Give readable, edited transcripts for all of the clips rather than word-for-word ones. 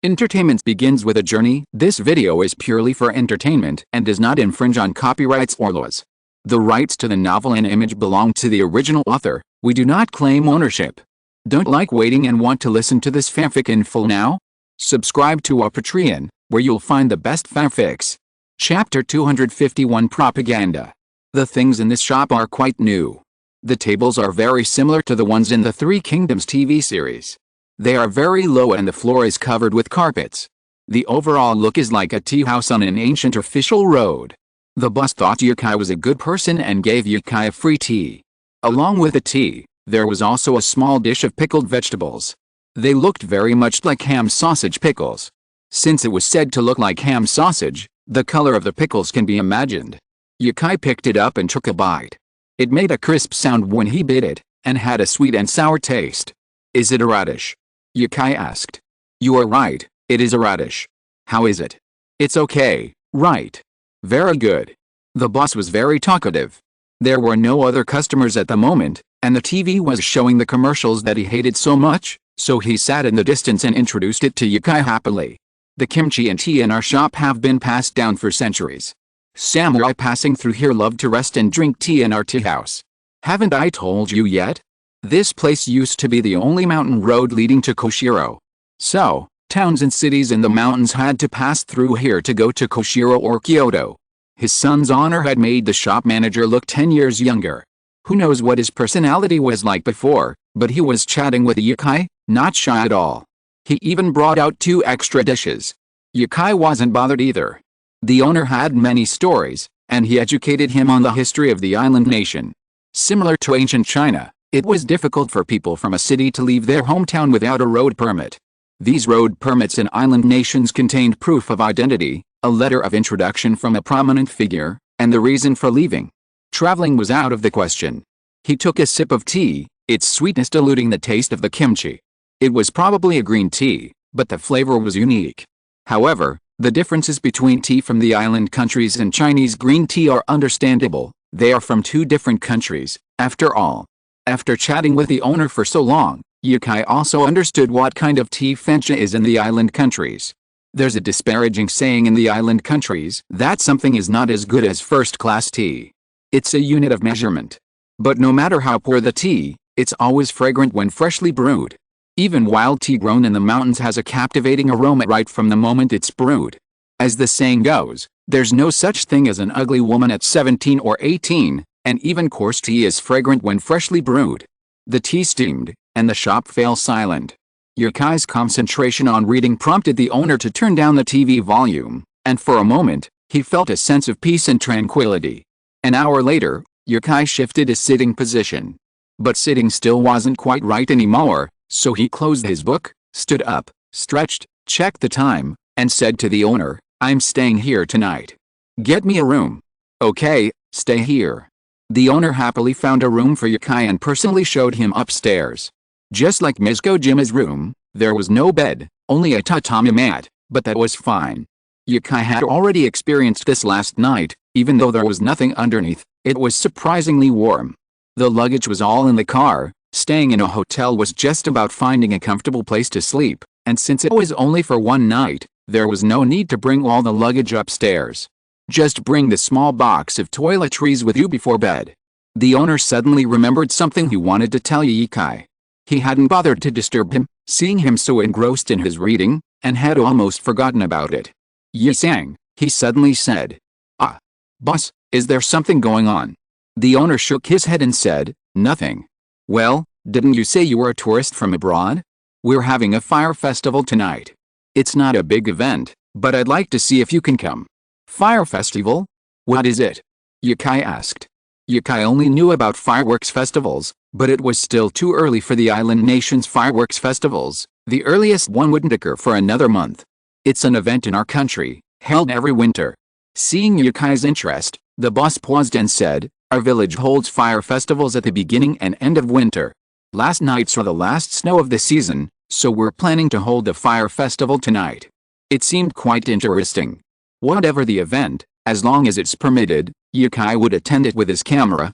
Entertainment begins with a journey. This video is purely for entertainment and does not infringe on copyrights or laws. The rights to the novel and image belong to the original author. We do not claim ownership. Don't like waiting and want to listen to this fanfic in full now? Subscribe to our Patreon, where you'll find the best fanfics. Chapter 251 Propaganda. The things in this shop are quite new. The tables are very similar to the ones in the Three Kingdoms TV series. They are very low and the floor is covered with carpets. The overall look is like a tea house on an ancient official road. The boss thought Yukai was a good person and gave Yukai a free tea. Along with the tea, there was also a small dish of pickled vegetables. They looked very much like ham sausage pickles. Since it was said to look like ham sausage, the color of the pickles can be imagined. Yukai picked it up and took a bite. It made a crisp sound when he bit it, and had a sweet and sour taste. Is it a radish? Yukai asked. You are right, it is a radish. How is it? It's okay, right? Very good. The boss was very talkative. There were no other customers at the moment, and the TV was showing the commercials that he hated so much, so he sat in the distance and introduced it to Yukai happily. The kimchi and tea in our shop have been passed down for centuries. Samurai passing through here love to rest and drink tea in our tea house. Haven't I told you yet? This place used to be the only mountain road leading to Koshiro. So, towns and cities in the mountains had to pass through here to go to Koshiro or Kyoto. His son's honor had made the shop manager look 10 years younger. Who knows what his personality was like before, but he was chatting with Yukai, not shy at all. He even brought out 2 extra dishes. Yukai wasn't bothered either. The owner had many stories, and he educated him on the history of the island nation. Similar to ancient China, it was difficult for people from a city to leave their hometown without a road permit. These road permits in island nations contained proof of identity, a letter of introduction from a prominent figure, and the reason for leaving. Traveling was out of the question. He took a sip of tea, its sweetness diluting the taste of the kimchi. It was probably a green tea, but the flavor was unique. However, the differences between tea from the island countries and Chinese green tea are understandable. They are from 2 different countries, after all. After chatting with the owner for so long, Yukai also understood what kind of tea fencha is in the island countries. There's a disparaging saying in the island countries that something is not as good as first-class tea. It's a unit of measurement. But no matter how poor the tea, it's always fragrant when freshly brewed. Even wild tea grown in the mountains has a captivating aroma right from the moment it's brewed. As the saying goes, there's no such thing as an ugly woman at 17 or 18, and even coarse tea is fragrant when freshly brewed. The tea steamed, and the shop fell silent. Yukai's concentration on reading prompted the owner to turn down the TV volume, and for a moment, he felt a sense of peace and tranquility. An hour later, Yukai shifted his sitting position. But sitting still wasn't quite right anymore, so he closed his book, stood up, stretched, checked the time, and said to the owner, I'm staying here tonight. Get me a room. Okay, stay here. The owner happily found a room for Yukai and personally showed him upstairs. Just like Ms. Kojima's room, there was no bed, only a tatami mat, but that was fine. Yukai had already experienced this last night. Even though there was nothing underneath, it was surprisingly warm. The luggage was all in the car. Staying in a hotel was just about finding a comfortable place to sleep, and since it was only for one night, there was no need to bring all the luggage upstairs. Just bring the small box of toiletries with you before bed. The owner suddenly remembered something he wanted to tell Yukai. He hadn't bothered to disturb him, seeing him so engrossed in his reading, and had almost forgotten about it. Yi-sang, he suddenly said. Ah. Boss, is there something going on? The owner shook his head and said, nothing. Well, didn't you say you were a tourist from abroad? We're having a fire festival tonight. It's not a big event, but I'd like to see if you can come. Fire festival? What is it? Yukai asked. Yukai only knew about fireworks festivals, but it was still too early for the island nation's fireworks festivals. The earliest one wouldn't occur for another month. It's an event in our country, held every winter. Seeing Yukai's interest, the boss paused and said, our village holds fire festivals at the beginning and end of winter. Last night saw the last snow of the season, so we're planning to hold a fire festival tonight. It seemed quite interesting. Whatever the event, as long as it's permitted, Yukai would attend it with his camera.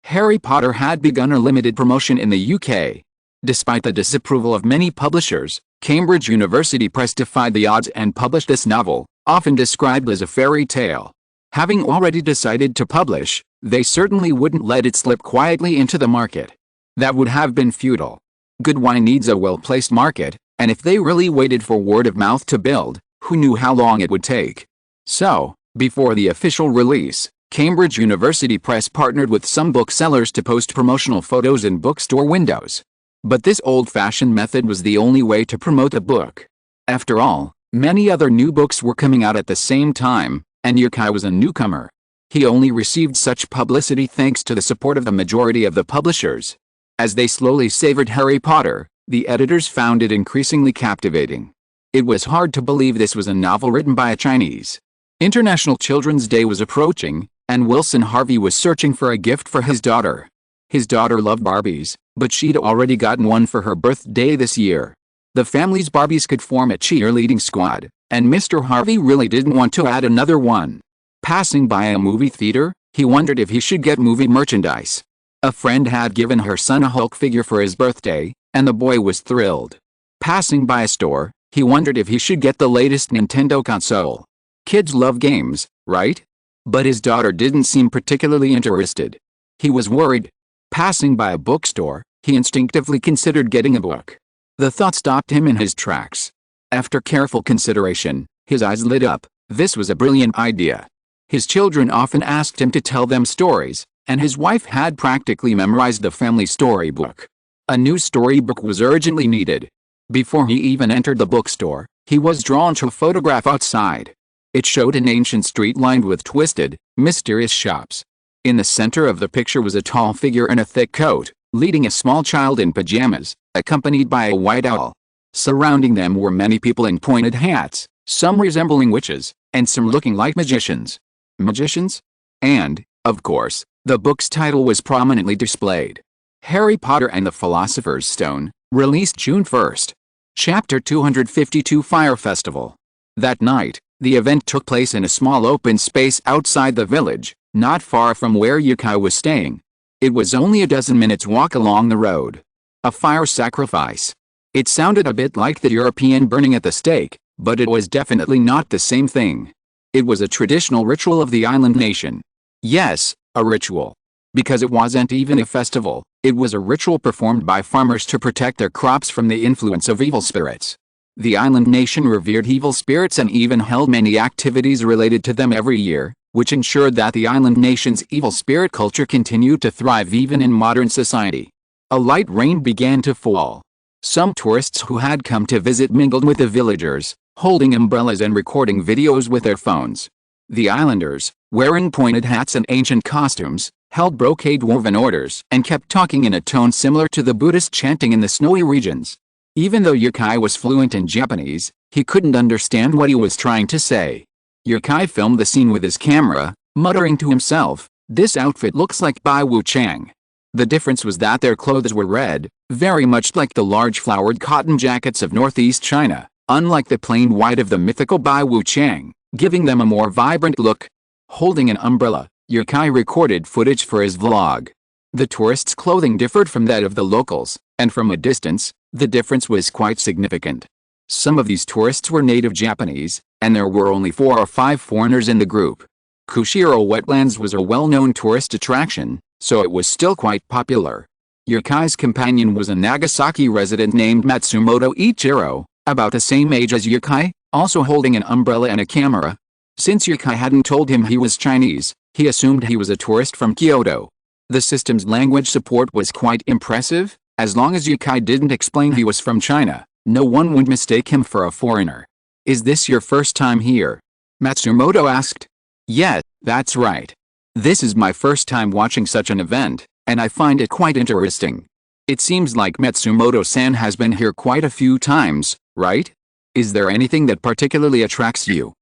Harry Potter had begun a limited promotion in the UK. Despite the disapproval of many publishers, Cambridge University Press defied the odds and published this novel, often described as a fairy tale. Having already decided to publish, they certainly wouldn't let it slip quietly into the market. That would have been futile. Good wine needs a well-placed market, and if they really waited for word of mouth to build, who knew how long it would take? So, before the official release, Cambridge University Press partnered with some booksellers to post promotional photos in bookstore windows. But this old-fashioned method was the only way to promote the book. After all, many other new books were coming out at the same time, and Yukai was a newcomer. He only received such publicity thanks to the support of the majority of the publishers. As they slowly savored Harry Potter, the editors found it increasingly captivating. It was hard to believe this was a novel written by a Chinese. International Children's Day was approaching, and Wilson Harvey was searching for a gift for his daughter. His daughter loved Barbies, but she'd already gotten one for her birthday this year. The family's Barbies could form a cheerleading squad, and Mr. Harvey really didn't want to add another one. Passing by a movie theater, he wondered if he should get movie merchandise. A friend had given her son a Hulk figure for his birthday, and the boy was thrilled. Passing by a store, he wondered if he should get the latest Nintendo console. Kids love games, right? But his daughter didn't seem particularly interested. He was worried. Passing by a bookstore, he instinctively considered getting a book. The thought stopped him in his tracks. After careful consideration, his eyes lit up. This was a brilliant idea. His children often asked him to tell them stories, and his wife had practically memorized the family storybook. A new storybook was urgently needed. Before he even entered the bookstore, he was drawn to a photograph outside. It showed an ancient street lined with twisted, mysterious shops. In the center of the picture was a tall figure in a thick coat, leading a small child in pajamas, accompanied by a white owl. Surrounding them were many people in pointed hats, some resembling witches, and some looking like magicians. Magicians? And, of course, the book's title was prominently displayed. Harry Potter and the Philosopher's Stone, released June 1st. Chapter 252 Fire Festival. That night, the event took place in a small open space outside the village, not far from where Yukai was staying. It was only a dozen minutes' walk along the road. A fire sacrifice. It sounded a bit like the European burning at the stake, but it was definitely not the same thing. It was a traditional ritual of the island nation. Yes, a ritual. Because it wasn't even a festival, it was a ritual performed by farmers to protect their crops from the influence of evil spirits. The island nation revered evil spirits and even held many activities related to them every year, which ensured that the island nation's evil spirit culture continued to thrive even in modern society. A light rain began to fall. Some tourists who had come to visit mingled with the villagers, holding umbrellas and recording videos with their phones. The islanders, wearing pointed hats and ancient costumes, held brocade-woven orders and kept talking in a tone similar to the Buddhist chanting in the snowy regions. Even though Yukai was fluent in Japanese, he couldn't understand what he was trying to say. Yukai filmed the scene with his camera, muttering to himself, "This outfit looks like Bai Wu Chang." The difference was that their clothes were red, very much like the large flowered cotton jackets of northeast China, unlike the plain white of the mythical Bai Wu Chang, giving them a more vibrant look. Holding an umbrella, Yukai recorded footage for his vlog. The tourists' clothing differed from that of the locals, and from a distance, the difference was quite significant. Some of these tourists were native Japanese, and there were only 4 or 5 foreigners in the group. Kushiro Wetlands was a well-known tourist attraction, so it was still quite popular. Yukai's companion was a Nagasaki resident named Matsumoto Ichiro, about the same age as Yukai, also holding an umbrella and a camera. Since Yukai hadn't told him he was Chinese, he assumed he was a tourist from Kyoto. The system's language support was quite impressive. As long as Yukai didn't explain he was from China, no one would mistake him for a foreigner. "Is this your first time here?" Matsumoto asked. "Yeah, that's right. This is my first time watching such an event, and I find it quite interesting. It seems like Matsumoto-san has been here quite a few times, right? Is there anything that particularly attracts you?"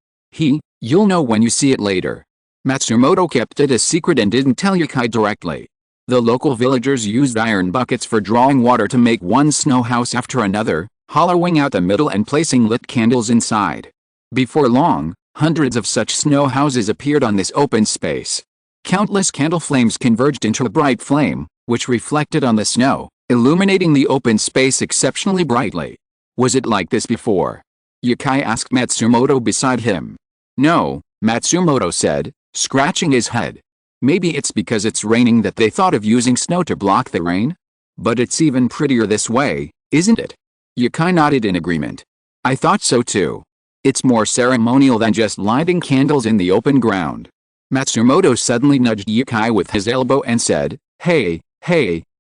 "You'll know when you see it later." Matsumoto kept it a secret and didn't tell Yukai directly. The local villagers used iron buckets for drawing water to make one snow house after another, hollowing out the middle and placing lit candles inside. Before long, hundreds of such snow houses appeared on this open space. Countless candle flames converged into a bright flame, which reflected on the snow, illuminating the open space exceptionally brightly. Was it like this before? Yukai asked Matsumoto beside him. No, Matsumoto said, scratching his head. Maybe it's because it's raining that they thought of using snow to block the rain? But it's even prettier this way, isn't it? Yukai nodded in agreement. I thought so too. It's more ceremonial than just lighting candles in the open ground. Matsumoto suddenly nudged Yukai with his elbow and said, Hey,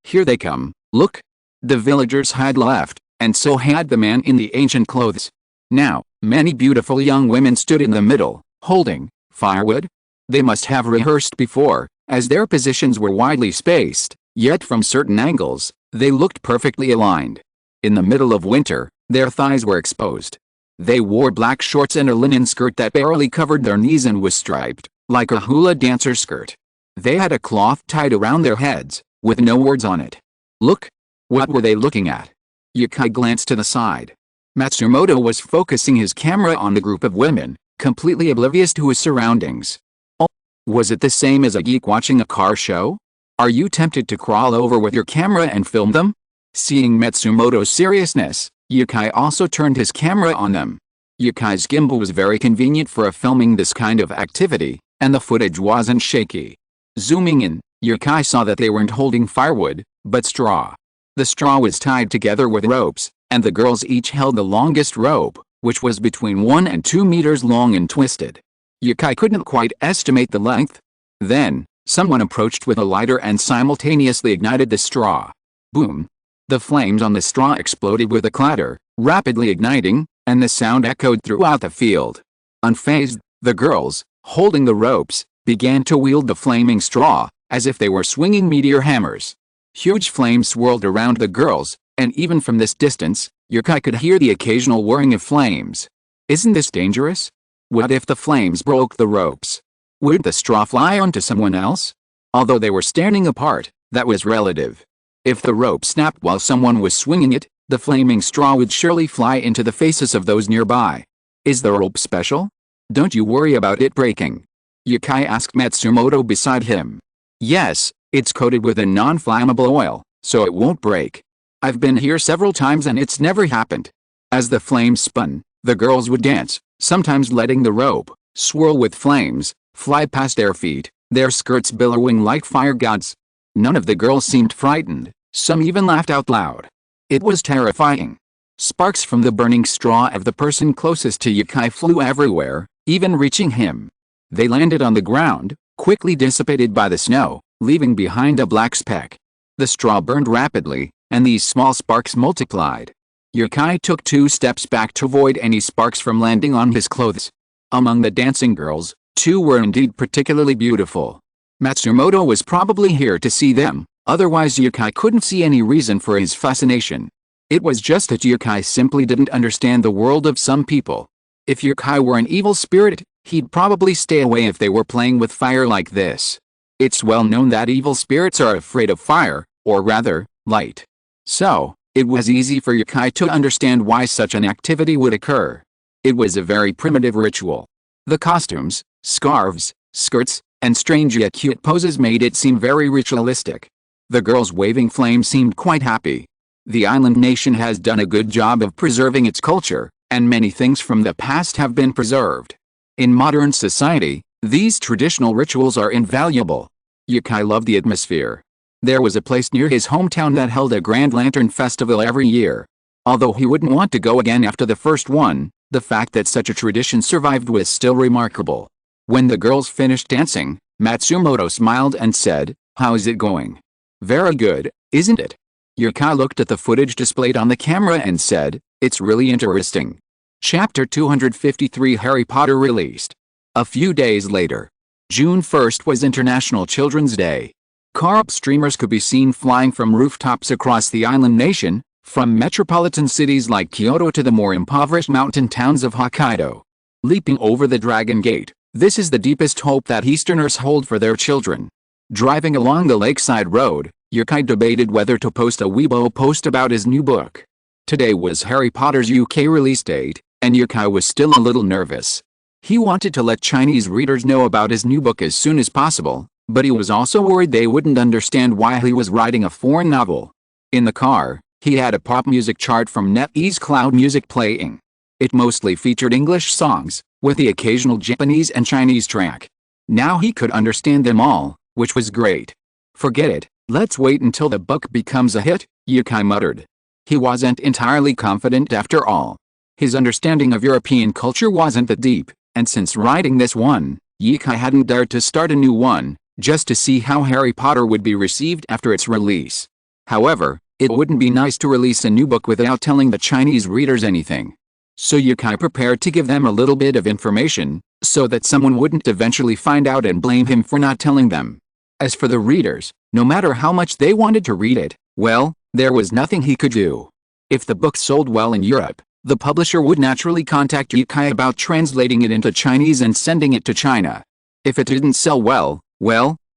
here they come, look. The villagers had left, and so had the man in the ancient clothes. Now, many beautiful young women stood in the middle, holding firewood. They must have rehearsed before, as their positions were widely spaced, yet from certain angles, they looked perfectly aligned. In the middle of winter, their thighs were exposed. They wore black shorts and a linen skirt that barely covered their knees and was striped, like a hula dancer skirt. They had a cloth tied around their heads, with no words on it. Look! What were they looking at? Yukai glanced to the side. Matsumoto was focusing his camera on the group of women, completely oblivious to his surroundings. Oh, was it the same as a geek watching a car show? Are you tempted to crawl over with your camera and film them? Seeing Matsumoto's seriousness, Yukai also turned his camera on them. Yukai's gimbal was very convenient for filming this kind of activity, and the footage wasn't shaky. Zooming in, Yukai saw that they weren't holding firewood, but straw. The straw was tied together with ropes, and the girls each held the longest rope, which was between 1 and 2 meters long and twisted. Yukai couldn't quite estimate the length. Then, someone approached with a lighter and simultaneously ignited the straw. Boom! The flames on the straw exploded with a clatter, rapidly igniting, and the sound echoed throughout the field. Unfazed, the girls, holding the ropes, began to wield the flaming straw, as if they were swinging meteor hammers. Huge flames swirled around the girls, and even from this distance, Yukai could hear the occasional whirring of flames. Isn't this dangerous? What if the flames broke the ropes? Would the straw fly onto someone else? Although they were standing apart, that was relative. If the rope snapped while someone was swinging it, the flaming straw would surely fly into the faces of those nearby. Is the rope special? Don't you worry about it breaking? Yukai asked Matsumoto beside him. Yes, it's coated with a non-flammable oil, so it won't break. I've been here several times and it's never happened. As the flames spun, the girls would dance, sometimes letting the rope swirl with flames, fly past their feet, their skirts billowing like fire gods. None of the girls seemed frightened, some even laughed out loud. It was terrifying. Sparks from the burning straw of the person closest to Yukai flew everywhere, even reaching him. They landed on the ground, quickly dissipated by the snow, leaving behind a black speck. The straw burned rapidly, and these small sparks multiplied. Yukai took 2 steps back to avoid any sparks from landing on his clothes. Among the dancing girls, 2 were indeed particularly beautiful. Matsumoto was probably here to see them, otherwise Yukai couldn't see any reason for his fascination. It was just that Yukai simply didn't understand the world of some people. If Yukai were an evil spirit, he'd probably stay away if they were playing with fire like this. It's well known that evil spirits are afraid of fire, or rather, light. So, it was easy for Yukai to understand why such an activity would occur. It was a very primitive ritual. The costumes, scarves, skirts, and strange yet cute poses made it seem very ritualistic. The girls waving flames seemed quite happy. The island nation has done a good job of preserving its culture, and many things from the past have been preserved. In modern society, these traditional rituals are invaluable. Yukai loved the atmosphere. There was a place near his hometown that held a grand lantern festival every year. Although he wouldn't want to go again after the first one, the fact that such a tradition survived was still remarkable. When the girls finished dancing, Matsumoto smiled and said, "How's it going?" "Very good, isn't it?" Yukai looked at the footage displayed on the camera and said, "It's really interesting." Chapter 253 Harry Potter released. A few days later. June 1st was International Children's Day. Carp streamers could be seen flying from rooftops across the island nation, from metropolitan cities like Kyoto to the more impoverished mountain towns of Hokkaido. Leaping over the Dragon Gate, this is the deepest hope that Easterners hold for their children. Driving along the lakeside road, Yukai debated whether to post a Weibo post about his new book. Today was Harry Potter's UK release date, and Yukai was still a little nervous. He wanted to let Chinese readers know about his new book as soon as possible, but he was also worried they wouldn't understand why he was writing a foreign novel. In the car, he had a pop music chart from NetEase Cloud Music playing. It mostly featured English songs, with the occasional Japanese and Chinese track. Now he could understand them all, which was great. Forget it, let's wait until the book becomes a hit, Yukai muttered. He wasn't entirely confident after all. His understanding of European culture wasn't that deep, and since writing this one, Yukai hadn't dared to start a new one, just to see how Harry Potter would be received after its release. However, it wouldn't be nice to release a new book without telling the Chinese readers anything. So Yukai prepared to give them a little bit of information, so that someone wouldn't eventually find out and blame him for not telling them. As for the readers, no matter how much they wanted to read it, well, there was nothing he could do. If the book sold well in Europe, the publisher would naturally contact Yukai about translating it into Chinese and sending it to China. If it didn't sell well,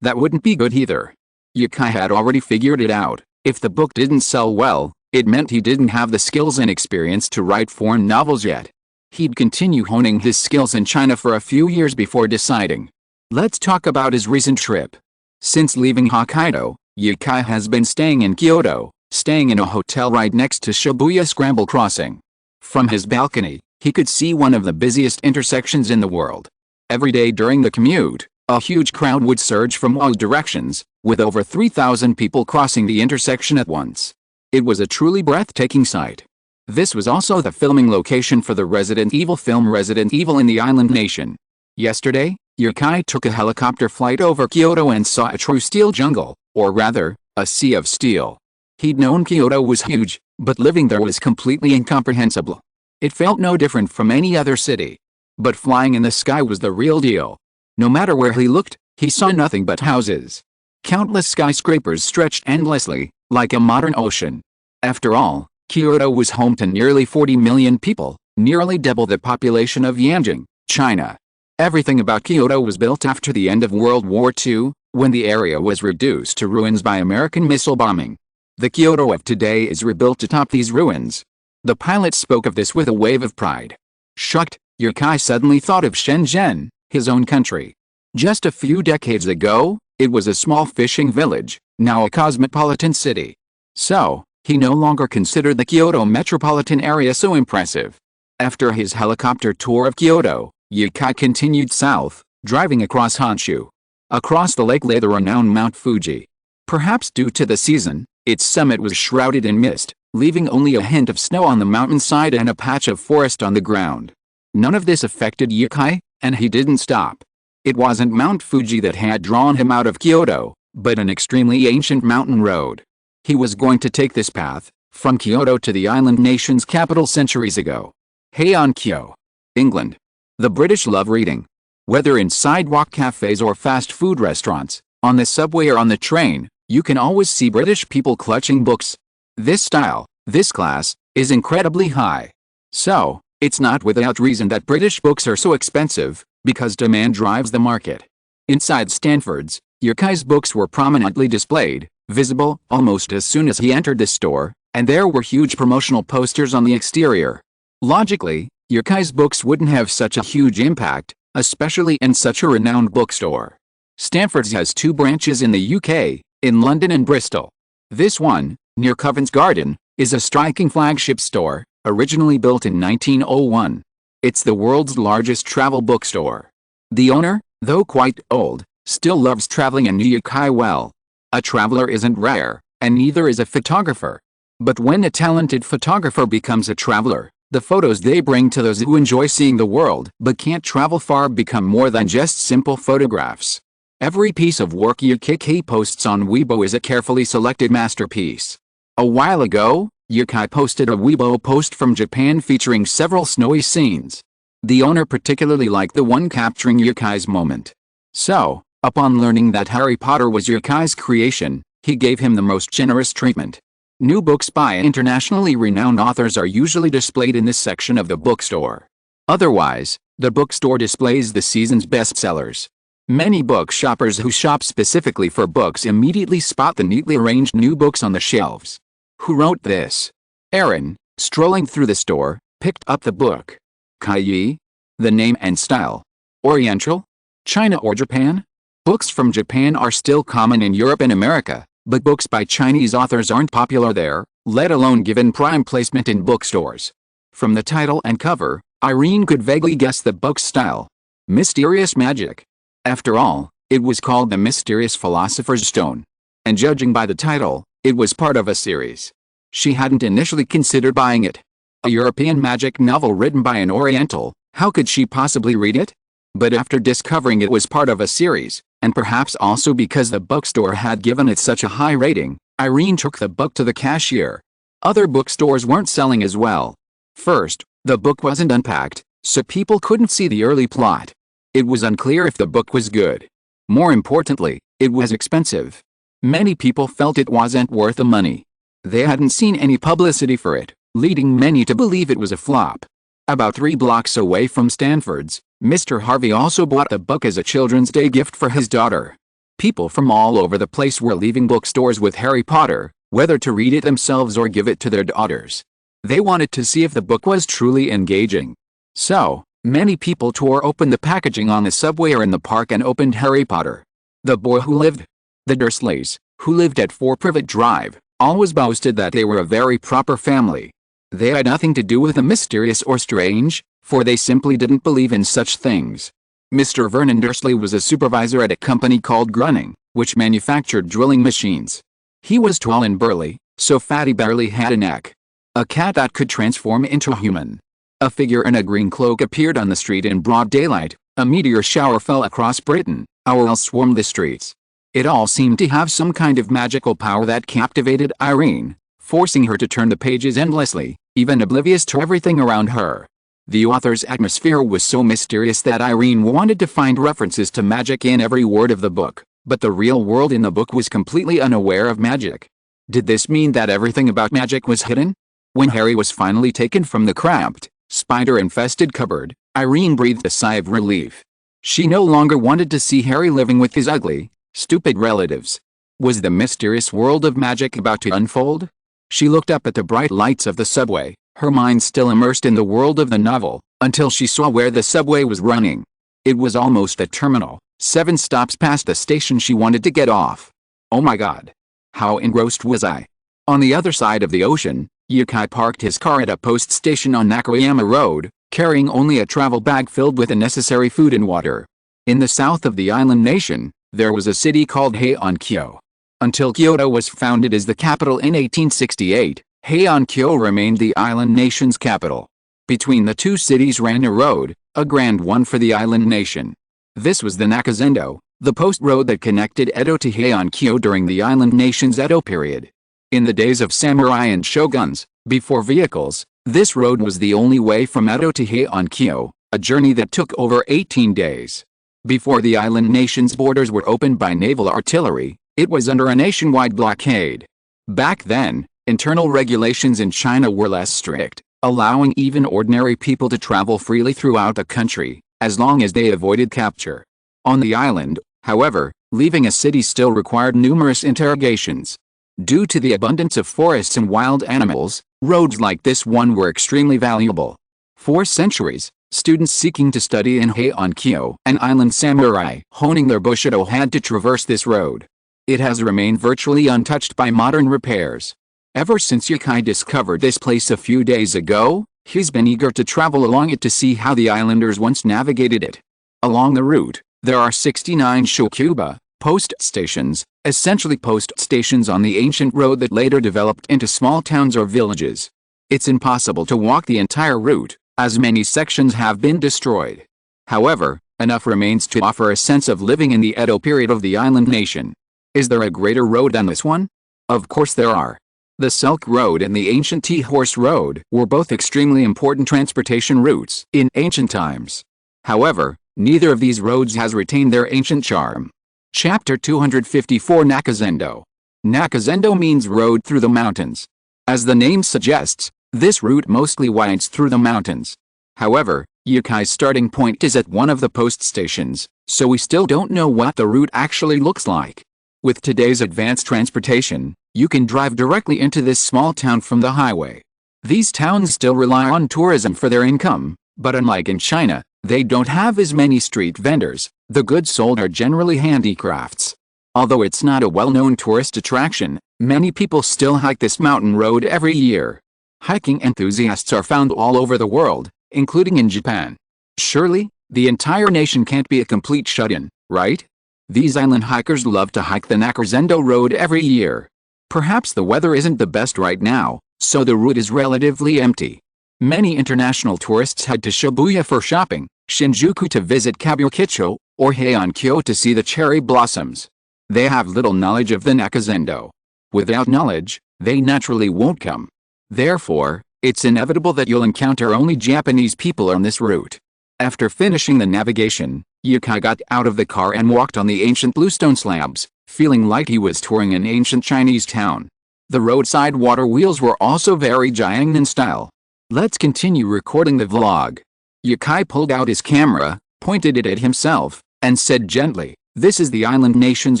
that wouldn't be good either. Yukai had already figured it out. If the book didn't sell well, it meant he didn't have the skills and experience to write foreign novels yet. He'd continue honing his skills in China for a few years before deciding. Let's talk about his recent trip. Since leaving Hokkaido, Yukai has been staying in Kyoto, staying in a hotel right next to Shibuya Scramble Crossing. From his balcony, he could see one of the busiest intersections in the world. Every day during the commute, a huge crowd would surge from all directions, with over 3,000 people crossing the intersection at once. It was a truly breathtaking sight. This was also the filming location for the Resident Evil film Resident Evil in the Island Nation. Yesterday, Yukai took a helicopter flight over Kyoto and saw a true steel jungle, or rather, a sea of steel. He'd known Kyoto was huge, but living there was completely incomprehensible. It felt no different from any other city. But flying in the sky was the real deal. No matter where he looked, he saw nothing but houses. Countless skyscrapers stretched endlessly, like a modern ocean. After all, Kyoto was home to nearly 40 million people, nearly double the population of Yanjing, China. Everything about Kyoto was built after the end of World War II, when the area was reduced to ruins by American missile bombing. The Kyoto of today is rebuilt atop these ruins. The pilot spoke of this with a wave of pride. Shocked, Yukai suddenly thought of Shenzhen, his own country. Just a few decades ago, it was a small fishing village, now a cosmopolitan city. So, he no longer considered the Kyoto metropolitan area so impressive. After his helicopter tour of Kyoto, Yukai continued south, driving across Honshu. Across the lake lay the renowned Mount Fuji. Perhaps due to the season, its summit was shrouded in mist, leaving only a hint of snow on the mountainside and a patch of forest on the ground. None of this affected Yukai, and he didn't stop. It wasn't Mount Fuji that had drawn him out of Kyoto, but an extremely ancient mountain road. He was going to take this path, from Kyoto to the island nation's capital centuries ago. Heian-kyo, England. The British love reading. Whether in sidewalk cafes or fast food restaurants, on the subway or on the train, you can always see British people clutching books. This style, this class, is incredibly high. So, it's not without reason that British books are so expensive, because demand drives the market. Inside Stanford's, Yukai's books were prominently displayed, visible almost as soon as he entered the store, and there were huge promotional posters on the exterior. Logically, Yukai's books wouldn't have such a huge impact, especially in such a renowned bookstore. Stanford's has two branches in the UK, in London and Bristol. This one, near Covent Garden, is a striking flagship store, originally built in 1901. It's the world's largest travel bookstore. The owner, though quite old, still loves traveling and knew Yukai well. A traveler isn't rare, and neither is a photographer. But when a talented photographer becomes a traveler, the photos they bring to those who enjoy seeing the world but can't travel far become more than just simple photographs. Every piece of work Yukai posts on Weibo is a carefully selected masterpiece. A while ago, Yukai posted a Weibo post from Japan featuring several snowy scenes. The owner particularly liked the one capturing Yukai's moment. So, upon learning that Harry Potter was Yukai's creation, he gave him the most generous treatment. New books by internationally renowned authors are usually displayed in this section of the bookstore. Otherwise, the bookstore displays the season's bestsellers. Many book shoppers who shop specifically for books immediately spot the neatly arranged new books on the shelves. Who wrote this? Aaron, strolling through the store, picked up the book. Kaiyi? The name and style. Oriental? China or Japan? Books from Japan are still common in Europe and America, But books by Chinese authors aren't popular there, let alone given prime placement in bookstores. From the title and cover, Irene could vaguely guess the book's style. Mysterious magic. After all, it was called The Mysterious Philosopher's Stone. And judging by the title, it was part of a series. She hadn't initially considered buying it. A European magic novel written by an Oriental, how could she possibly read it? But after discovering it was part of a series, and perhaps also because the bookstore had given it such a high rating, Irene took the book to the cashier. Other bookstores weren't selling as well. First, the book wasn't unpacked, so people couldn't see the early plot. It was unclear if the book was good. More importantly, it was expensive. Many people felt it wasn't worth the money. They hadn't seen any publicity for it, leading many to believe it was a flop. About 3 blocks away from Stanford's, Mr. Harvey also bought the book as a Children's Day gift for his daughter. People from all over the place were leaving bookstores with Harry Potter, whether to read it themselves or give it to their daughters. They wanted to see if the book was truly engaging. So, many people tore open the packaging on the subway or in the park and opened Harry Potter. The boy who lived. The Dursleys, who lived at 4 Privet Drive, always boasted that they were a very proper family. They had nothing to do with the mysterious or strange, for they simply didn't believe in such things. Mr. Vernon Dursley was a supervisor at a company called Grunning, which manufactured drilling machines. He was tall and burly, so fat he barely had a neck. A cat that could transform into a human. A figure in a green cloak appeared on the street in broad daylight, a meteor shower fell across Britain, owls swarmed the streets. It all seemed to have some kind of magical power that captivated Irene, forcing her to turn the pages endlessly, even oblivious to everything around her. The author's atmosphere was so mysterious that Irene wanted to find references to magic in every word of the book, but the real world in the book was completely unaware of magic. Did this mean that everything about magic was hidden? When Harry was finally taken from the cramped, spider-infested cupboard, Irene breathed a sigh of relief. She no longer wanted to see Harry living with his ugly, stupid relatives. Was the mysterious world of magic about to unfold? She looked up at the bright lights of the subway, her mind still immersed in the world of the novel, until she saw where the subway was running. It was almost the terminal, 7 stops past the station she wanted to get off. Oh my God! How engrossed was I? On the other side of the ocean, Yukai parked his car at a post station on Nakayama Road, carrying only a travel bag filled with the necessary food and water. In the south of the island nation, there was a city called Heian-kyo. Until Kyoto was founded as the capital in 1868, Heian-kyo remained the island nation's capital. Between the two cities ran a road, a grand one for the island nation. This was the Nakazendo, the post road that connected Edo to Heian-kyo during the island nation's Edo period. In the days of samurai and shoguns, before vehicles, this road was the only way from Edo to Heian-kyo, a journey that took over 18 days. Before the island nation's borders were opened by naval artillery, it was under a nationwide blockade. Back then, internal regulations in China were less strict, allowing even ordinary people to travel freely throughout the country, as long as they avoided capture. On the island, however, leaving a city still required numerous interrogations. Due to the abundance of forests and wild animals, roads like this one were extremely valuable. For centuries, students seeking to study in Heian-kyo and island samurai honing their bushido had to traverse this road. It has remained virtually untouched by modern repairs. Ever since Yukai discovered this place a few days ago, he's been eager to travel along it to see how the islanders once navigated it. Along the route, there are 69 shokuba, post stations, essentially post stations on the ancient road that later developed into small towns or villages. It's impossible to walk the entire route, as many sections have been destroyed. However, enough remains to offer a sense of living in the Edo period of the island nation. Is there a greater road than this one? Of course there are. The Silk Road and the ancient Tea-Horse Road were both extremely important transportation routes in ancient times. However, neither of these roads has retained their ancient charm. Chapter 254 Nakazendo. Nakazendo means road through the mountains. As the name suggests, this route mostly winds through the mountains. However, Yukai's starting point is at one of the post stations, so we still don't know what the route actually looks like. With today's advanced transportation, you can drive directly into this small town from the highway. These towns still rely on tourism for their income, but unlike in China, they don't have as many street vendors. The goods sold are generally handicrafts. Although it's not a well-known tourist attraction, many people still hike this mountain road every year. Hiking enthusiasts are found all over the world, including in Japan. Surely, the entire nation can't be a complete shut-in, right? These island hikers love to hike the Nakazendo Road every year. Perhaps the weather isn't the best right now, so the route is relatively empty. Many international tourists head to Shibuya for shopping, Shinjuku to visit Kabukicho, or Heian-kyo to see the cherry blossoms. They have little knowledge of the Nakazendo. Without knowledge, they naturally won't come. Therefore, it's inevitable that you'll encounter only Japanese people on this route. After finishing the navigation, Yukai got out of the car and walked on the ancient bluestone slabs, feeling like he was touring an ancient Chinese town. The roadside water wheels were also very Jiangnan in style. Let's continue recording the vlog. Yukai pulled out his camera, pointed it at himself, and said gently, "This is the island nation's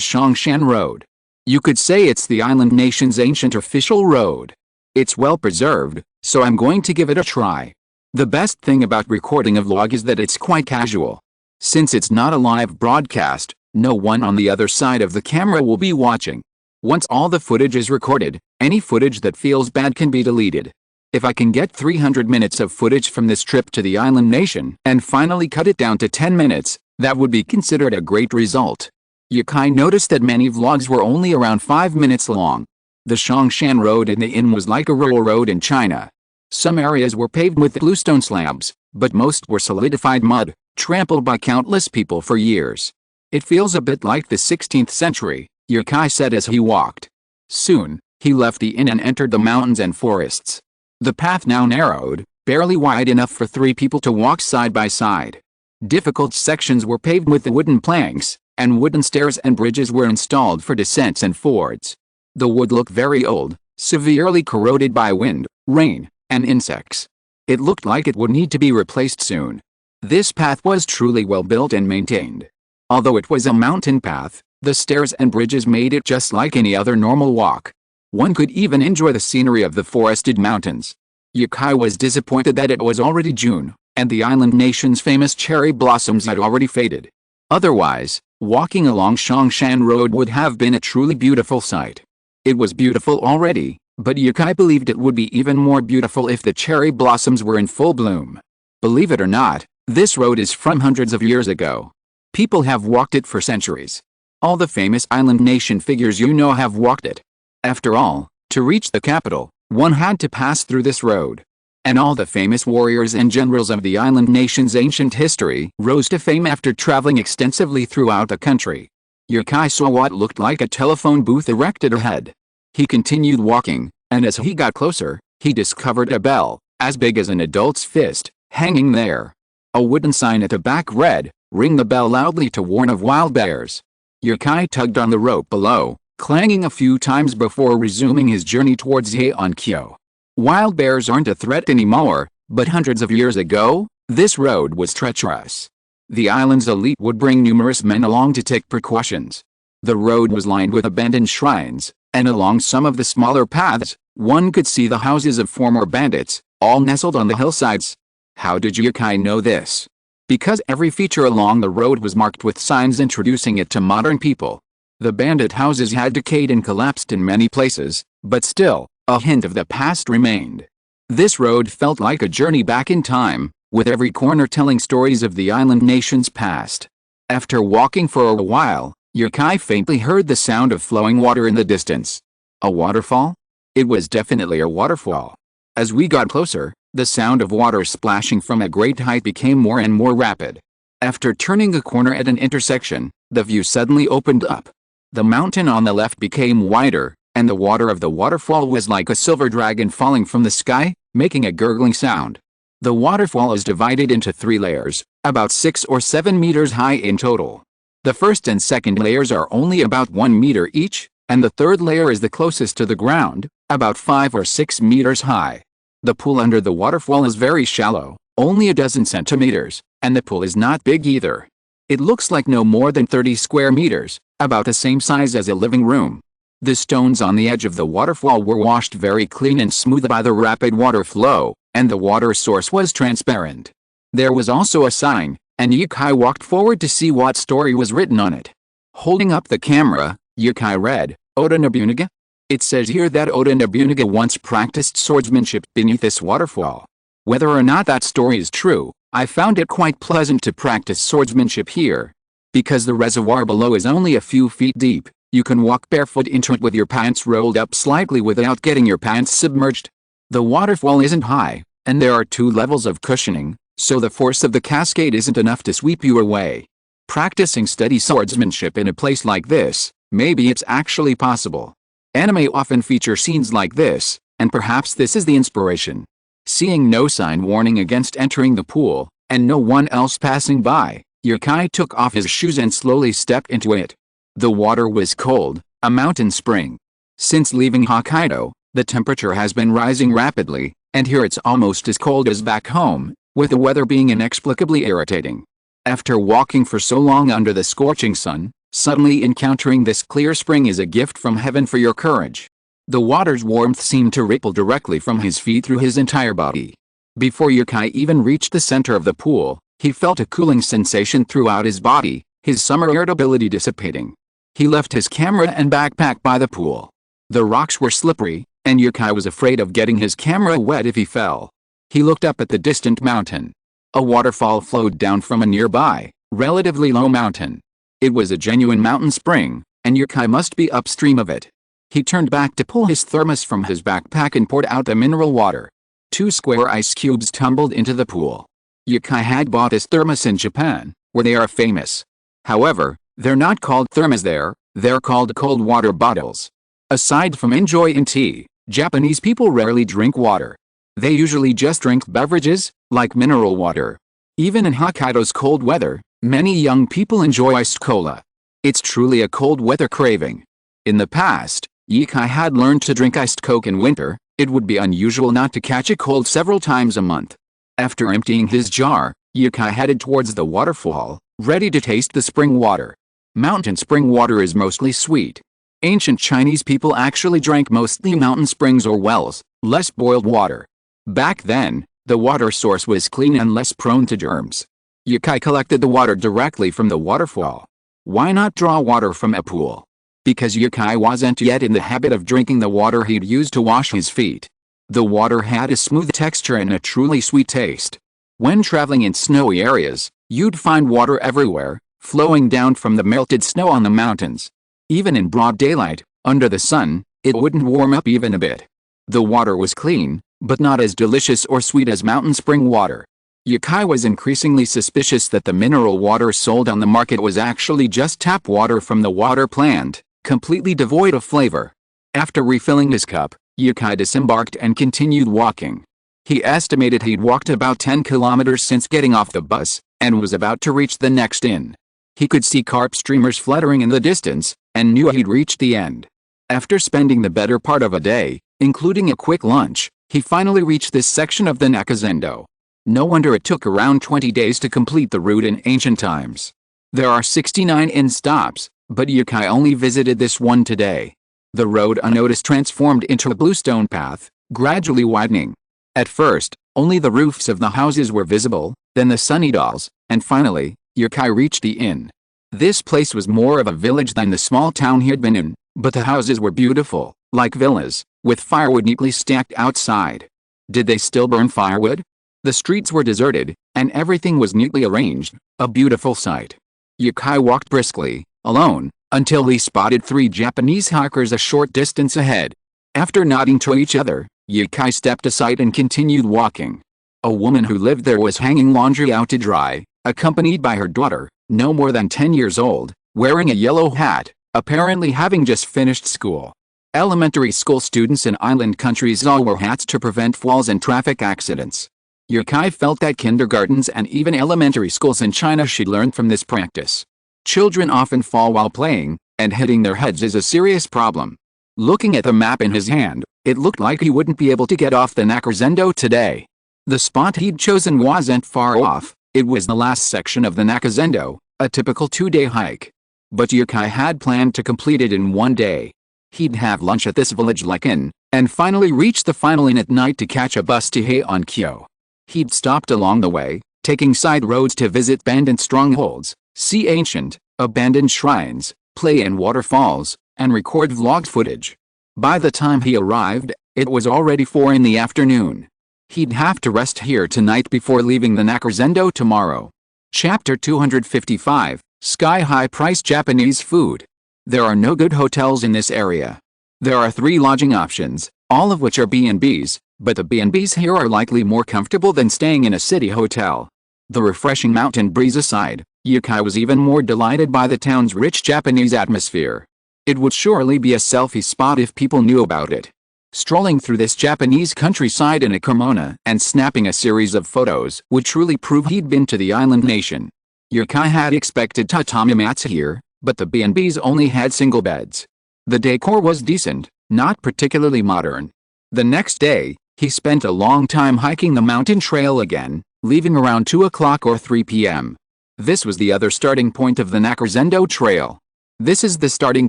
Shongshan Road. You could say it's the island nation's ancient official road. It's well preserved, so I'm going to give it a try." The best thing about recording a vlog is that it's quite casual. Since it's not a live broadcast, no one on the other side of the camera will be watching. Once all the footage is recorded, any footage that feels bad can be deleted. If I can get 300 minutes of footage from this trip to the island nation and finally cut it down to 10 minutes, that would be considered a great result. Yukai noticed that many vlogs were only around 5 minutes long. The Shongshan Road in the inn was like a rural road in China. Some areas were paved with bluestone slabs, but most were solidified mud, trampled by countless people for years. "It feels a bit like the 16th century, Yukai said as he walked. Soon, he left the inn and entered the mountains and forests. The path now narrowed, barely wide enough for 3 people to walk side by side. Difficult sections were paved with wooden planks, and wooden stairs and bridges were installed for descents and fords. The wood looked very old, severely corroded by wind, rain, and insects. It looked like it would need to be replaced soon. This path was truly well built and maintained. Although it was a mountain path, the stairs and bridges made it just like any other normal walk. One could even enjoy the scenery of the forested mountains. Yukai was disappointed that it was already June, and the island nation's famous cherry blossoms had already faded. Otherwise, walking along Shongshan Road would have been a truly beautiful sight. It was beautiful already, but Yukai believed it would be even more beautiful if the cherry blossoms were in full bloom. Believe it or not, this road is from hundreds of years ago. People have walked it for centuries. All the famous island nation figures you know have walked it. After all, to reach the capital, one had to pass through this road. And all the famous warriors and generals of the island nation's ancient history rose to fame after traveling extensively throughout the country. Yukai saw what looked like a telephone booth erected ahead. He continued walking, and as he got closer, he discovered a bell, as big as an adult's fist, hanging there. A wooden sign at the back read, "Ring the bell loudly to warn of wild bears." Yukai tugged on the rope below, clanging a few times before resuming his journey towards Heian-kyo. Wild bears aren't a threat anymore, but hundreds of years ago, this road was treacherous. The island's elite would bring numerous men along to take precautions. The road was lined with abandoned shrines, and along some of the smaller paths, one could see the houses of former bandits, all nestled on the hillsides. How did Yukai know this? Because every feature along the road was marked with signs introducing it to modern people. The bandit houses had decayed and collapsed in many places, but still, a hint of the past remained. This road felt like a journey back in time, with every corner telling stories of the island nation's past. After walking for a while, Yukai faintly heard the sound of flowing water in the distance. A waterfall? It was definitely a waterfall. As we got closer, the sound of water splashing from a great height became more and more rapid. After turning a corner at an intersection, the view suddenly opened up. The mountain on the left became wider, and the water of the waterfall was like a silver dragon falling from the sky, making a gurgling sound. The waterfall is divided into 3 layers, about 6 or 7 meters high in total. The first and second layers are only about 1 meter each, and the third layer is the closest to the ground, about 5 or 6 meters high. The pool under the waterfall is very shallow, only a dozen centimeters, and the pool is not big either. It looks like no more than 30 square meters, about the same size as a living room. The stones on the edge of the waterfall were washed very clean and smooth by the rapid water flow, and the water source was transparent. There was also a sign, and Yukai walked forward to see what story was written on it. Holding up the camera, Yukai read, Oda Nobunaga? It says here that Oda Nobunaga once practiced swordsmanship beneath this waterfall. Whether or not that story is true, I found it quite pleasant to practice swordsmanship here. Because the reservoir below is only a few feet deep, you can walk barefoot into it with your pants rolled up slightly without getting your pants submerged. The waterfall isn't high, and there are 2 levels of cushioning, so the force of the cascade isn't enough to sweep you away. Practicing steady swordsmanship in a place like this, maybe it's actually possible. Anime often feature scenes like this, and perhaps this is the inspiration. Seeing no sign warning against entering the pool, and no one else passing by, Yukai took off his shoes and slowly stepped into it. The water was cold, a mountain spring. Since leaving Hokkaido, the temperature has been rising rapidly, and here it's almost as cold as back home, with the weather being inexplicably irritating. After walking for so long under the scorching sun, suddenly encountering this clear spring is a gift from heaven for your courage. The water's warmth seemed to ripple directly from his feet through his entire body. Before Yukai even reached the center of the pool, he felt a cooling sensation throughout his body, his summer irritability dissipating. He left his camera and backpack by the pool. The rocks were slippery, and Yukai was afraid of getting his camera wet if he fell. He looked up at the distant mountain. A waterfall flowed down from a nearby, relatively low mountain. It was a genuine mountain spring, and Yukai must be upstream of it. He turned back to pull his thermos from his backpack and poured out the mineral water. 2 square ice cubes tumbled into the pool. Yukai had bought his thermos in Japan, where they are famous. However, they're not called thermos there, they're called cold water bottles. Aside from enjoying tea, Japanese people rarely drink water. They usually just drink beverages, like mineral water. Even in Hokkaido's cold weather, many young people enjoy iced cola. It's truly a cold weather craving. In the past, Yukai had learned to drink iced Coke in winter. It would be unusual not to catch a cold several times a month. After emptying his jar, Yukai headed towards the waterfall, ready to taste the spring water. Mountain spring water is mostly sweet. Ancient Chinese people actually drank mostly mountain springs or wells, less boiled water. Back then, the water source was clean and less prone to germs. Yukai collected the water directly from the waterfall. Why not draw water from a pool? Because Yukai wasn't yet in the habit of drinking the water he'd used to wash his feet. The water had a smooth texture and a truly sweet taste. When traveling in snowy areas, you'd find water everywhere, flowing down from the melted snow on the mountains. Even in broad daylight, under the sun, it wouldn't warm up even a bit. The water was clean, but not as delicious or sweet as mountain spring water. Yukai was increasingly suspicious that the mineral water sold on the market was actually just tap water from the water plant, completely devoid of flavor. After refilling his cup, Yukai disembarked and continued walking. He estimated he'd walked about 10 kilometers since getting off the bus, and was about to reach the next inn. He could see carp streamers fluttering in the distance, and knew he'd reached the end. After spending the better part of a day, including a quick lunch, he finally reached this section of the Nakazendo. No wonder it took around 20 days to complete the route in ancient times. There are 69 inn stops, but Yukai only visited this one today. The road unnoticed transformed into a bluestone path, gradually widening. At first, only the roofs of the houses were visible, then the sunny dolls, and finally, Yukai reached the inn. This place was more of a village than the small town he had been in, but the houses were beautiful, like villas, with firewood neatly stacked outside. Did they still burn firewood? The streets were deserted, and everything was neatly arranged, a beautiful sight. Yukai walked briskly, alone, until he spotted 3 Japanese hikers a short distance ahead. After nodding to each other, Yukai stepped aside and continued walking. A woman who lived there was hanging laundry out to dry, accompanied by her daughter, no more than 10 years old, wearing a yellow hat, apparently having just finished school. Elementary school students in island countries all wear hats to prevent falls and traffic accidents. Yukai felt that kindergartens and even elementary schools in China should learn from this practice. Children often fall while playing, and hitting their heads is a serious problem. Looking at the map in his hand, it looked like he wouldn't be able to get off the Nakazendo today. The spot he'd chosen wasn't far off, it was the last section of the Nakazendo, a typical 2-day hike. But Yukai had planned to complete it in 1 day. He'd have lunch at this village-like inn, and finally reach the final inn at night to catch a bus to Heian-kyo. He'd stopped along the way, taking side roads to visit abandoned strongholds, see ancient, abandoned shrines, play in waterfalls, and record vlog footage. By the time he arrived, it was already 4 in the afternoon. He'd have to rest here tonight before leaving the Nakurzendo tomorrow. Chapter 255, Sky-high price Japanese food. There are no good hotels in this area. There are 3 lodging options, all of which are B&Bs, but the B&Bs here are likely more comfortable than staying in a city hotel. The refreshing mountain breeze aside, Yukai was even more delighted by the town's rich Japanese atmosphere. It would surely be a selfie spot if people knew about it. Strolling through this Japanese countryside in a kimono and snapping a series of photos would truly prove he'd been to the island nation. Yukai had expected tatami mats here, but the B&Bs only had single beds. The decor was decent, not particularly modern. The next day, he spent a long time hiking the mountain trail again, leaving around 2 o'clock or 3 p.m. This was the other starting point of the Nakurzendo trail. This is the starting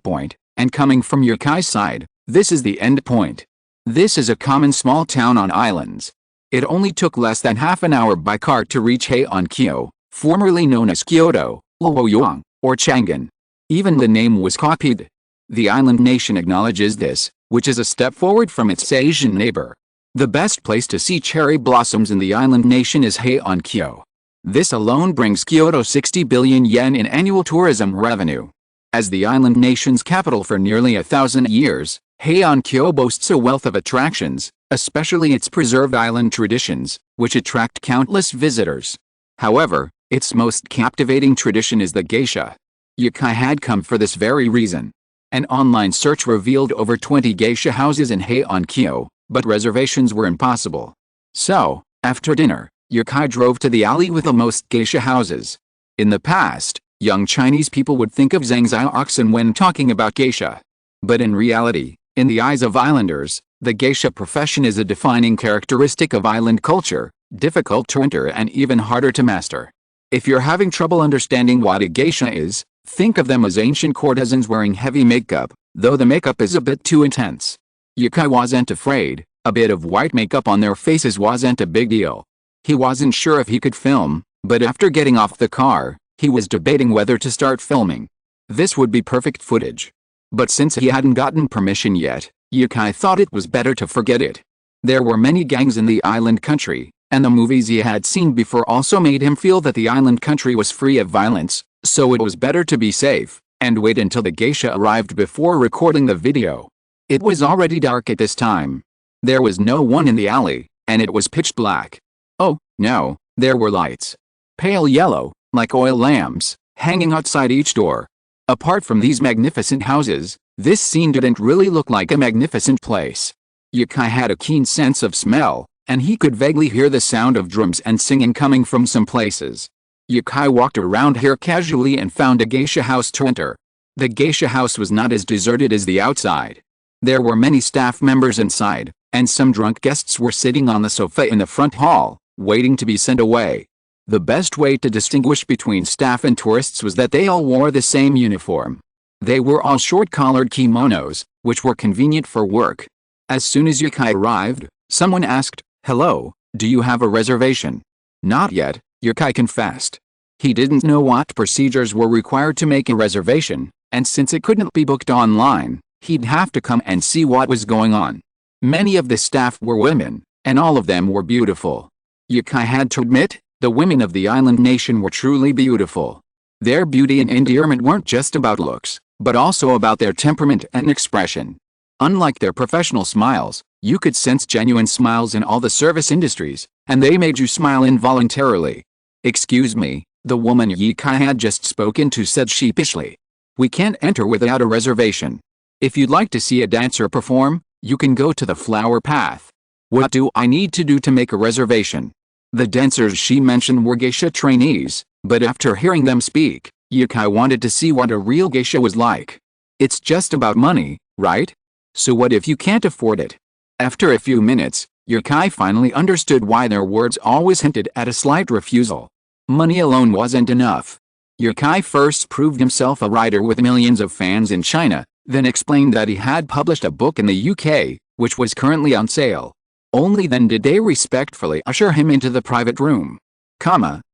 point, and coming from Yukai's side, this is the end point. This is a common small town on islands. It only took less than half an hour by car to reach Heian-kyo, formerly known as Kyoto, Luoyang, or Chang'an. Even the name was copied. The island nation acknowledges this, which is a step forward from its Asian neighbor. The best place to see cherry blossoms in the island nation is Heian-kyo. This alone brings Kyoto 60 billion yen in annual tourism revenue. As the island nation's capital for nearly 1,000 years, Heian-kyo boasts a wealth of attractions, especially its preserved island traditions, which attract countless visitors. However, its most captivating tradition is the geisha. Yukai had come for this very reason. An online search revealed over 20 geisha houses in Heian-kyo, but reservations were impossible. So, after dinner, Yukai drove to the alley with the most geisha houses. In the past, young Chinese people would think of zhangzhou oxen when talking about geisha. But in reality, in the eyes of islanders, the geisha profession is a defining characteristic of island culture, difficult to enter and even harder to master. If you're having trouble understanding what a geisha is, think of them as ancient courtesans wearing heavy makeup, though the makeup is a bit too intense. Yukai wasn't afraid, a bit of white makeup on their faces wasn't a big deal. He wasn't sure if he could film, but after getting off the car, he was debating whether to start filming. This would be perfect footage. But since he hadn't gotten permission yet, Yukai thought it was better to forget it. There were many gangs in the island country, and the movies he had seen before also made him feel that the island country was free of violence, so it was better to be safe, and wait until the geisha arrived before recording the video. It was already dark at this time. There was no one in the alley, and it was pitch black. Oh, no, there were lights. Pale yellow, like oil lamps, hanging outside each door. Apart from these magnificent houses, this scene didn't really look like a magnificent place. Yukai had a keen sense of smell, and he could vaguely hear the sound of drums and singing coming from some places. Yukai walked around here casually and found a geisha house to enter. The geisha house was not as deserted as the outside. There were many staff members inside, and some drunk guests were sitting on the sofa in the front hall, waiting to be sent away. The best way to distinguish between staff and tourists was that they all wore the same uniform. They were all short-collared kimonos, which were convenient for work. As soon as Yukai arrived, someone asked, "Hello, do you have a reservation?" "Not yet," Yukai confessed. He didn't know what procedures were required to make a reservation, and since it couldn't be booked online, he'd have to come and see what was going on. Many of the staff were women, and all of them were beautiful. Yukai had to admit, the women of the island nation were truly beautiful. Their beauty and endearment weren't just about looks, but also about their temperament and expression. Unlike their professional smiles, you could sense genuine smiles in all the service industries, and they made you smile involuntarily. "Excuse me," the woman Yukai had just spoken to said sheepishly. "We can't enter without a reservation. If you'd like to see a dancer perform, you can go to the flower path." "What do I need to do to make a reservation?" The dancers she mentioned were geisha trainees, but after hearing them speak, Yukai wanted to see what a real geisha was like. It's just about money, right? So what if you can't afford it? After a few minutes, Yukai finally understood why their words always hinted at a slight refusal. Money alone wasn't enough. Yukai first proved himself a writer with millions of fans in China, then explained that he had published a book in the UK, which was currently on sale. Only then did they respectfully usher him into the private room.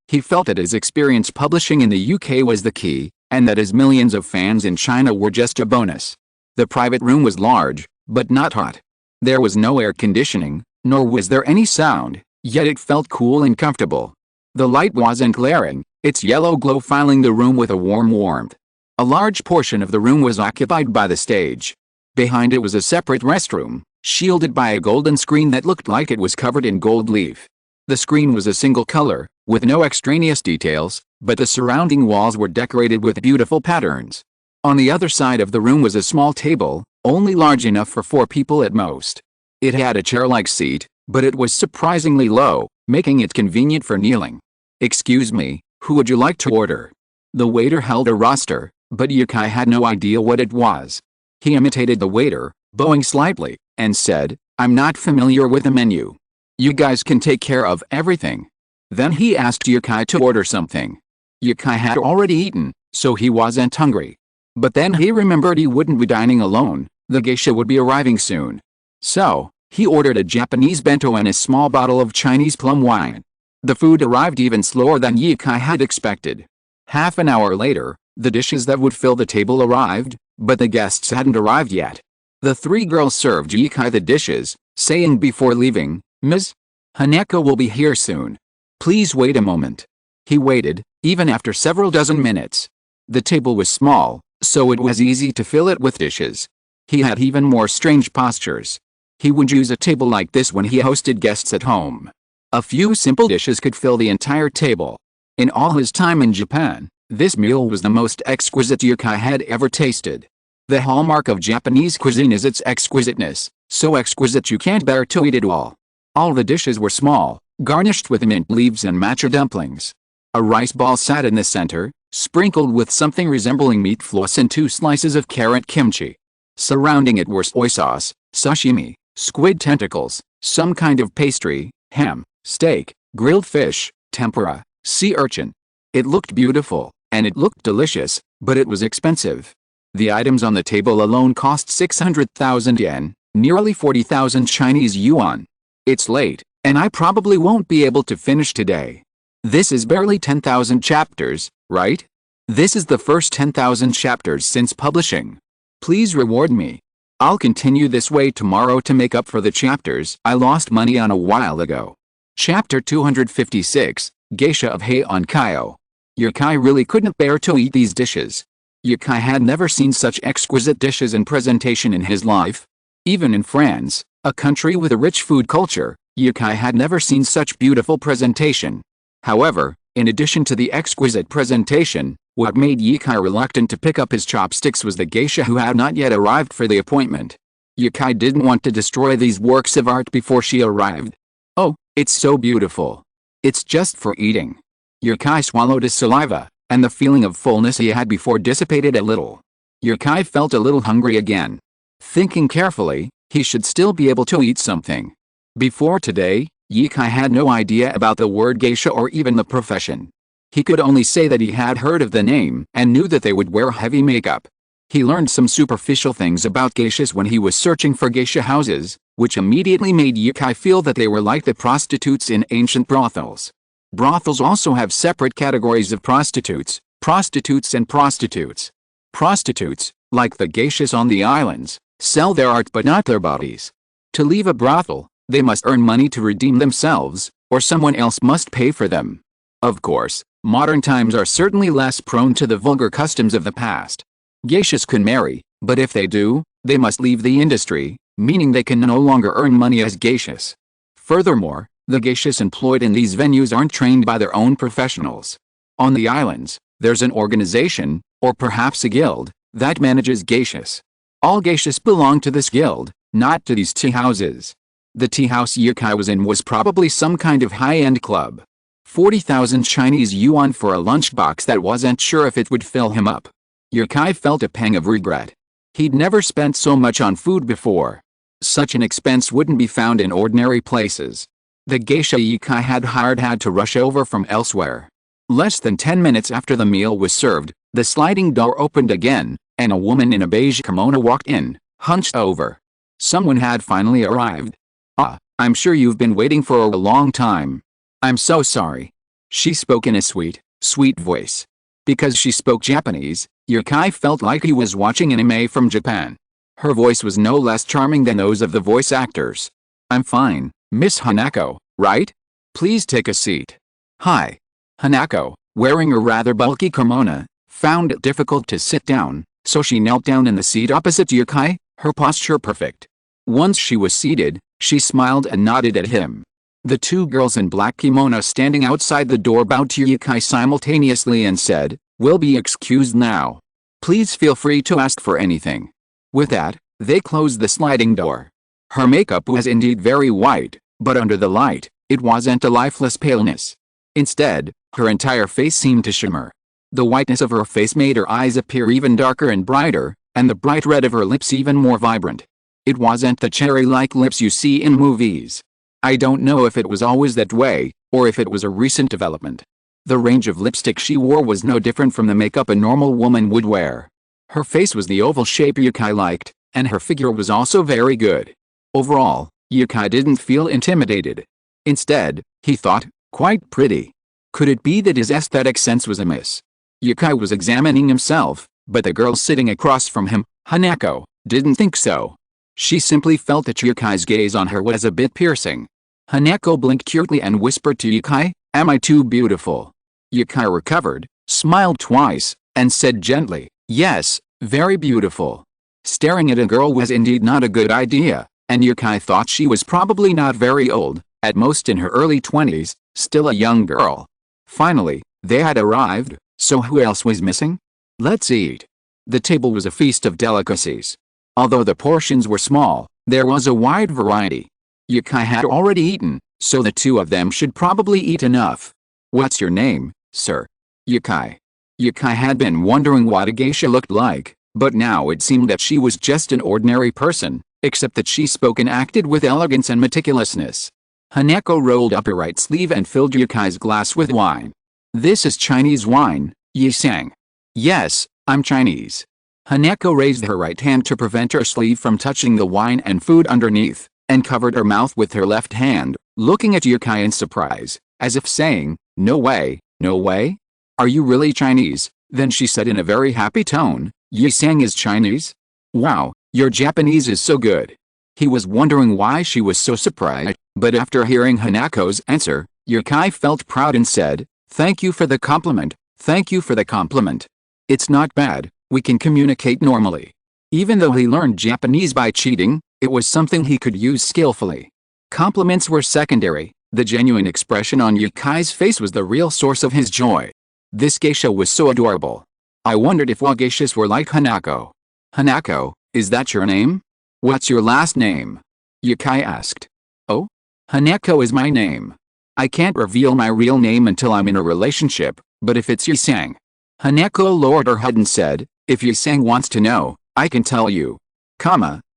He felt that his experience publishing in the UK was the key, and that his millions of fans in China were just a bonus. The private room was large, but not hot. There was no air conditioning, nor was there any sound, yet it felt cool and comfortable. The light wasn't glaring, its yellow glow filling the room with a warm warmth. A large portion of the room was occupied by the stage. Behind it was a separate restroom, shielded by a golden screen that looked like it was covered in gold leaf. The screen was a single color, with no extraneous details, but the surrounding walls were decorated with beautiful patterns. On the other side of the room was a small table, only large enough for 4 people at most. It had a chair-like seat, but it was surprisingly low, making it convenient for kneeling. "Excuse me, who would you like to order?" The waiter held a roster, but Yukai had no idea what it was. He imitated the waiter, bowing slightly, and said, "I'm not familiar with the menu. You guys can take care of everything." Then he asked Yukai to order something. Yukai had already eaten, so he wasn't hungry. But then he remembered he wouldn't be dining alone, the geisha would be arriving soon. So, he ordered a Japanese bento and a small bottle of Chinese plum wine. The food arrived even slower than Yukai had expected. Half an hour later, the dishes that would fill the table arrived, but the guests hadn't arrived yet. The 3 girls served Yukai the dishes, saying before leaving, "Ms. Haneko will be here soon. Please wait a moment." He waited, even after several dozen minutes. The table was small, so it was easy to fill it with dishes. He had even more strange postures. He would use a table like this when he hosted guests at home. A few simple dishes could fill the entire table. In all his time in Japan, this meal was the most exquisite Yukai had ever tasted. The hallmark of Japanese cuisine is its exquisiteness, so exquisite you can't bear to eat it all. All the dishes were small, garnished with mint leaves and matcha dumplings. A rice ball sat in the center, sprinkled with something resembling meat floss and 2 slices of carrot kimchi. Surrounding it were soy sauce, sashimi, squid tentacles, some kind of pastry, ham, steak, grilled fish, tempura, sea urchin. It looked beautiful, and it looked delicious, but it was expensive. The items on the table alone cost 600,000 yen, nearly 40,000 Chinese yuan. It's late, and I probably won't be able to finish today. This is barely 10,000 chapters, right? This is the first 10,000 chapters since publishing. Please reward me. I'll continue this way tomorrow to make up for the chapters I lost money on a while ago. Chapter 256, Geisha of Heian Kyo. Yukai really couldn't bear to eat these dishes. Yukai had never seen such exquisite dishes and presentation in his life. Even in France, a country with a rich food culture, Yukai had never seen such beautiful presentation. However, in addition to the exquisite presentation, what made Yukai reluctant to pick up his chopsticks was the geisha who had not yet arrived for the appointment. Yukai didn't want to destroy these works of art before she arrived. "Oh, it's so beautiful. It's just for eating." Yukai swallowed his saliva, and the feeling of fullness he had before dissipated a little. Yukai felt a little hungry again. Thinking carefully, he should still be able to eat something. Before today, Yukai had no idea about the word geisha or even the profession. He could only say that he had heard of the name and knew that they would wear heavy makeup. He learned some superficial things about geishas when he was searching for geisha houses, which immediately made Yukai feel that they were like the prostitutes in ancient brothels. Brothels also have separate categories of prostitutes and prostitutes. Prostitutes, like the geishas on the islands, sell their art but not their bodies. To leave a brothel, they must earn money to redeem themselves, or someone else must pay for them. Of course, modern times are certainly less prone to the vulgar customs of the past. Geishas can marry, but if they do, they must leave the industry, meaning they can no longer earn money as geishas. Furthermore, the geishas employed in these venues aren't trained by their own professionals. On the islands, there's an organization, or perhaps a guild, that manages geishas. All geishas belong to this guild, not to these tea houses. The tea house Yukai was in was probably some kind of high-end club. 40,000 Chinese yuan for a lunchbox that wasn't sure if it would fill him up. Yukai felt a pang of regret. He'd never spent so much on food before. Such an expense wouldn't be found in ordinary places. The geisha Yukai had hired had to rush over from elsewhere. Less than 10 minutes after the meal was served, the sliding door opened again, and a woman in a beige kimono walked in, hunched over. Someone had finally arrived. "Ah, I'm sure you've been waiting for a long time. I'm so sorry." She spoke in a sweet voice. Because she spoke Japanese, Yukai felt like he was watching anime from Japan. Her voice was no less charming than those of the voice actors. "I'm fine, Miss Hanako, right? Please take a seat." "Hi." Hanako, wearing a rather bulky kimono, found it difficult to sit down, so she knelt down in the seat opposite Yukai, her posture perfect. Once she was seated, she smiled and nodded at him. The two girls in black kimonos standing outside the door bowed to Yukai simultaneously and said, "Will be excused now. Please feel free to ask for anything." With that, they closed the sliding door. Her makeup was indeed very white, but under the light, it wasn't a lifeless paleness. Instead, her entire face seemed to shimmer. The whiteness of her face made her eyes appear even darker and brighter, and the bright red of her lips even more vibrant. It wasn't the cherry-like lips you see in movies. I don't know if it was always that way, or if it was a recent development. The range of lipstick she wore was no different from the makeup a normal woman would wear. Her face was the oval shape Yukai liked, and her figure was also very good. Overall, Yukai didn't feel intimidated. Instead, he thought, quite pretty. Could it be that his aesthetic sense was amiss? Yukai was examining himself, but the girl sitting across from him, Hanako, didn't think so. She simply felt that Yukai's gaze on her was a bit piercing. Hanako blinked cutely and whispered to Yukai, "Am I too beautiful?" Yukai recovered, smiled twice, and said gently, "Yes, very beautiful." Staring at a girl was indeed not a good idea, and Yukai thought she was probably not very old, at most in her early 20s, still a young girl. Finally, they had arrived, so who else was missing? Let's eat. The table was a feast of delicacies. Although the portions were small, there was a wide variety. Yukai had already eaten, so the two of them should probably eat enough. "What's your name, sir?" Yukai. Yukai had been wondering what a geisha looked like, but now it seemed that she was just an ordinary person, except that she spoke and acted with elegance and meticulousness. Hanako rolled up her right sleeve and filled Yukai's glass with wine. "This is Chinese wine, Yi sang." "Yes, I'm Chinese." Hanako raised her right hand to prevent her sleeve from touching the wine and food underneath, and covered her mouth with her left hand, looking at Yukai in surprise, as if saying, "No way, no way? Are you really Chinese?" Then she said in a very happy tone, "Yi sang is Chinese? Wow, your Japanese is so good." He was wondering why she was so surprised, but after hearing Hanako's answer, Yukai felt proud and said, "Thank you for the compliment, thank you for the compliment. It's not bad, we can communicate normally." Even though he learned Japanese by cheating, it was something he could use skillfully. Compliments were secondary, the genuine expression on Yukai's face was the real source of his joy. This geisha was so adorable. I wondered if all geishas were like Hanako. "Hanako, is that your name? What's your last name?" Yukai asked. "Oh? Hanako is my name. I can't reveal my real name until I'm in a relationship, but if it's Yi-sang." Hanako lowered her head and said, "If Yi-sang wants to know, I can tell you.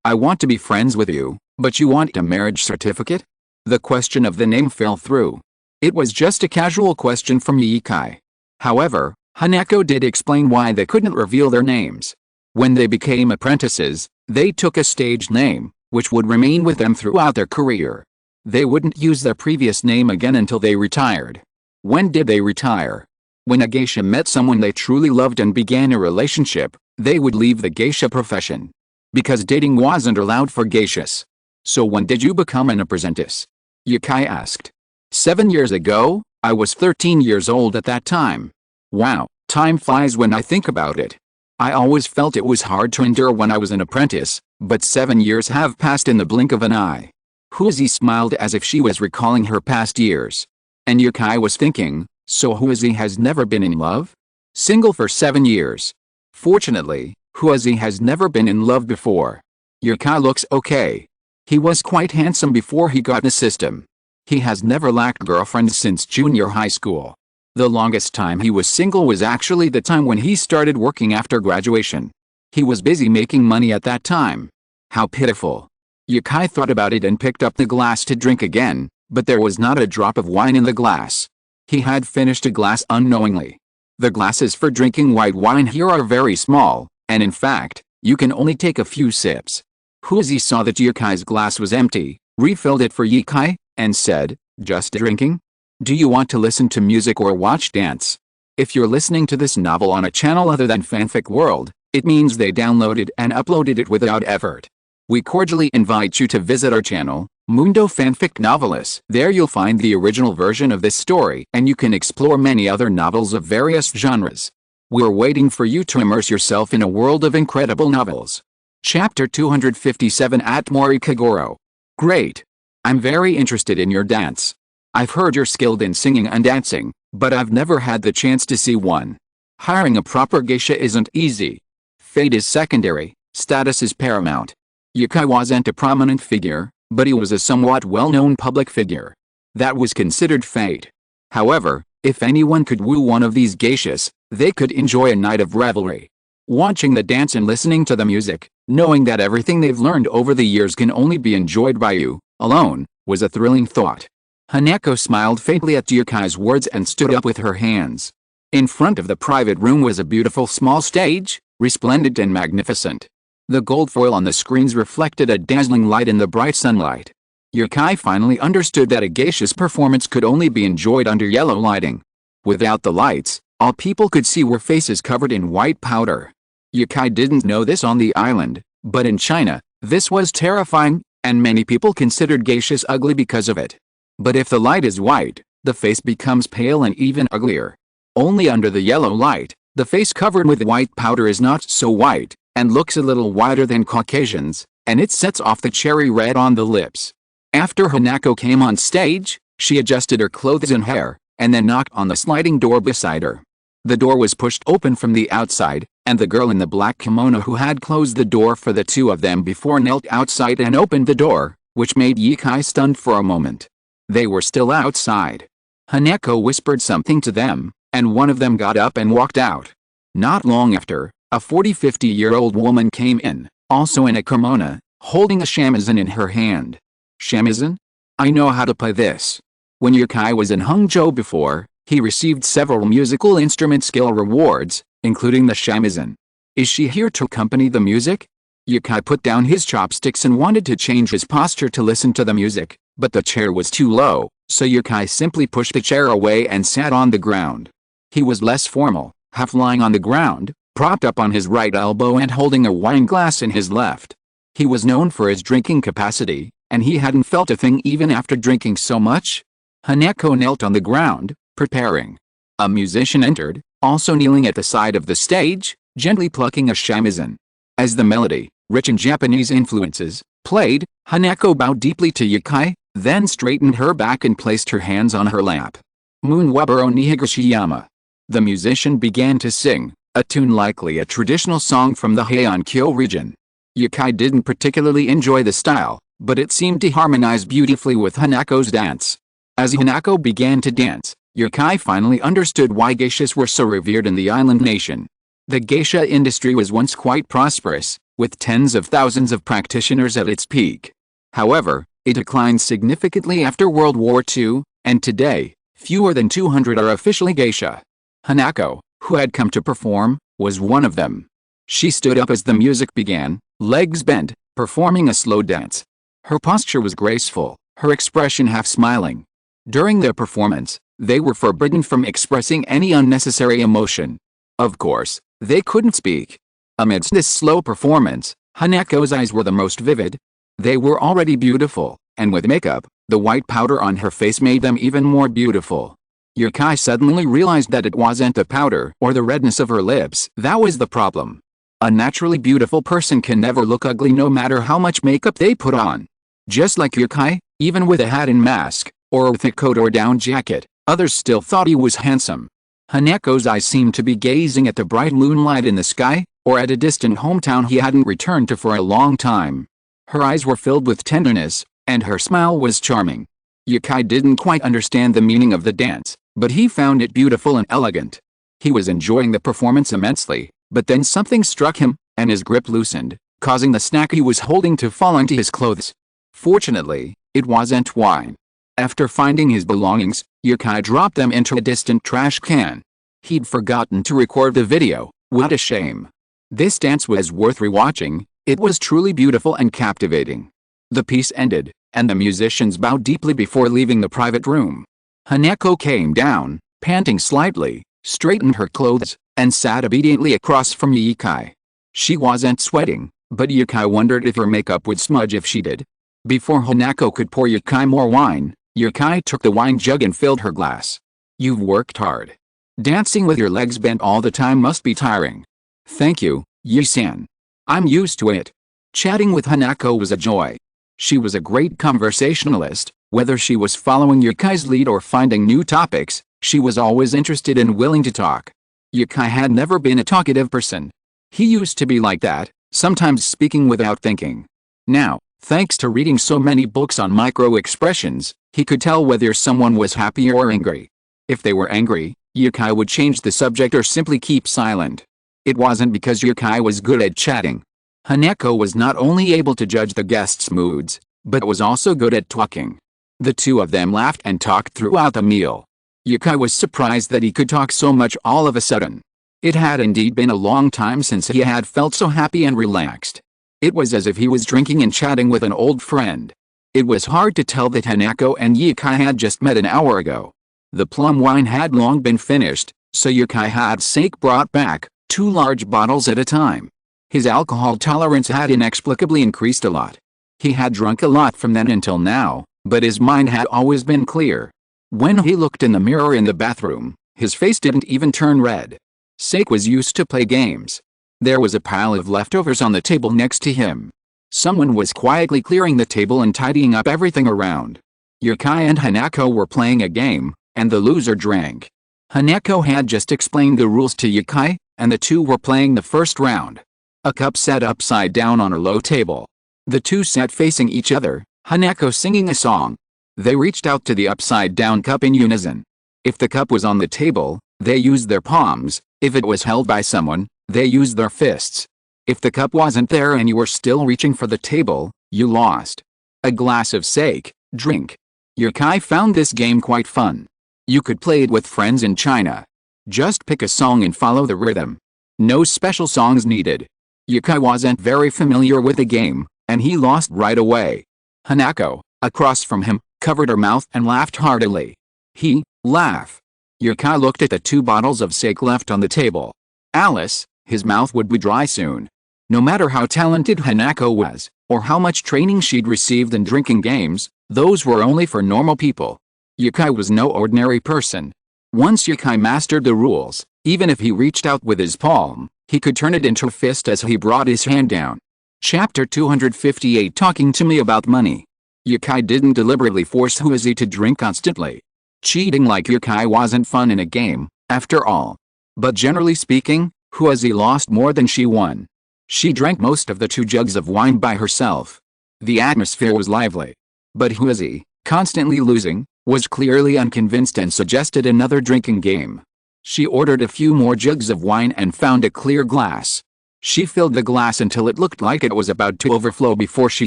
I want to be friends with you, but you want a marriage certificate?" The question of the name fell through. It was just a casual question from Yukai. However, Hanako did explain why they couldn't reveal their names. When they became apprentices, they took a stage name, which would remain with them throughout their career. They wouldn't use their previous name again until they retired. When did they retire? When a geisha met someone they truly loved and began a relationship, they would leave the geisha profession. Because dating wasn't allowed for geishas. "So when did you become an apprentice?" Yukai asked. 7 years ago, I was 13 years old at that time. Wow, time flies when I think about it. I always felt it was hard to endure when I was an apprentice, but 7 years have passed in the blink of an eye. Huizi smiled as if she was recalling her past years. And Yukai was thinking, so Huizi has never been in love? Single for 7 years. Fortunately, Huizi has never been in love before. Yukai looks okay. He was quite handsome before he got the system. He has never lacked girlfriends since junior high school. The longest time he was single was actually the time when he started working after graduation. He was busy making money at that time. How pitiful. Yukai thought about it and picked up the glass to drink again, but there was not a drop of wine in the glass. He had finished a glass unknowingly. The glasses for drinking white wine here are very small, and in fact, you can only take a few sips. Huizi saw that Yukai's glass was empty, refilled it for Yukai, and said, "Just drinking? Do you want to listen to music or watch dance? If you're listening to this novel on a channel other than Fanfic World, It means they downloaded and uploaded it without effort. We cordially invite you to visit our channel, Mundo Fanfic Novelists. There you'll find the original version of this story, and you can explore many other novels of various genres. We're waiting for you to immerse yourself in a world of incredible novels. Chapter 257 at Mori Kagoro. Great! I'm very interested in your dance. I've heard you're skilled in singing and dancing, but I've never had the chance to see one. Hiring a proper geisha isn't easy. Fate is secondary, status is paramount. Yukai wasn't a prominent figure, but he was a somewhat well-known public figure. That was considered fate. However, if anyone could woo one of these geishas, they could enjoy a night of revelry. Watching the dance and listening to the music, knowing that everything they've learned over the years can only be enjoyed by you, alone, was a thrilling thought. Hanako smiled faintly at Yukai's words and stood up with her hands. In front of the private room was a beautiful small stage, resplendent and magnificent. The gold foil on the screens reflected a dazzling light in the bright sunlight. Yukai finally understood that a geisha's performance could only be enjoyed under yellow lighting. Without the lights, all people could see were faces covered in white powder. Yukai didn't know this on the island, but in China, this was terrifying, and many people considered geishas ugly because of it. But if the light is white, the face becomes pale and even uglier. Only under the yellow light, the face covered with white powder is not so white, and looks a little whiter than Caucasians, and it sets off the cherry red on the lips. After Hanako came on stage, she adjusted her clothes and hair, and then knocked on the sliding door beside her. The door was pushed open from the outside, and the girl in the black kimono who had closed the door for the two of them before knelt outside and opened the door, which made Yukai stunned for a moment. They were still outside. Hanako whispered something to them, and one of them got up and walked out. Not long after, a 40-50-year-old woman came in, also in a kimono, holding a shamisen in her hand. Shamisen? I know how to play this. When Yukai was in Hangzhou before, he received several musical instrument skill rewards, including the shamisen. Is she here to accompany the music? Yukai put down his chopsticks and wanted to change his posture to listen to the music, but the chair was too low, so Yukai simply pushed the chair away and sat on the ground. He was less formal, half lying on the ground, propped up on his right elbow and holding a wine glass in his left. He was known for his drinking capacity, and he hadn't felt a thing even after drinking so much. Hanako knelt on the ground, preparing. A musician entered, also kneeling at the side of the stage, gently plucking a shamisen. As the melody, rich in Japanese influences, played, Hanako bowed deeply to Yukai, then straightened her back and placed her hands on her lap. Moon Waburo ni Higashiyama. The musician began to sing, a tune likely a traditional song from the Heian-kyo region. Yukai didn't particularly enjoy the style, but it seemed to harmonize beautifully with Hanako's dance. As Hanako began to dance, Yukai finally understood why geishas were so revered in the island nation. The geisha industry was once quite prosperous, with tens of thousands of practitioners at its peak. However, it declined significantly after World War II, and today, fewer than 200 are officially geisha. Hanako, who had come to perform, was one of them. She stood up as the music began, legs bent, performing a slow dance. Her posture was graceful, her expression half smiling. During their performance, they were forbidden from expressing any unnecessary emotion. Of course, they couldn't speak. Amidst this slow performance, Hanako's eyes were the most vivid. They were already beautiful, and with makeup, the white powder on her face made them even more beautiful. Yukai suddenly realized that it wasn't the powder or the redness of her lips that was the problem. A naturally beautiful person can never look ugly no matter how much makeup they put on. Just like Yukai, even with a hat and mask, or a thick coat or down jacket, others still thought he was handsome. Hanako's eyes seemed to be gazing at the bright moonlight in the sky, or at a distant hometown he hadn't returned to for a long time. Her eyes were filled with tenderness, and her smile was charming. Yukai didn't quite understand the meaning of the dance, but he found it beautiful and elegant. He was enjoying the performance immensely, but then something struck him, and his grip loosened, causing the snack he was holding to fall into his clothes. Fortunately, it wasn't wine. After finding his belongings, Yukai dropped them into a distant trash can. He'd forgotten to record the video. What a shame. This dance was worth rewatching. It was truly beautiful and captivating. The piece ended, and the musicians bowed deeply before leaving the private room. Hanako came down, panting slightly, straightened her clothes, and sat obediently across from Yukai. She wasn't sweating, but Yukai wondered if her makeup would smudge if she did. Before Hanako could pour Yukai more wine, Yukai took the wine jug and filled her glass. You've worked hard. Dancing with your legs bent all the time must be tiring. Thank you, Yi-san. I'm used to it. Chatting with Hanako was a joy. She was a great conversationalist. Whether she was following Yukai's lead or finding new topics, she was always interested and willing to talk. Yukai had never been a talkative person. He used to be like that, sometimes speaking without thinking. Now, thanks to reading so many books on micro-expressions, he could tell whether someone was happy or angry. If they were angry, Yukai would change the subject or simply keep silent. It wasn't because Yukai was good at chatting. Hanako was not only able to judge the guests' moods, but was also good at talking. The two of them laughed and talked throughout the meal. Yukai was surprised that he could talk so much all of a sudden. It had indeed been a long time since he had felt so happy and relaxed. It was as if he was drinking and chatting with an old friend. It was hard to tell that Hanako and Yukai had just met an hour ago. The plum wine had long been finished, so Yukai had sake brought back, 2 large bottles at a time. His alcohol tolerance had inexplicably increased a lot. He had drunk a lot from then until now, but his mind had always been clear. When he looked in the mirror in the bathroom, his face didn't even turn red. Sake was used to play games. There was a pile of leftovers on the table next to him. Someone was quietly clearing the table and tidying up everything around. Yukai and Hanako were playing a game, and the loser drank. Hanako had just explained the rules to Yukai, and the two were playing the first round. A cup sat upside down on a low table. The two sat facing each other, Hanako singing a song. They reached out to the upside-down cup in unison. If the cup was on the table, they used their palms. If it was held by someone, they used their fists. If the cup wasn't there and you were still reaching for the table, you lost. A glass of sake, drink. Yukai found this game quite fun. You could play it with friends in China. Just pick a song and follow the rhythm. No special songs needed. Yukai wasn't very familiar with the game, and he lost right away. Hanako, across from him, covered her mouth and laughed heartily. He, laugh. Yukai looked at the 2 bottles of sake left on the table. Alice, his mouth would be dry soon. No matter how talented Hanako was, or how much training she'd received in drinking games, those were only for normal people. Yukai was no ordinary person. Once Yukai mastered the rules, even if he reached out with his palm, he could turn it into a fist as he brought his hand down. Chapter 258 Talking to me about money. Yukai didn't deliberately force Huizi to drink constantly. Cheating like Yukai wasn't fun in a game, after all. But generally speaking, Huizi lost more than she won. She drank most of the 2 jugs of wine by herself. The atmosphere was lively. But Huizi, constantly losing, was clearly unconvinced and suggested another drinking game. She ordered a few more jugs of wine and found a clear glass. She filled the glass until it looked like it was about to overflow before she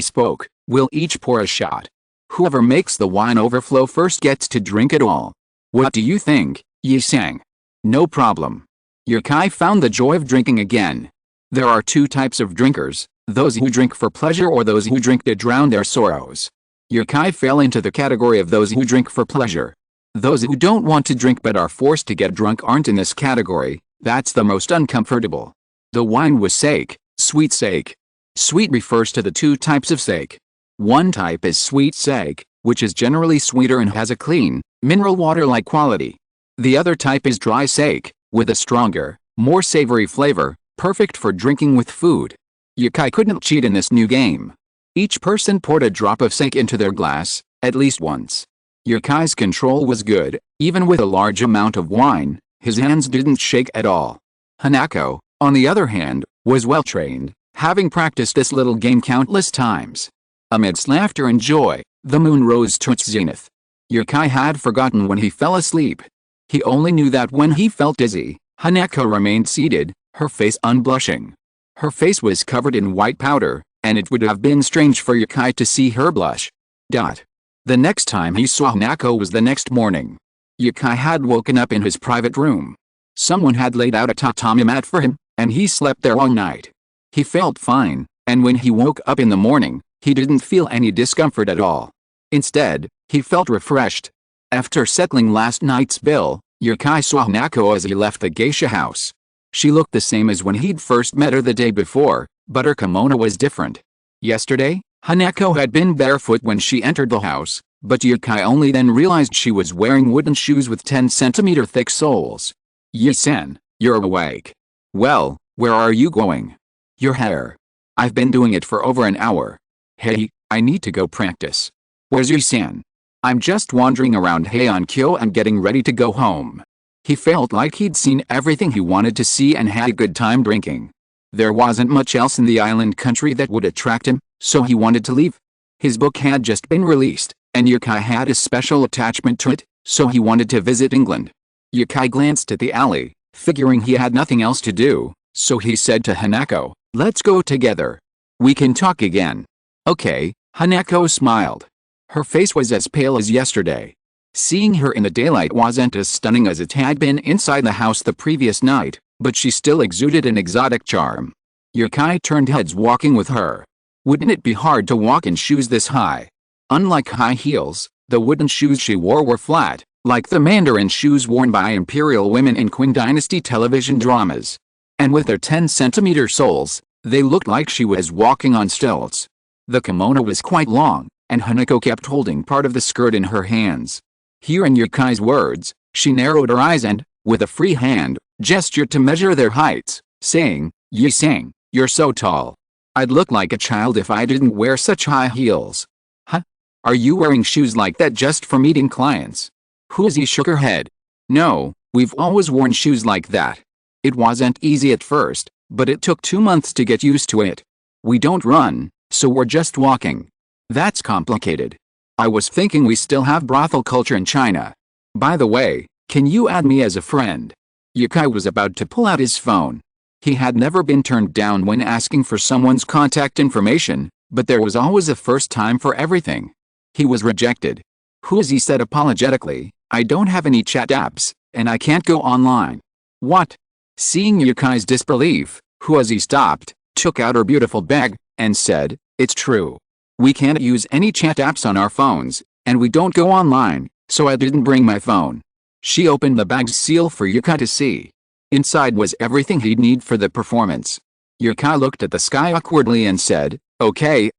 spoke. We'll each pour a shot. Whoever makes the wine overflow first gets to drink it all. What do you think, Yi-sang? No problem. Yukai found the joy of drinking again. There are 2 types of drinkers, those who drink for pleasure or those who drink to drown their sorrows. Yukai fell into the category of those who drink for pleasure. Those who don't want to drink but are forced to get drunk aren't in this category. That's the most uncomfortable. The wine was sake, sweet sake. Sweet refers to the 2 types of sake. One type is sweet sake, which is generally sweeter and has a clean, mineral water-like quality. The other type is dry sake, with a stronger, more savory flavor, perfect for drinking with food. Yukai couldn't cheat in this new game. Each person poured a drop of sake into their glass, at least once. Yukai's control was good, even with a large amount of wine, his hands didn't shake at all. Hanako, on the other hand, was well trained, having practiced this little game countless times. Amidst laughter and joy, the moon rose to its zenith. Yukai had forgotten when he fell asleep. He only knew that when he felt dizzy, Hanako remained seated, her face unblushing. Her face was covered in white powder, and it would have been strange for Yukai to see her blush. The next time he saw Hanako was the next morning. Yukai had woken up in his private room. Someone had laid out a tatami mat for him, and he slept there all night. He felt fine, and when he woke up in the morning, he didn't feel any discomfort at all. Instead, he felt refreshed. After settling last night's bill, Yukai saw Hanako as he left the geisha house. She looked the same as when he'd first met her the day before, but her kimono was different. Yesterday, Hanako had been barefoot when she entered the house, but Yukai only then realized she was wearing wooden shoes with 10-centimeter thick soles. Yi-san, you're awake. Well, where are you going? Your hair. I've been doing it for over an hour. Hey, I need to go practice. Where's Yi-san? I'm just wandering around Heian-kyo and getting ready to go home. He felt like he'd seen everything he wanted to see and had a good time drinking. There wasn't much else in the island country that would attract him, so he wanted to leave. His book had just been released, and Yukai had a special attachment to it, so he wanted to visit England. Yukai glanced at the alley, figuring he had nothing else to do, so he said to Hanako, "Let's go together. We can talk again." "Okay," Hanako smiled. Her face was as pale as yesterday. Seeing her in the daylight wasn't as stunning as it had been inside the house the previous night, but she still exuded an exotic charm. Yukai turned heads walking with her. Wouldn't it be hard to walk in shoes this high? Unlike high heels, the wooden shoes she wore were flat, like the mandarin shoes worn by imperial women in Qing Dynasty television dramas. And with their 10-centimeter soles, they looked like she was walking on stilts. The kimono was quite long, and Hanako kept holding part of the skirt in her hands. Hearing Yukai's words, she narrowed her eyes and, with a free hand, gestured to measure their heights, saying, "Yi-san, you're so tall. I'd look like a child if I didn't wear such high heels." "Huh? Are you wearing shoes like that just for meeting clients?" Huzi shook her head. "No, we've always worn shoes like that. It wasn't easy at first, but it took 2 months to get used to it. We don't run, so we're just walking." "That's complicated. I was thinking we still have brothel culture in China. By the way, can you add me as a friend?" Yukai was about to pull out his phone. He had never been turned down when asking for someone's contact information, but there was always a first time for everything. He was rejected. Huzi said apologetically, "I don't have any chat apps, and I can't go online." "What?" Seeing Yukai's disbelief, Huzi stopped, took out her beautiful bag, and said, "It's true. We can't use any chat apps on our phones, and we don't go online, so I didn't bring my phone." She opened the bag's seal for Yukai to see. Inside was everything he'd need for the performance. Yukai looked at the sky awkwardly and said, Okay,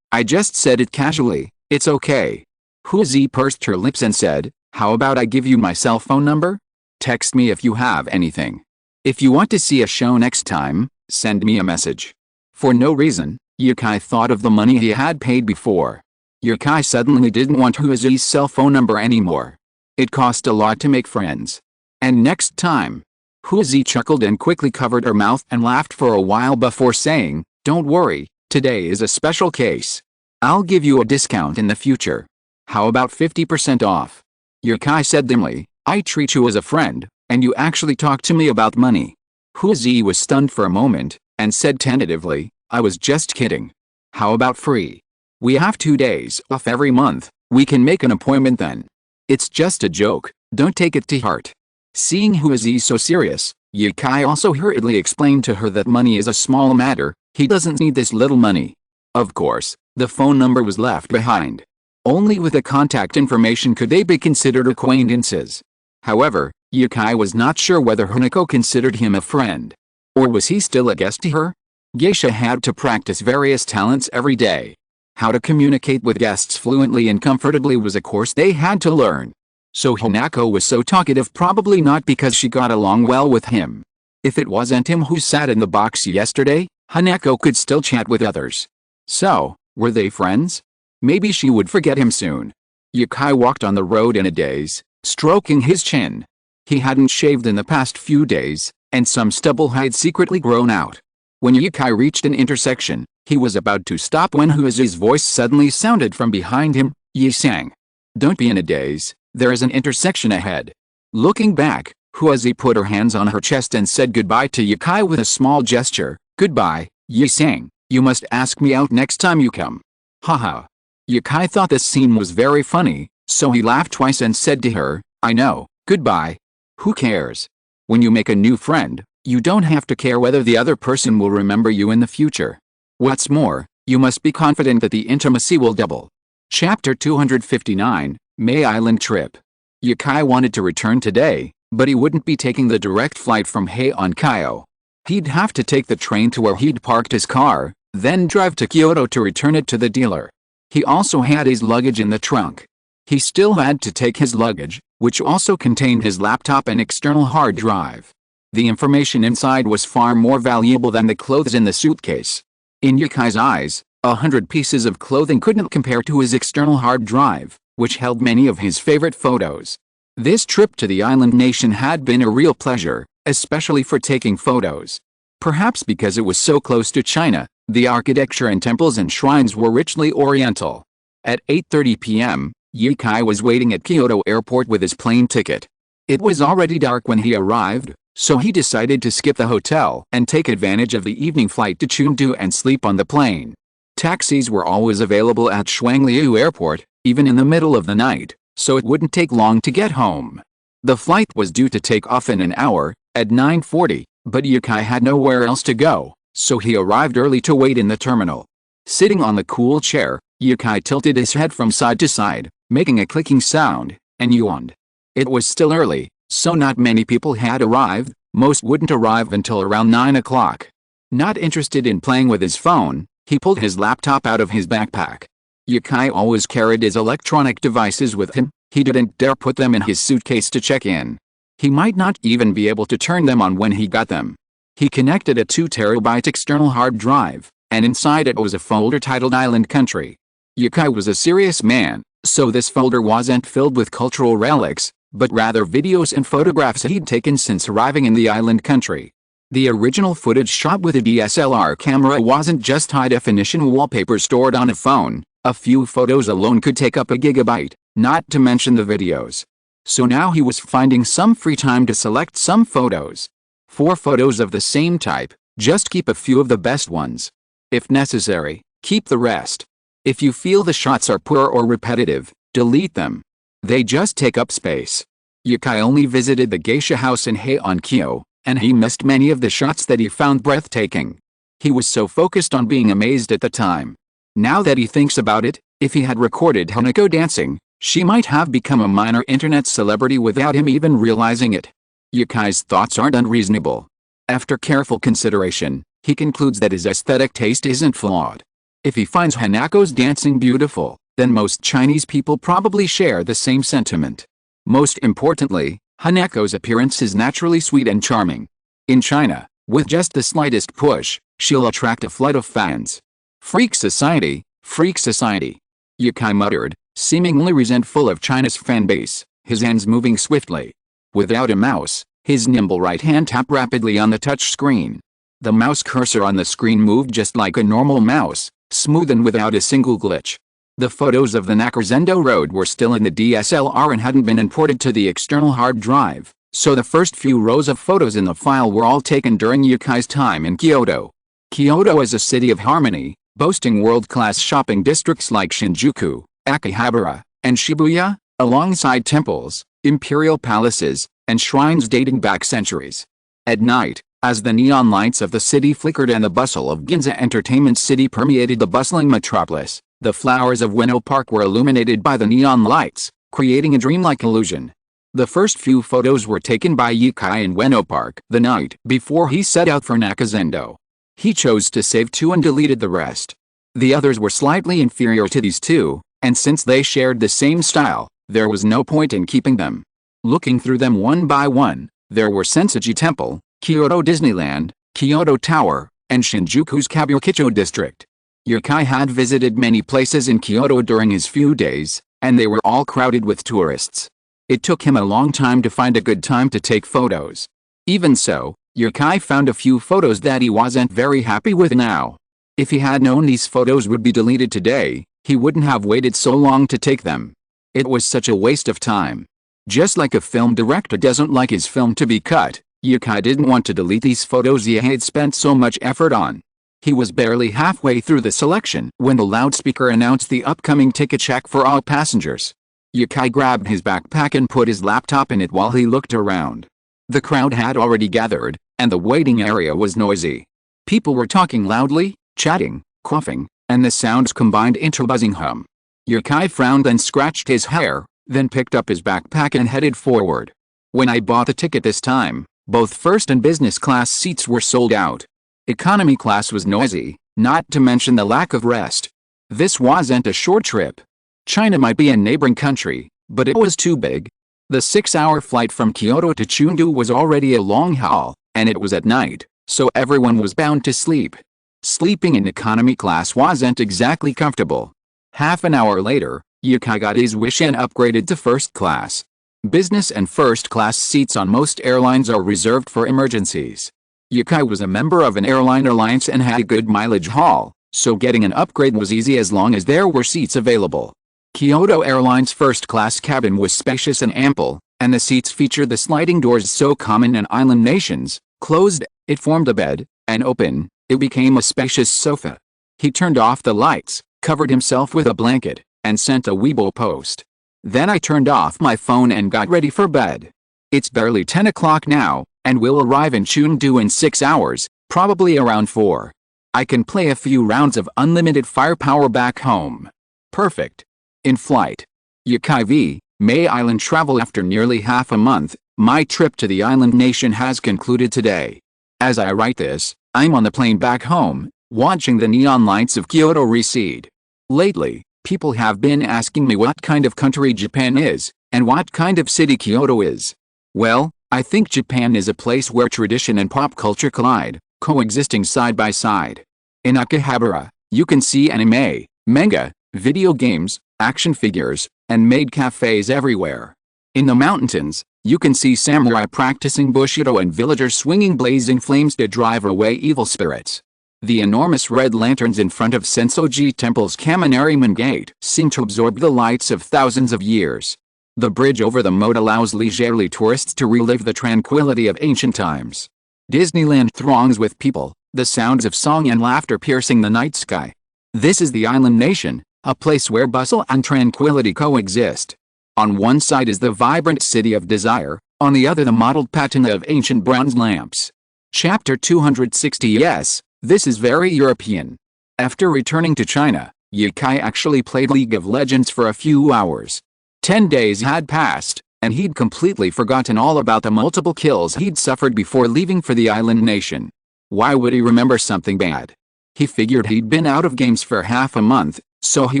I just said it casually, it's okay." Huzi pursed her lips and said, "How about I give you my cell phone number? Text me if you have anything. If you want to see a show next time, send me a message." For no reason, Yukai thought of the money he had paid before. Yukai suddenly didn't want Huzi's cell phone number anymore. It cost a lot to make friends. "And next time." Huzi chuckled and quickly covered her mouth and laughed for a while before saying, "Don't worry, today is a special case. I'll give you a discount in the future. How about 50% off?" Yukai said dimly, "I treat you as a friend, and you actually talk to me about money." Huzi was stunned for a moment, and said tentatively, "I was just kidding. How about free? We have 2 days off every month, we can make an appointment then. It's just a joke, don't take it to heart." Seeing Huzi so serious, Yukai also hurriedly explained to her that money is a small matter, he doesn't need this little money. Of course, the phone number was left behind. Only with the contact information could they be considered acquaintances. However, Yukai was not sure whether Hanako considered him a friend. Or was he still a guest to her? Geisha had to practice various talents every day. How to communicate with guests fluently and comfortably was a course they had to learn. So Hanako was so talkative probably not because she got along well with him. If it wasn't him who sat in the box yesterday, Hanako could still chat with others. So, were they friends? Maybe she would forget him soon. Yukai walked on the road in a daze, stroking his chin. He hadn't shaved in the past few days, and some stubble had secretly grown out. When Yukai reached an intersection, he was about to stop when Huzi's voice suddenly sounded from behind him, "Yi-san. Don't be in a daze, there is an intersection ahead." Looking back, Huzi put her hands on her chest and said goodbye to Yukai with a small gesture. "Goodbye, Yi-san, you must ask me out next time you come." Haha. Yukai thought this scene was very funny, so he laughed twice and said to her, "I know, goodbye. Who cares? When you make a new friend, you don't have to care whether the other person will remember you in the future. What's more, you must be confident that the intimacy will double." Chapter 259, May Island Trip. Yukai wanted to return today, But he wouldn't be taking the direct flight from Heian-kyo. He'd have to take the train to where he'd parked his car, then drive to Kyoto to return it to the dealer. He also had his luggage in the trunk. He still had to take his luggage, which also contained his laptop and external hard drive. The information inside was far more valuable than the clothes in the suitcase. In Yukai's eyes, 100 pieces of clothing couldn't compare to his external hard drive, which held many of his favorite photos. This trip to the island nation had been a real pleasure, especially for taking photos. Perhaps because it was so close to China, the architecture and temples and shrines were richly oriental. At 8:30 p.m., Yukai was waiting at Kyoto airport with his plane ticket. It was already dark when he arrived, so he decided to skip the hotel and take advantage of the evening flight to Chengdu and sleep on the plane. Taxis were always available at Shuangliu Airport, even in the middle of the night, so it wouldn't take long to get home. The flight was due to take off in an hour, at 9:40, but Yukai had nowhere else to go, so he arrived early to wait in the terminal. Sitting on the cool chair, Yukai tilted his head from side to side, making a clicking sound, and yawned. It was still early, so not many people had arrived. Most wouldn't arrive until around 9 o'clock. Not interested in playing with his phone, he pulled his laptop out of his backpack. Yukai always carried his electronic devices with him. He didn't dare put them in his suitcase to check in. He might not even be able to turn them on when he got them. He connected a 2 terabyte external hard drive, and inside it was a folder titled Island Country. Yukai was a serious man, so this folder wasn't filled with cultural relics, but rather videos and photographs he'd taken since arriving in the island country. The original footage shot with a DSLR camera wasn't just high-definition wallpaper stored on a phone. A few photos alone could take up a gigabyte, not to mention the videos. So now he was finding some free time to select some photos. 4 photos of the same type, just keep a few of the best ones. If necessary, keep the rest. If you feel the shots are poor or repetitive, delete them. They just take up space. Yukai only visited the geisha house in Heian-kyo, and he missed many of the shots that he found breathtaking. He was so focused on being amazed at the time. Now that he thinks about it, if he had recorded Hanako dancing, she might have become a minor internet celebrity without him even realizing it. Yukai's thoughts aren't unreasonable. After careful consideration, he concludes that his aesthetic taste isn't flawed. If he finds Hanako's dancing beautiful, then most Chinese people probably share the same sentiment. Most importantly, Hanako's appearance is naturally sweet and charming. In China, with just the slightest push, she'll attract a flood of fans. Freak society, freak society. Yukai muttered, seemingly resentful of China's fan base, his hands moving swiftly. Without a mouse, his nimble right hand tapped rapidly on the touch screen. The mouse cursor on the screen moved just like a normal mouse, smooth and without a single glitch. The photos of the Nakazendo Road were still in the DSLR and hadn't been imported to the external hard drive, so the first few rows of photos in the file were all taken during Yukai's time in Kyoto. Kyoto is a city of harmony, boasting world-class shopping districts like Shinjuku, Akihabara, and Shibuya, alongside temples, imperial palaces, and shrines dating back centuries. At night, as the neon lights of the city flickered and the bustle of Ginza Entertainment City permeated the bustling metropolis, the flowers of Ueno Park were illuminated by the neon lights, creating a dreamlike illusion. The first few photos were taken by Yukai in Ueno Park the night before he set out for Nakazendo. He chose to save 2 and deleted the rest. The others were slightly inferior to these 2, and since they shared the same style, there was no point in keeping them. Looking through them one by one, there were Sensoji Temple, Kyoto Disneyland, Kyoto Tower, and Shinjuku's Kabukicho district. Yukai had visited many places in Kyoto during his few days, and they were all crowded with tourists. It took him a long time to find a good time to take photos. Even so, Yukai found a few photos that he wasn't very happy with now. If he had known these photos would be deleted today, he wouldn't have waited so long to take them. It was such a waste of time. Just like a film director doesn't like his film to be cut, Yukai didn't want to delete these photos he had spent so much effort on. He was barely halfway through the selection when the loudspeaker announced the upcoming ticket check for all passengers. Yukai grabbed his backpack and put his laptop in it while he looked around. The crowd had already gathered, and the waiting area was noisy. People were talking loudly, chatting, coughing, and the sounds combined into a buzzing hum. Yukai frowned and scratched his hair, then picked up his backpack and headed forward. When I bought the ticket this time, both first and business class seats were sold out. Economy class was noisy, not to mention the lack of rest. This wasn't a short trip. China might be a neighboring country, but it was too big. The 6-hour flight from Kyoto to Chengdu was already a long haul, and it was at night, so everyone was bound to sleep. Sleeping in economy class wasn't exactly comfortable. Half an hour later, Yukai got his wish and upgraded to first class. Business and first class seats on most airlines are reserved for emergencies. Yukai was a member of an airline alliance and had a good mileage haul, so getting an upgrade was easy as long as there were seats available. Kyoto Airlines' first-class cabin was spacious and ample, and the seats featured the sliding doors so common in island nations. Closed, it formed a bed, and open, it became a spacious sofa. He turned off the lights, covered himself with a blanket, and sent a Weibo post. Then I turned off my phone and got ready for bed. It's barely 10 o'clock now, and we'll arrive in Chengdu in 6 hours, probably around 4. I can play a few rounds of unlimited firepower back home. Perfect. In flight. Yukai v. May Island travel. After nearly half a month, my trip to the island nation has concluded today. As I write this, I'm on the plane back home, watching the neon lights of Kyoto recede. Lately, people have been asking me what kind of country Japan is, and what kind of city Kyoto is. Well, I think Japan is a place where tradition and pop culture collide, coexisting side by side. In Akihabara, you can see anime, manga, video games, action figures, and maid cafes everywhere. In the mountains, you can see samurai practicing bushido and villagers swinging blazing flames to drive away evil spirits. The enormous red lanterns in front of Sensoji Temple's Kaminari Gate seem to absorb the lights of thousands of years. The bridge over the moat allows leisurely tourists to relive the tranquility of ancient times. Disneyland throngs with people, the sounds of song and laughter piercing the night sky. This is the island nation, a place where bustle and tranquility coexist. On one side is the vibrant city of desire, on the other the mottled patina of ancient bronze lamps. Chapter 260. Yes, this is very European. After returning to China, Yukai actually played League of Legends for a few hours. 10 days had passed, and he'd completely forgotten all about the multiple kills he'd suffered before leaving for the island nation. Why would he remember something bad? He figured he'd been out of games for half a month, so he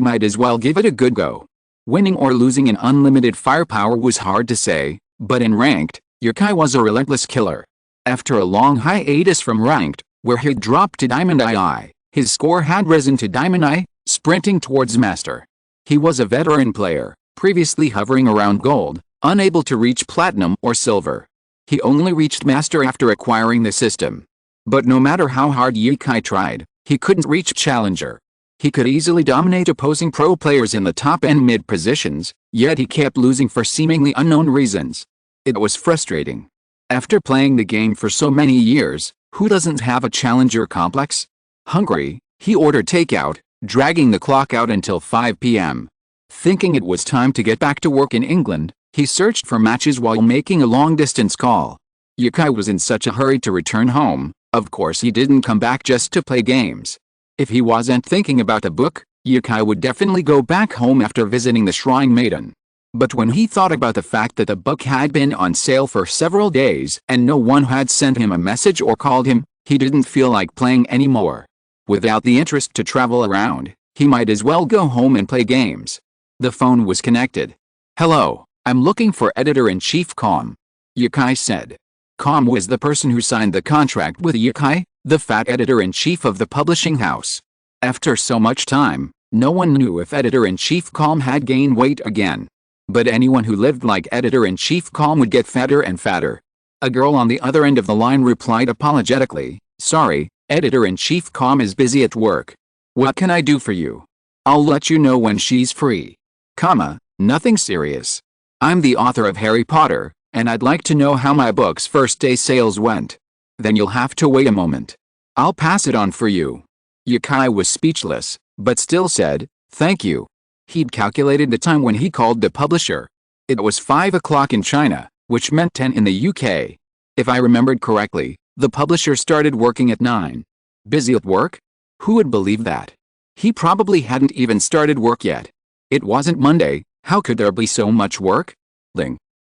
might as well give it a good go. Winning or losing in unlimited firepower was hard to say, but in ranked, Yukai was a relentless killer. After a long hiatus from ranked, where he'd dropped to Diamond II, his score had risen to Diamond I, sprinting towards Master. He was a veteran player, previously hovering around Gold, unable to reach Platinum or Silver. He only reached Master after acquiring the system. But no matter how hard Yukai tried, he couldn't reach Challenger. He could easily dominate opposing pro players in the top and mid positions, yet he kept losing for seemingly unknown reasons. It was frustrating. After playing the game for so many years, who doesn't have a challenger complex? Hungry, he ordered takeout, dragging the clock out until 5 p.m. Thinking it was time to get back to work in England, he searched for matches while making a long-distance call. Yukai was in such a hurry to return home, of course he didn't come back just to play games. If he wasn't thinking about a book, Yukai would definitely go back home after visiting the Shrine Maiden. But when he thought about the fact that the book had been on sale for several days and no one had sent him a message or called him, he didn't feel like playing anymore. Without the interest to travel around, he might as well go home and play games. The phone was connected. "Hello, I'm looking for Editor-in-Chief Com," Yukai said. Com was the person who signed the contract with Yukai, the fat editor-in-chief of the publishing house. After so much time, no one knew if Editor-in-Chief Com had gained weight again. But anyone who lived like Editor-in-Chief Com would get fatter and fatter. A girl on the other end of the line replied apologetically, "Sorry, Editor-in-Chief Com is busy at work. What can I do for you? I'll let you know when she's free. Nothing serious. I'm the author of Harry Potter, and I'd like to know how my book's first day sales went. Then you'll have to wait a moment. I'll pass it on for you." Yukai was speechless, but still said, "Thank you." He'd calculated the time when he called the publisher. It was 5 o'clock in China, which meant 10 in the UK. If I remembered correctly, the publisher started working at 9. Busy at work? Who would believe that? He probably hadn't even started work yet. It wasn't Monday, how could there be so much work?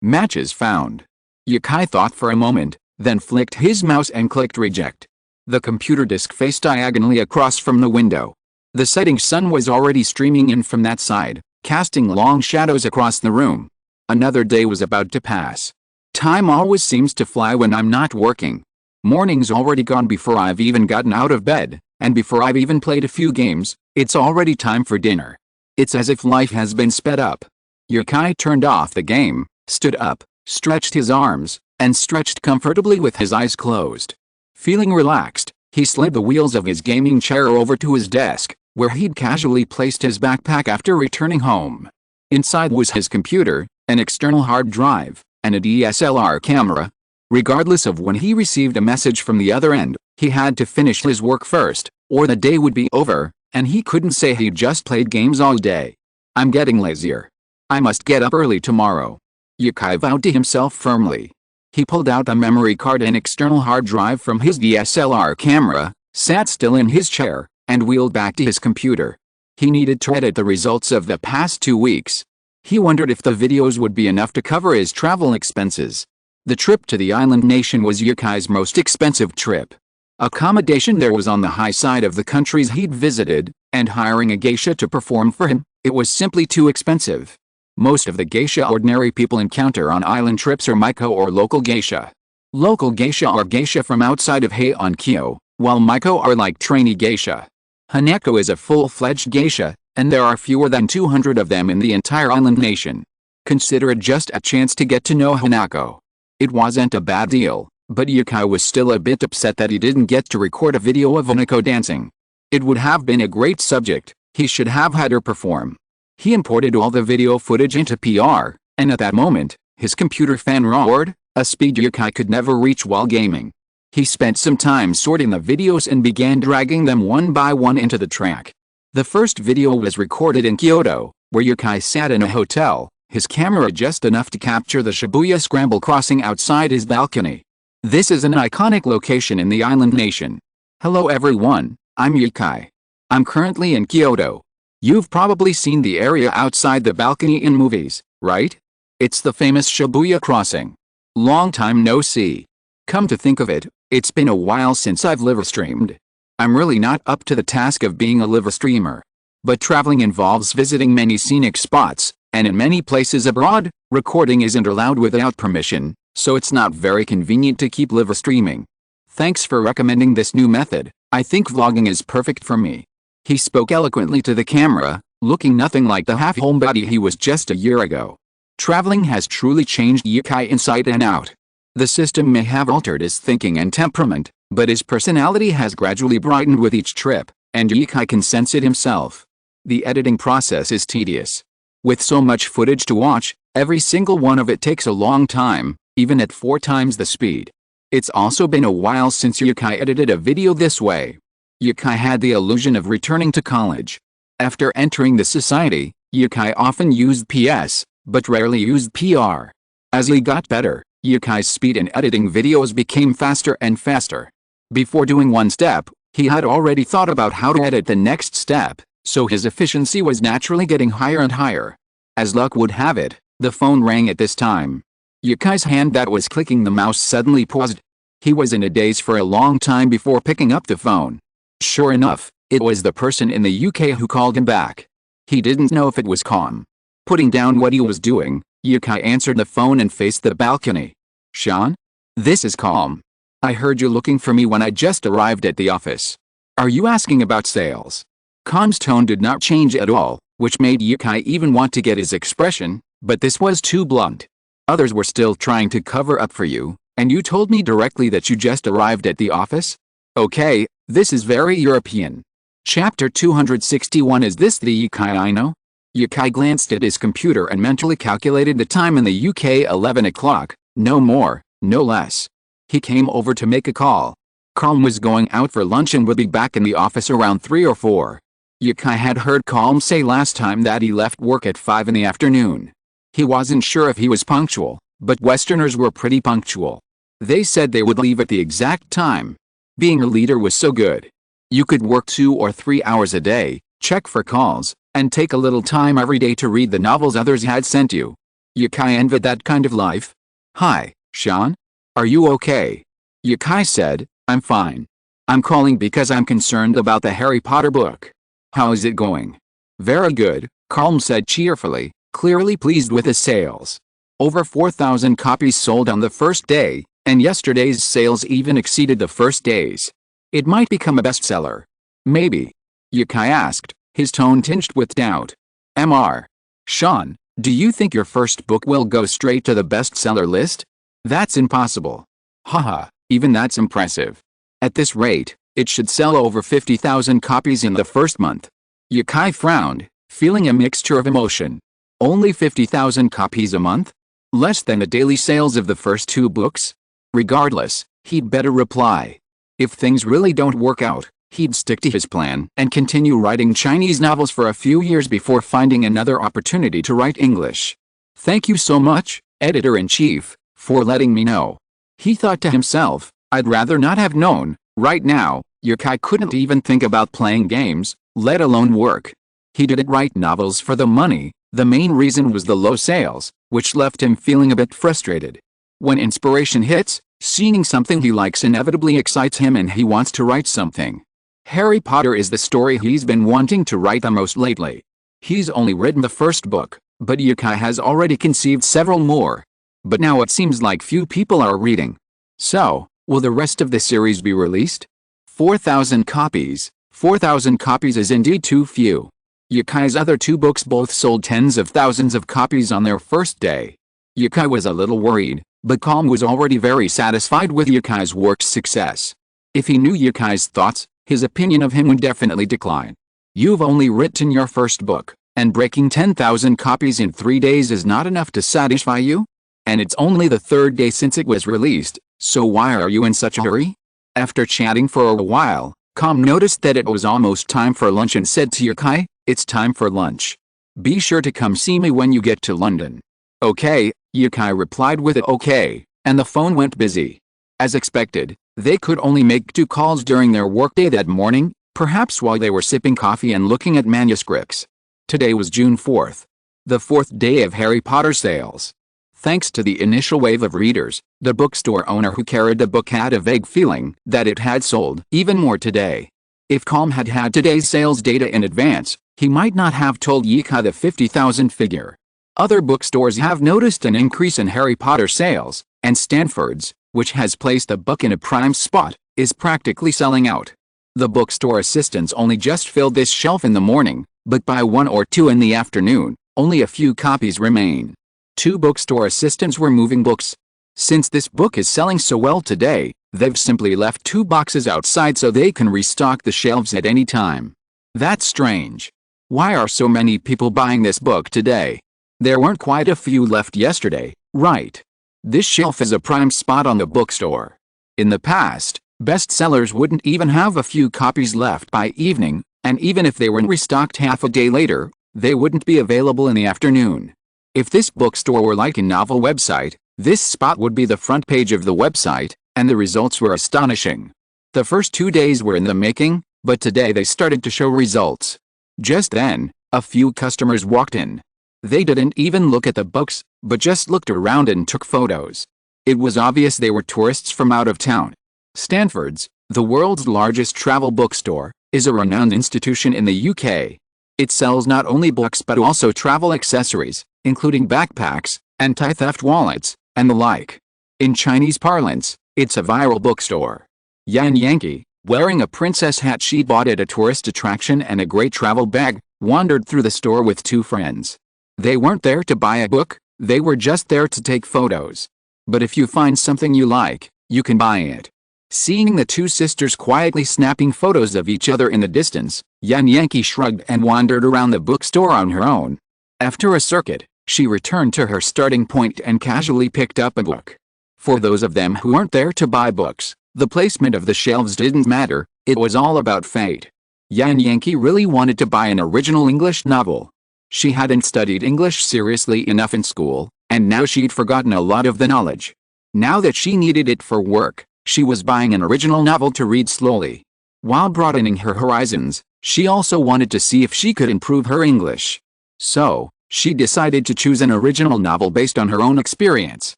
Matches found. Yukai thought for a moment, then flicked his mouse and clicked reject. The computer disk faced diagonally across from the window. The setting sun was already streaming in from that side, casting long shadows across the room. Another day was about to pass. Time always seems to fly when I'm not working. Morning's already gone before I've even gotten out of bed, and before I've even played a few games, it's already time for dinner. It's as if life has been sped up. Yukai turned off the game, stood up, stretched his arms, and stretched comfortably with his eyes closed. Feeling relaxed, he slid the wheels of his gaming chair over to his desk, where he'd casually placed his backpack after returning home. Inside was his computer, an external hard drive, and a DSLR camera. Regardless of when he received a message from the other end, he had to finish his work first, or the day would be over, and he couldn't say he'd just played games all day. I'm getting lazier. I must get up early tomorrow. Yukai vowed to himself firmly. He pulled out a memory card and external hard drive from his DSLR camera, sat still in his chair, and wheeled back to his computer. He needed to edit the results of the past 2 weeks. He wondered if the videos would be enough to cover his travel expenses. The trip to the island nation was Yukai's most expensive trip. Accommodation there was on the high side of the countries he'd visited, and hiring a geisha to perform for him, it was simply too expensive. Most of the geisha ordinary people encounter on island trips are Maiko or local geisha. Local geisha are geisha from outside of Heian-kyo, while Maiko are like trainee geisha. Hanako is a full-fledged geisha, and there are fewer than 200 of them in the entire island nation. Consider it just a chance to get to know Hanako. It wasn't a bad deal, but Yukai was still a bit upset that he didn't get to record a video of Hanako dancing. It would have been a great subject, he should have had her perform. He imported all the video footage into PR, and at that moment, his computer fan roared, a speed Yukai could never reach while gaming. He spent some time sorting the videos and began dragging them one by one into the track. The first video was recorded in Kyoto, where Yukai sat in a hotel, his camera just enough to capture the Shibuya Scramble crossing outside his balcony. This is an iconic location in the island nation. Hello everyone, I'm Yukai. I'm currently in Kyoto. You've probably seen the area outside the balcony in movies, right? It's the famous Shibuya crossing. Long time no see. Come to think of it, it's been a while since I've live streamed. I'm really not up to the task of being a live streamer. But traveling involves visiting many scenic spots, and in many places abroad, recording isn't allowed without permission, so it's not very convenient to keep live streaming. Thanks for recommending this new method, I think vlogging is perfect for me. He spoke eloquently to the camera, looking nothing like the half-homebody he was just a year ago. Traveling has truly changed Yukai inside and out. The system may have altered his thinking and temperament, but his personality has gradually brightened with each trip, and Yukai can sense it himself. The editing process is tedious. With so much footage to watch, every single one of it takes a long time, even at 4 times the speed. It's also been a while since Yukai edited a video this way. Yukai had the illusion of returning to college. After entering the society, Yukai often used PS, but rarely used PR. As he got better, Yukai's speed in editing videos became faster and faster. Before doing one step, he had already thought about how to edit the next step, so his efficiency was naturally getting higher and higher. As luck would have it, the phone rang at this time. Yukai's hand that was clicking the mouse suddenly paused. He was in a daze for a long time before picking up the phone. Sure enough, it was the person in the UK who called him back. He didn't know if it was Calm. Putting down what he was doing, Yukai answered the phone and faced the balcony. Sean? This is Calm. I heard you looking for me when I just arrived at the office. Are you asking about sales? Calm's tone did not change at all, which made Yukai even want to get his expression, but this was too blunt. Others were still trying to cover up for you, and you told me directly that you just arrived at the office? Okay, this is very European. Chapter 261. Is this the Yukai I know? Yukai glanced at his computer and mentally calculated the time in the UK. 11 o'clock, no more, no less. He came over to make a call. Calm was going out for lunch and would be back in the office around 3 or 4. Yukai had heard Calm say last time that he left work at 5 in the afternoon. He wasn't sure if he was punctual, but Westerners were pretty punctual. They said they would leave at the exact time. Being a leader was so good. You could work 2 or 3 hours a day, check for calls, and take a little time every day to read the novels others had sent you. Yukai envied that kind of life. Hi, Sean? Are you okay? Yukai said, I'm fine. I'm calling because I'm concerned about the Harry Potter book. How is it going? Very good, Calm said cheerfully, clearly pleased with his sales. Over 4,000 copies sold on the first day, and yesterday's sales even exceeded the first day's. It might become a bestseller. Maybe. Yukai asked, his tone tinged with doubt. Mr. Sean, do you think your first book will go straight to the bestseller list? That's impossible. Haha, even that's impressive. At this rate, it should sell over 50,000 copies in the first month. Yukai frowned, feeling a mixture of emotion. Only 50,000 copies a month? Less than the daily sales of the first 2 books? Regardless, he'd better reply. If things really don't work out, he'd stick to his plan and continue writing Chinese novels for a few years before finding another opportunity to write English. Thank you so much, Editor-in-Chief, for letting me know. He thought to himself, I'd rather not have known. Right now, Yukai couldn't even think about playing games, let alone work. He didn't write novels for the money. The main reason was the low sales, which left him feeling a bit frustrated. When inspiration hits, seeing something he likes inevitably excites him and he wants to write something. Harry Potter is the story he's been wanting to write the most lately. He's only written the first book, but Yukai has already conceived several more. But now it seems like few people are reading. So, will the rest of the series be released? 4,000 copies. 4,000 copies is indeed too few. Yukai's other 2 books both sold tens of thousands of copies on their first day. Yukai was a little worried, but Calm was already very satisfied with Yukai's work's success. If he knew Yukai's thoughts, his opinion of him would definitely decline. You've only written your first book, and breaking 10,000 copies in 3 days is not enough to satisfy you? And it's only the 3rd day since it was released, so why are you in such a hurry? After chatting for a while, Calm noticed that it was almost time for lunch and said to Yukai, it's time for lunch. Be sure to come see me when you get to London. Okay, Yukai replied with a okay, and the phone went busy. As expected, they could only make 2 calls during their workday that morning, perhaps while they were sipping coffee and looking at manuscripts. Today was June 4th. The 4th day of Harry Potter sales. Thanks to the initial wave of readers, the bookstore owner who carried the book had a vague feeling that it had sold even more today. If Calm had had today's sales data in advance, he might not have told Yukai the 50,000 figure. Other bookstores have noticed an increase in Harry Potter sales, and Stanford's, which has placed the book in a prime spot, is practically selling out. The bookstore assistants only just filled this shelf in the morning, but by 1 or 2 in the afternoon, only a few copies remain. 2 bookstore assistants were moving books. Since this book is selling so well today, they've simply left 2 boxes outside so they can restock the shelves at any time. That's strange. Why are so many people buying this book today? There weren't quite a few left yesterday, right? This shelf is a prime spot on the bookstore. In the past, bestsellers wouldn't even have a few copies left by evening, and even if they were restocked half a day later, they wouldn't be available in the afternoon. If this bookstore were like a novel website, this spot would be the front page of the website, and the results were astonishing. The first 2 days were in the making, but today they started to show results. Just then, a few customers walked in. They didn't even look at the books, but just looked around and took photos. It was obvious they were tourists from out of town. Stanford's, the world's largest travel bookstore, is a renowned institution in the UK. It sells not only books but also travel accessories, including backpacks, anti-theft wallets, and the like. In Chinese parlance, it's a viral bookstore. Yan Yankee, wearing a princess hat she bought at a tourist attraction and a great travel bag, wandered through the store with 2 friends. They weren't there to buy a book, they were just there to take photos. But if you find something you like, you can buy it. Seeing the 2 sisters quietly snapping photos of each other in the distance, Yan Yankee shrugged and wandered around the bookstore on her own. After a circuit, she returned to her starting point and casually picked up a book. For those of them who weren't there to buy books, the placement of the shelves didn't matter, it was all about fate. Yan Yankee really wanted to buy an original English novel. She hadn't studied English seriously enough in school, and now she'd forgotten a lot of the knowledge. Now that she needed it for work, she was buying an original novel to read slowly. While broadening her horizons, she also wanted to see if she could improve her English. So, she decided to choose an original novel based on her own experience.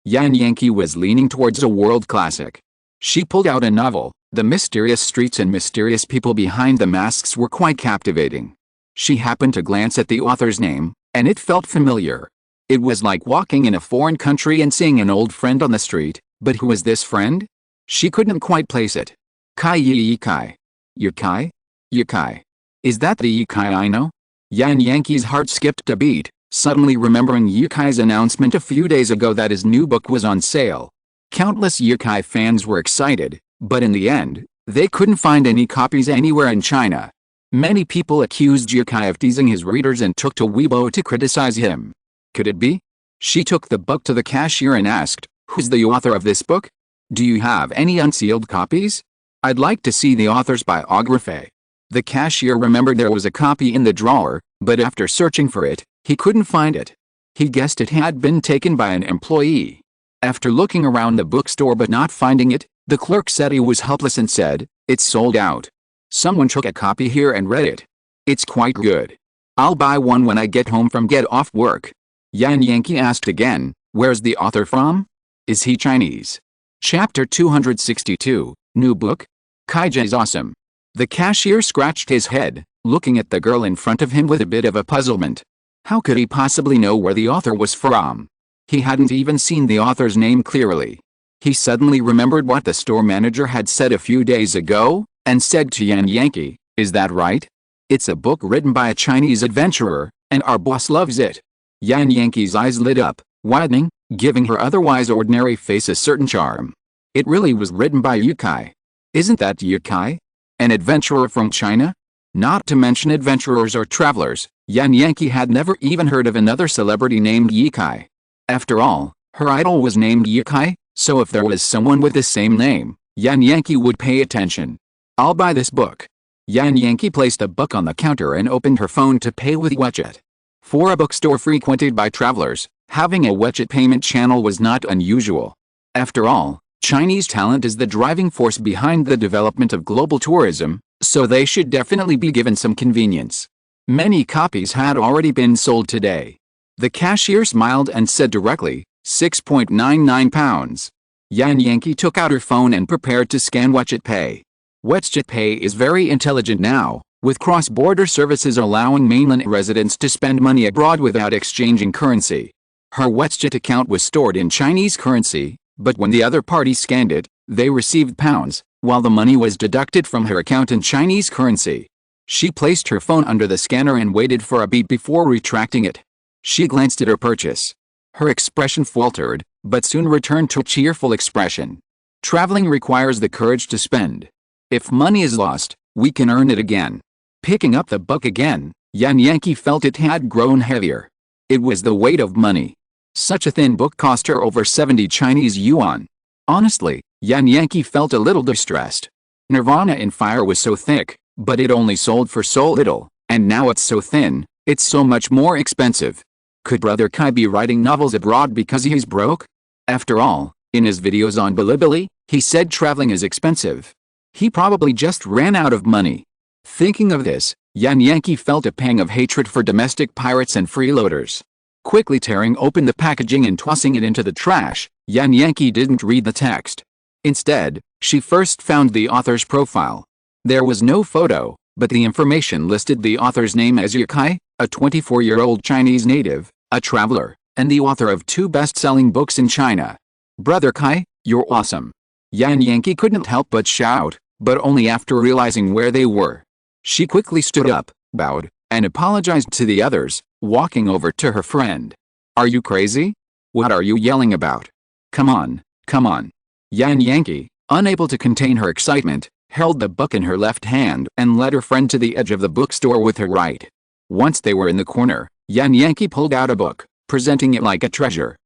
Yan Yankee was leaning towards a world classic. She pulled out a novel. The mysterious streets and mysterious people behind the masks were quite captivating. She happened to glance at the author's name, and it felt familiar. It was like walking in a foreign country and seeing an old friend on the street, but who was this friend? She couldn't quite place it. Kai Yikai. Yikai? Yikai. Is that the Yikai I know? Yan Yankee's heart skipped a beat, suddenly remembering Yikai's announcement a few days ago that his new book was on sale. Countless Yikai fans were excited, but in the end, they couldn't find any copies anywhere in China. Many people accused Yikai of teasing his readers and took to Weibo to criticize him. Could it be? She took the book to the cashier and asked, "Who's the author of this book? Do you have any unsealed copies? I'd like to see the author's biography." The cashier remembered there was a copy in the drawer, but after searching for it, he couldn't find it. He guessed it had been taken by an employee. After looking around the bookstore but not finding it, the clerk said he was helpless and said, "It's sold out. Someone took a copy here and read it. It's quite good. I'll buy one when I get home from get off work." Yan Yankee asked again, "Where's the author from? Is he Chinese?" Chapter 262, New Book? Kaija's awesome. The cashier scratched his head, looking at the girl in front of him with a bit of a puzzlement. How could he possibly know where the author was from? He hadn't even seen the author's name clearly. He suddenly remembered what the store manager had said a few days ago, and said to Yan Yankee, "Is that right? It's a book written by a Chinese adventurer, and our boss loves it." Yan Yankee's eyes lit up, widening, giving her otherwise ordinary face a certain charm. It really was written by Yikai. Isn't that Yikai? An adventurer from China? Not to mention adventurers or travelers, Yan Yankee had never even heard of another celebrity named Yikai. After all, her idol was named Yikai, so if there was someone with the same name, Yan Yankee would pay attention. "I'll buy this book." Yan Yankee placed a book on the counter and opened her phone to pay with WeChat. For a bookstore frequented by travelers, having a WeChat payment channel was not unusual. After all, Chinese talent is the driving force behind the development of global tourism, so they should definitely be given some convenience. Many copies had already been sold today. The cashier smiled and said directly, £6.99. Yan Yankee took out her phone and prepared to scan WeChat Pay. WeChat Pay is very intelligent now, with cross-border services allowing mainland residents to spend money abroad without exchanging currency. Her WeChat account was stored in Chinese currency, but when the other party scanned it, they received pounds, while the money was deducted from her account in Chinese currency. She placed her phone under the scanner and waited for a beep before retracting it. She glanced at her purchase. Her expression faltered, but soon returned to a cheerful expression. Traveling requires the courage to spend. If money is lost, we can earn it again. Picking up the book again, Yan Yankee felt it had grown heavier. It was the weight of money. Such a thin book cost her over 70 Chinese yuan. Honestly, Yan Yankee felt a little distressed. Nirvana in Fire was so thick, but it only sold for so little, and now it's so thin, it's so much more expensive. Could Brother Kai be writing novels abroad because he's broke? After all, in his videos on Bilibili, he said traveling is expensive. He probably just ran out of money. Thinking of this, Yan Yankee felt a pang of hatred for domestic pirates and freeloaders. Quickly tearing open the packaging and tossing it into the trash, Yan Yankee didn't read the text. Instead, she first found the author's profile. There was no photo, but the information listed the author's name as Yikai, a 24-year-old Chinese native, a traveler, and the author of 2 best-selling books in China. "Brother Kai, you're awesome." Yan Yankee couldn't help but shout, but only after realizing where they were. She quickly stood up, bowed, and apologized to the others, walking over to her friend. "Are you crazy? What are you yelling about? Come on, come on." Yan Yankee, unable to contain her excitement, held the book in her left hand and led her friend to the edge of the bookstore with her right. Once they were in the corner, Yan Yankee pulled out a book, presenting it like a treasure.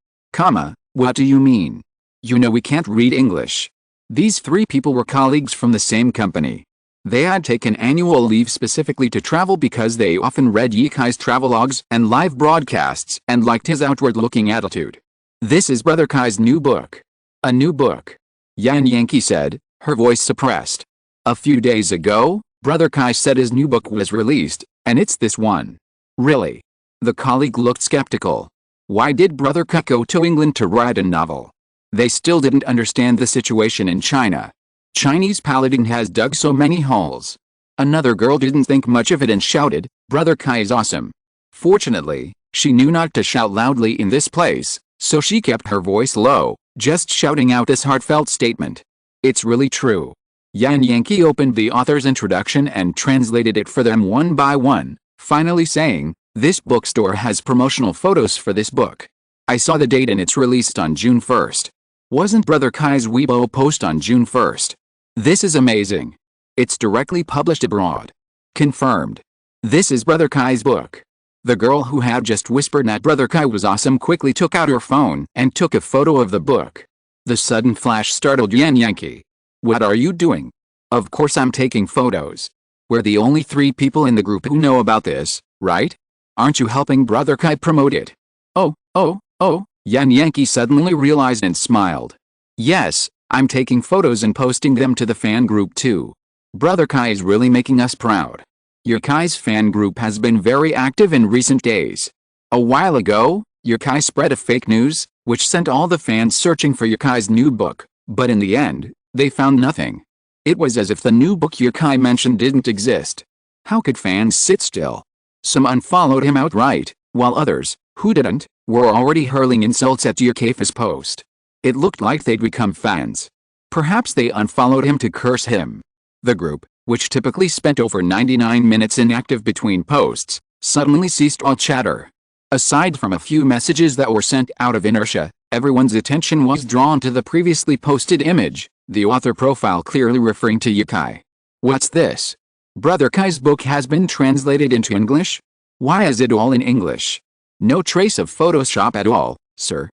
What do you mean? You know we can't read English." These 3 people were colleagues from the same company. They had taken annual leave specifically to travel because they often read Yikai's travelogues and live broadcasts and liked his outward-looking attitude. "This is Brother Kai's new book." "A new book?" Yan Yankee said, her voice suppressed. "A few days ago, Brother Kai said his new book was released, and it's this one." "Really?" The colleague looked skeptical. Why did Brother Kai go to England to write a novel? They still didn't understand the situation in China. Chinese paladin has dug so many holes. Another girl didn't think much of it and shouted, "Brother Kai is awesome." Fortunately, she knew not to shout loudly in this place, so she kept her voice low, just shouting out this heartfelt statement. It's really true. Yan Yankee opened the author's introduction and translated it for them one by one, finally saying, "This bookstore has promotional photos for this book. I saw the date and it's released on June 1st. Wasn't Brother Kai's Weibo post on June 1st? This is amazing. It's directly published abroad. Confirmed. This is Brother Kai's book." The girl who had just whispered that Brother Kai was awesome quickly took out her phone and took a photo of the book. The sudden flash startled Yan Yankee. "What are you doing?" "Of course I'm taking photos. We're the only 3 people in the group who know about this, right? Aren't you helping Brother Kai promote it?" Oh, Yan Yankee suddenly realized and smiled. "Yes, I'm taking photos and posting them to the fan group too. Brother Kai is really making us proud." Yukai's fan group has been very active in recent days. A while ago, Yukai spread a fake news, which sent all the fans searching for Yukai's new book, but in the end, they found nothing. It was as if the new book Yukai mentioned didn't exist. How could fans sit still? Some unfollowed him outright, while others, who didn't, were already hurling insults at Yukai's post. It looked like they'd become fans. Perhaps they unfollowed him to curse him. The group, which typically spent over 99 minutes inactive between posts, suddenly ceased all chatter. Aside from a few messages that were sent out of inertia, everyone's attention was drawn to the previously posted image, the author profile clearly referring to Yukai. What's this? Brother Kai's book has been translated into English? Why is it all in English? No trace of Photoshop at all, sir.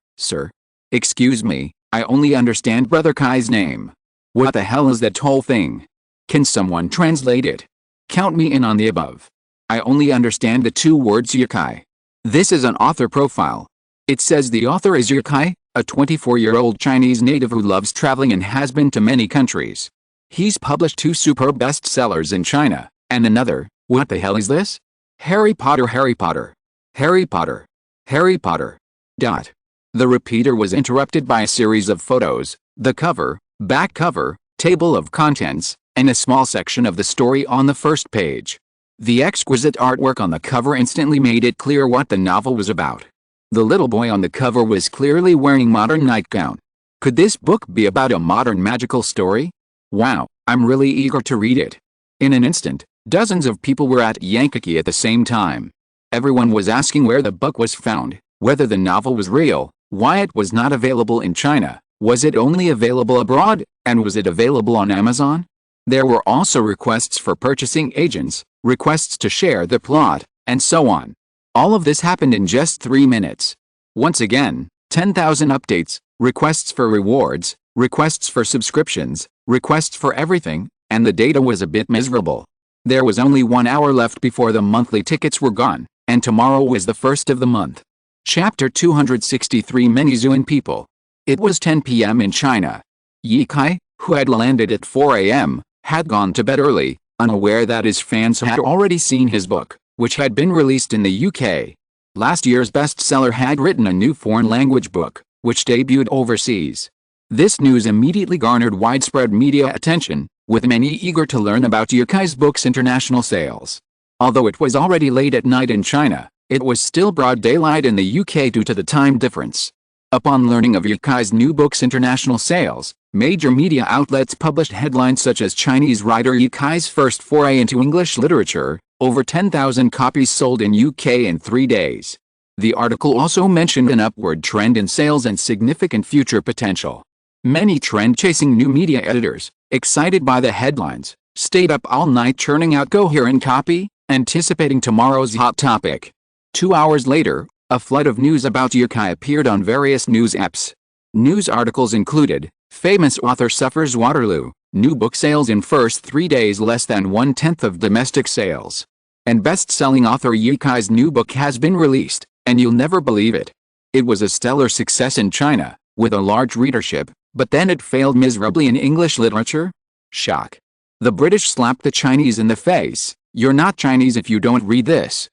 Excuse me, I only understand Brother Kai's name. What the hell is that whole thing? Can someone translate it? Count me in on the above. I only understand the 2 words Yukai. This is an author profile. It says the author is Yukai, a 24-year-old Chinese native who loves traveling and has been to many countries. He's published 2 superb bestsellers in China, and another, what the hell is this? Harry Potter. The repeater was interrupted by a series of photos, the cover, back cover, table of contents, and a small section of the story on the first page. The exquisite artwork on the cover instantly made it clear what the novel was about. The little boy on the cover was clearly wearing modern nightgown. Could this book be about a modern magical story? Wow, I'm really eager to read it. In an instant, dozens of people were at Yankee at the same time. Everyone was asking where the book was found, whether the novel was real, why it was not available in China, was it only available abroad, and was it available on Amazon? There were also requests for purchasing agents, requests to share the plot, and so on. All of this happened in just 3 minutes. Once again, 10,000 updates, requests for rewards, requests for subscriptions, requests for everything, and the data was a bit miserable. There was only 1 hour left before the monthly tickets were gone, and tomorrow was the 1st of the month. Chapter 263. Many Zhuan people. It was 10 p.m. in China. Yi Kai, who had landed at 4 a.m., had gone to bed early, unaware that his fans had already seen his book, which had been released in the UK. Last year's bestseller had written a new foreign language book, which debuted overseas. This news immediately garnered widespread media attention, with many eager to learn about Yukai's book's international sales. Although it was already late at night in China, it was still broad daylight in the UK due to the time difference. Upon learning of Yukai's new book's international sales, major media outlets published headlines such as Chinese writer Yukai's first foray into English literature, over 10,000 copies sold in UK in 3 days. The article also mentioned an upward trend in sales and significant future potential. Many trend-chasing new media editors, excited by the headlines, stayed up all night churning out coherent copy, anticipating tomorrow's hot topic. 2 hours later, a flood of news about Yukai appeared on various news apps. News articles included, famous author suffers Waterloo, new book sales in first 3 days less than 1/10 of domestic sales. And best-selling author Yukai's new book has been released, and you'll never believe it. It was a stellar success in China, with a large readership, but then it failed miserably in English literature? Shock. The British slapped the Chinese in the face, "You're not Chinese if you don't read this."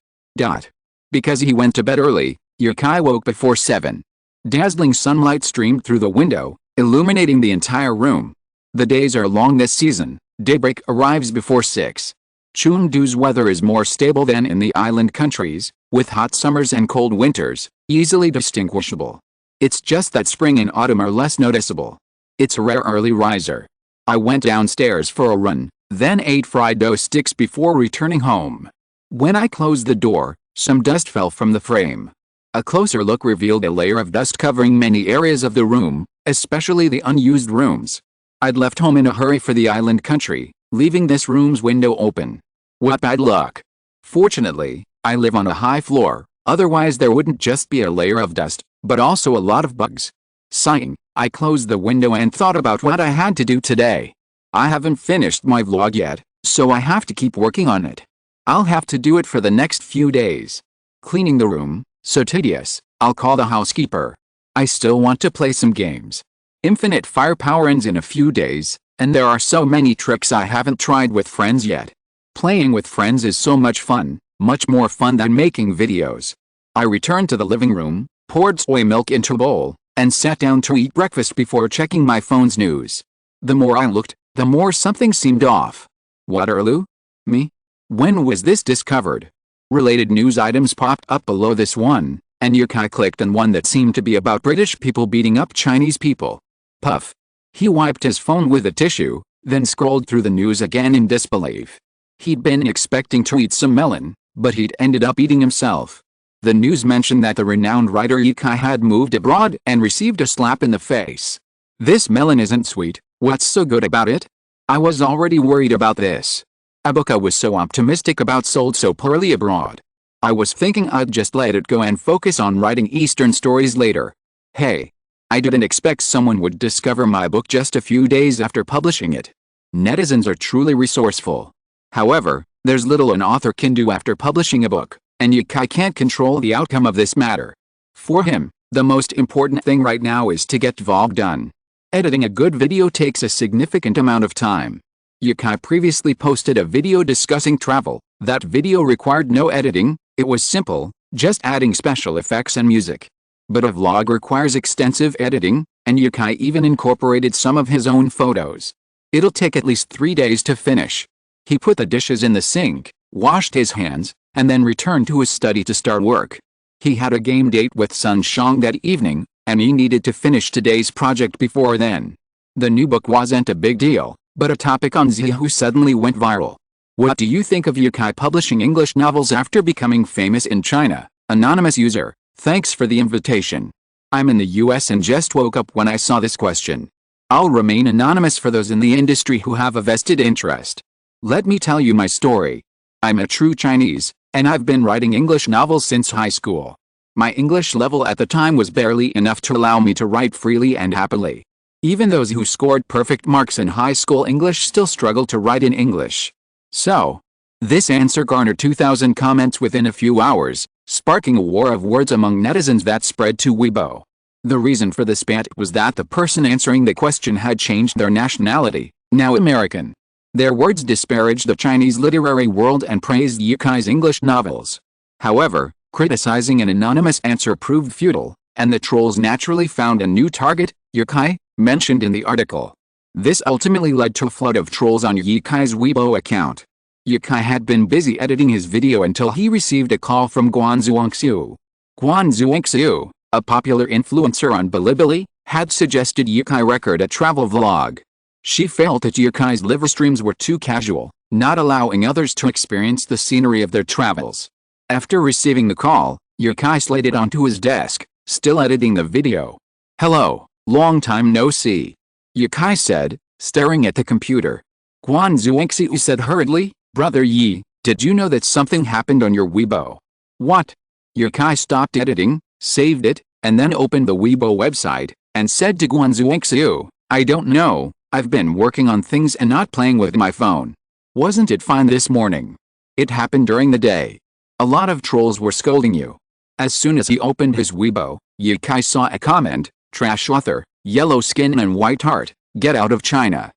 Because he went to bed early, Yukai woke before 7. Dazzling sunlight streamed through the window, illuminating the entire room. The days are long this season. Daybreak arrives before 6. Chengdu's weather is more stable than in the island countries, with hot summers and cold winters, easily distinguishable. It's just that spring and autumn are less noticeable. It's a rare early riser. I went downstairs for a run, then ate fried dough sticks before returning home. When I closed the door, some dust fell from the frame. A closer look revealed a layer of dust covering many areas of the room, especially the unused rooms. I'd left home in a hurry for the island country, leaving this room's window open. What bad luck. Fortunately, I live on a high floor, otherwise there wouldn't just be a layer of dust, but also a lot of bugs. Sighing, I closed the window and thought about what I had to do today. I haven't finished my vlog yet, so I have to keep working on it. I'll have to do it for the next few days. Cleaning the room, so tedious, I'll call the housekeeper. I still want to play some games. Infinite Firepower ends in a few days, and there are so many tricks I haven't tried with friends yet. Playing with friends is so much fun, much more fun than making videos. I returned to the living room, poured soy milk into a bowl, and sat down to eat breakfast before checking my phone's news. The more I looked, the more something seemed off. Waterloo? Me? When was this discovered? Related news items popped up below this one, and Yukai clicked on one that seemed to be about British people beating up Chinese people. Puff. He wiped his phone with a tissue, then scrolled through the news again in disbelief. He'd been expecting to eat some melon, but he'd ended up eating himself. The news mentioned that the renowned writer Yukai had moved abroad and received a slap in the face. This melon isn't sweet, what's so good about it? I was already worried about this. Abuka was so optimistic about sold so poorly abroad. I was thinking I'd just let it go and focus on writing Eastern stories later. Hey. I didn't expect someone would discover my book just a few days after publishing it. Netizens are truly resourceful. However, there's little an author can do after publishing a book, and Yukai can't control the outcome of this matter. For him, the most important thing right now is to get vlog done. Editing a good video takes a significant amount of time. Yukai previously posted a video discussing travel. That video required no editing, it was simple, just adding special effects and music. But a vlog requires extensive editing, and Yukai even incorporated some of his own photos. It'll take at least 3 days to finish. He put the dishes in the sink, washed his hands, and then returned to his study to start work. He had a game date with Sun Shang that evening, and he needed to finish today's project before then. The new book wasn't a big deal, but a topic on Zhihu suddenly went viral. What do you think of Yukai publishing English novels after becoming famous in China? Anonymous user, thanks for the invitation. I'm in the US and just woke up when I saw this question. I'll remain anonymous for those in the industry who have a vested interest. Let me tell you my story. I'm a true Chinese, and I've been writing English novels since high school. My English level at the time was barely enough to allow me to write freely and happily. Even those who scored perfect marks in high school English still struggle to write in English. So, this answer garnered 2,000 comments within a few hours, sparking a war of words among netizens that spread to Weibo. The reason for the spat was that the person answering the question had changed their nationality, now American. Their words disparaged the Chinese literary world and praised Yukai's English novels. However, criticizing an anonymous answer proved futile, and the trolls naturally found a new target, Yukai, mentioned in the article. This ultimately led to a flood of trolls on Yukai's Weibo account. Yukai had been busy editing his video until he received a call from Guanzuangxiu. Guanzuangxiu, a popular influencer on Bilibili, had suggested Yukai record a travel vlog. She felt that Yukai's live streams were too casual, not allowing others to experience the scenery of their travels. After receiving the call, Yukai slid it onto his desk, still editing the video. "Hello, long time no see," Yukai said, staring at the computer. Guanzuangxiu said hurriedly, "Brother Yi, did you know that something happened on your Weibo?" "What?" Yukai stopped editing, saved it, and then opened the Weibo website, and said to Guanzuangxiu, "I don't know, I've been working on things and not playing with my phone. Wasn't it fine this morning? It happened during the day. A lot of trolls were scolding you." As soon as he opened his Weibo, Yukai saw a comment, "Trash author, yellow skin and white heart, get out of China.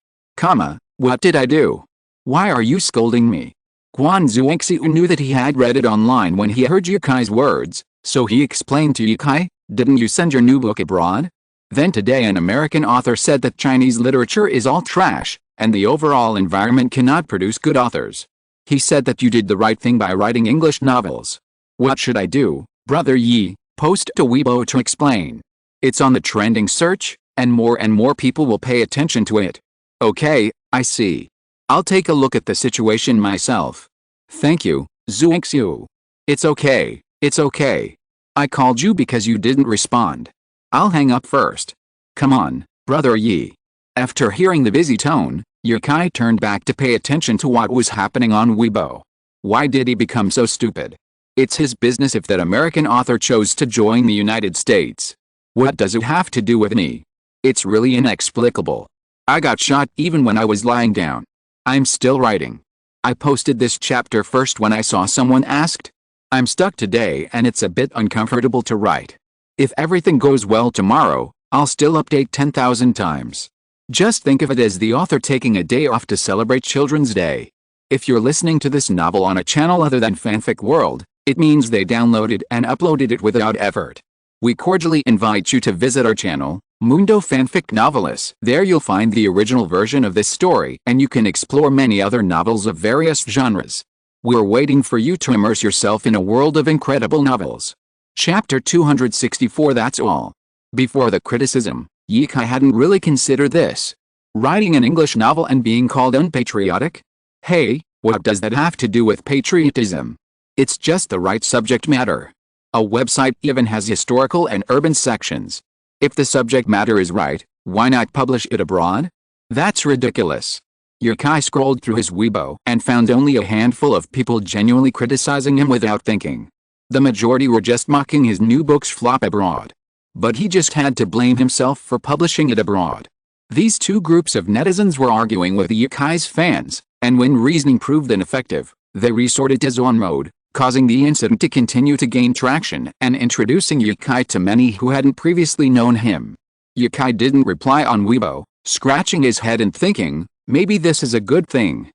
What did I do? Why are you scolding me?" Guanzuangxiu knew that he had read it online when he heard Yukai's words, So he explained to Yikai, "Didn't you send your new book abroad?" Then today an American author said that Chinese literature is all trash, and the overall environment cannot produce good authors. He said that you did the right thing by writing English novels. What should I do, Brother Yi? Post to Weibo to explain. It's on the trending search, and more people will pay attention to it. Okay, I see. I'll take a look at the situation myself. Thank you, Zhuangxiu. It's okay, it's okay. I called you because you didn't respond. I'll hang up first. Come on, Brother Yi. After hearing the busy tone, Yikai turned back to pay attention to what was happening on Weibo. Why did he become so stupid? It's his business if that American author chose to join the United States. What does it have to do with me? It's really inexplicable. I got shot even when I was lying down. I'm still writing. I posted this chapter first when I saw someone asked. I'm stuck today and it's a bit uncomfortable to write. If everything goes well tomorrow, I'll still update 10,000 times. Just think of it as the author taking a day off to celebrate Children's Day. If you're listening to this novel on a channel other than Fanfic World, it means they downloaded and uploaded it without effort. We cordially invite you to visit our channel, Mundo Fanfic Novelis. There you'll find the original version of this story and you can explore many other novels of various genres. We're waiting for you to immerse yourself in a world of incredible novels. Chapter 264. That's all. Before the criticism, Yikai hadn't really considered this. Writing an English novel and being called unpatriotic? Hey, what does that have to do with patriotism? It's just the right subject matter. A website even has historical and urban sections. If the subject matter is right, why not publish it abroad? That's ridiculous. Yikai scrolled through his Weibo and found only a handful of people genuinely criticizing him without thinking. The majority were just mocking his new book's flop abroad. But he just had to blame himself for publishing it abroad. These two groups of netizens were arguing with Yikai's fans, and when reasoning proved ineffective, they resorted to Zone mode, causing the incident to continue to gain traction and introducing Yikai to many who hadn't previously known him. Yikai didn't reply on Weibo, scratching his head and thinking, maybe this is a good thing.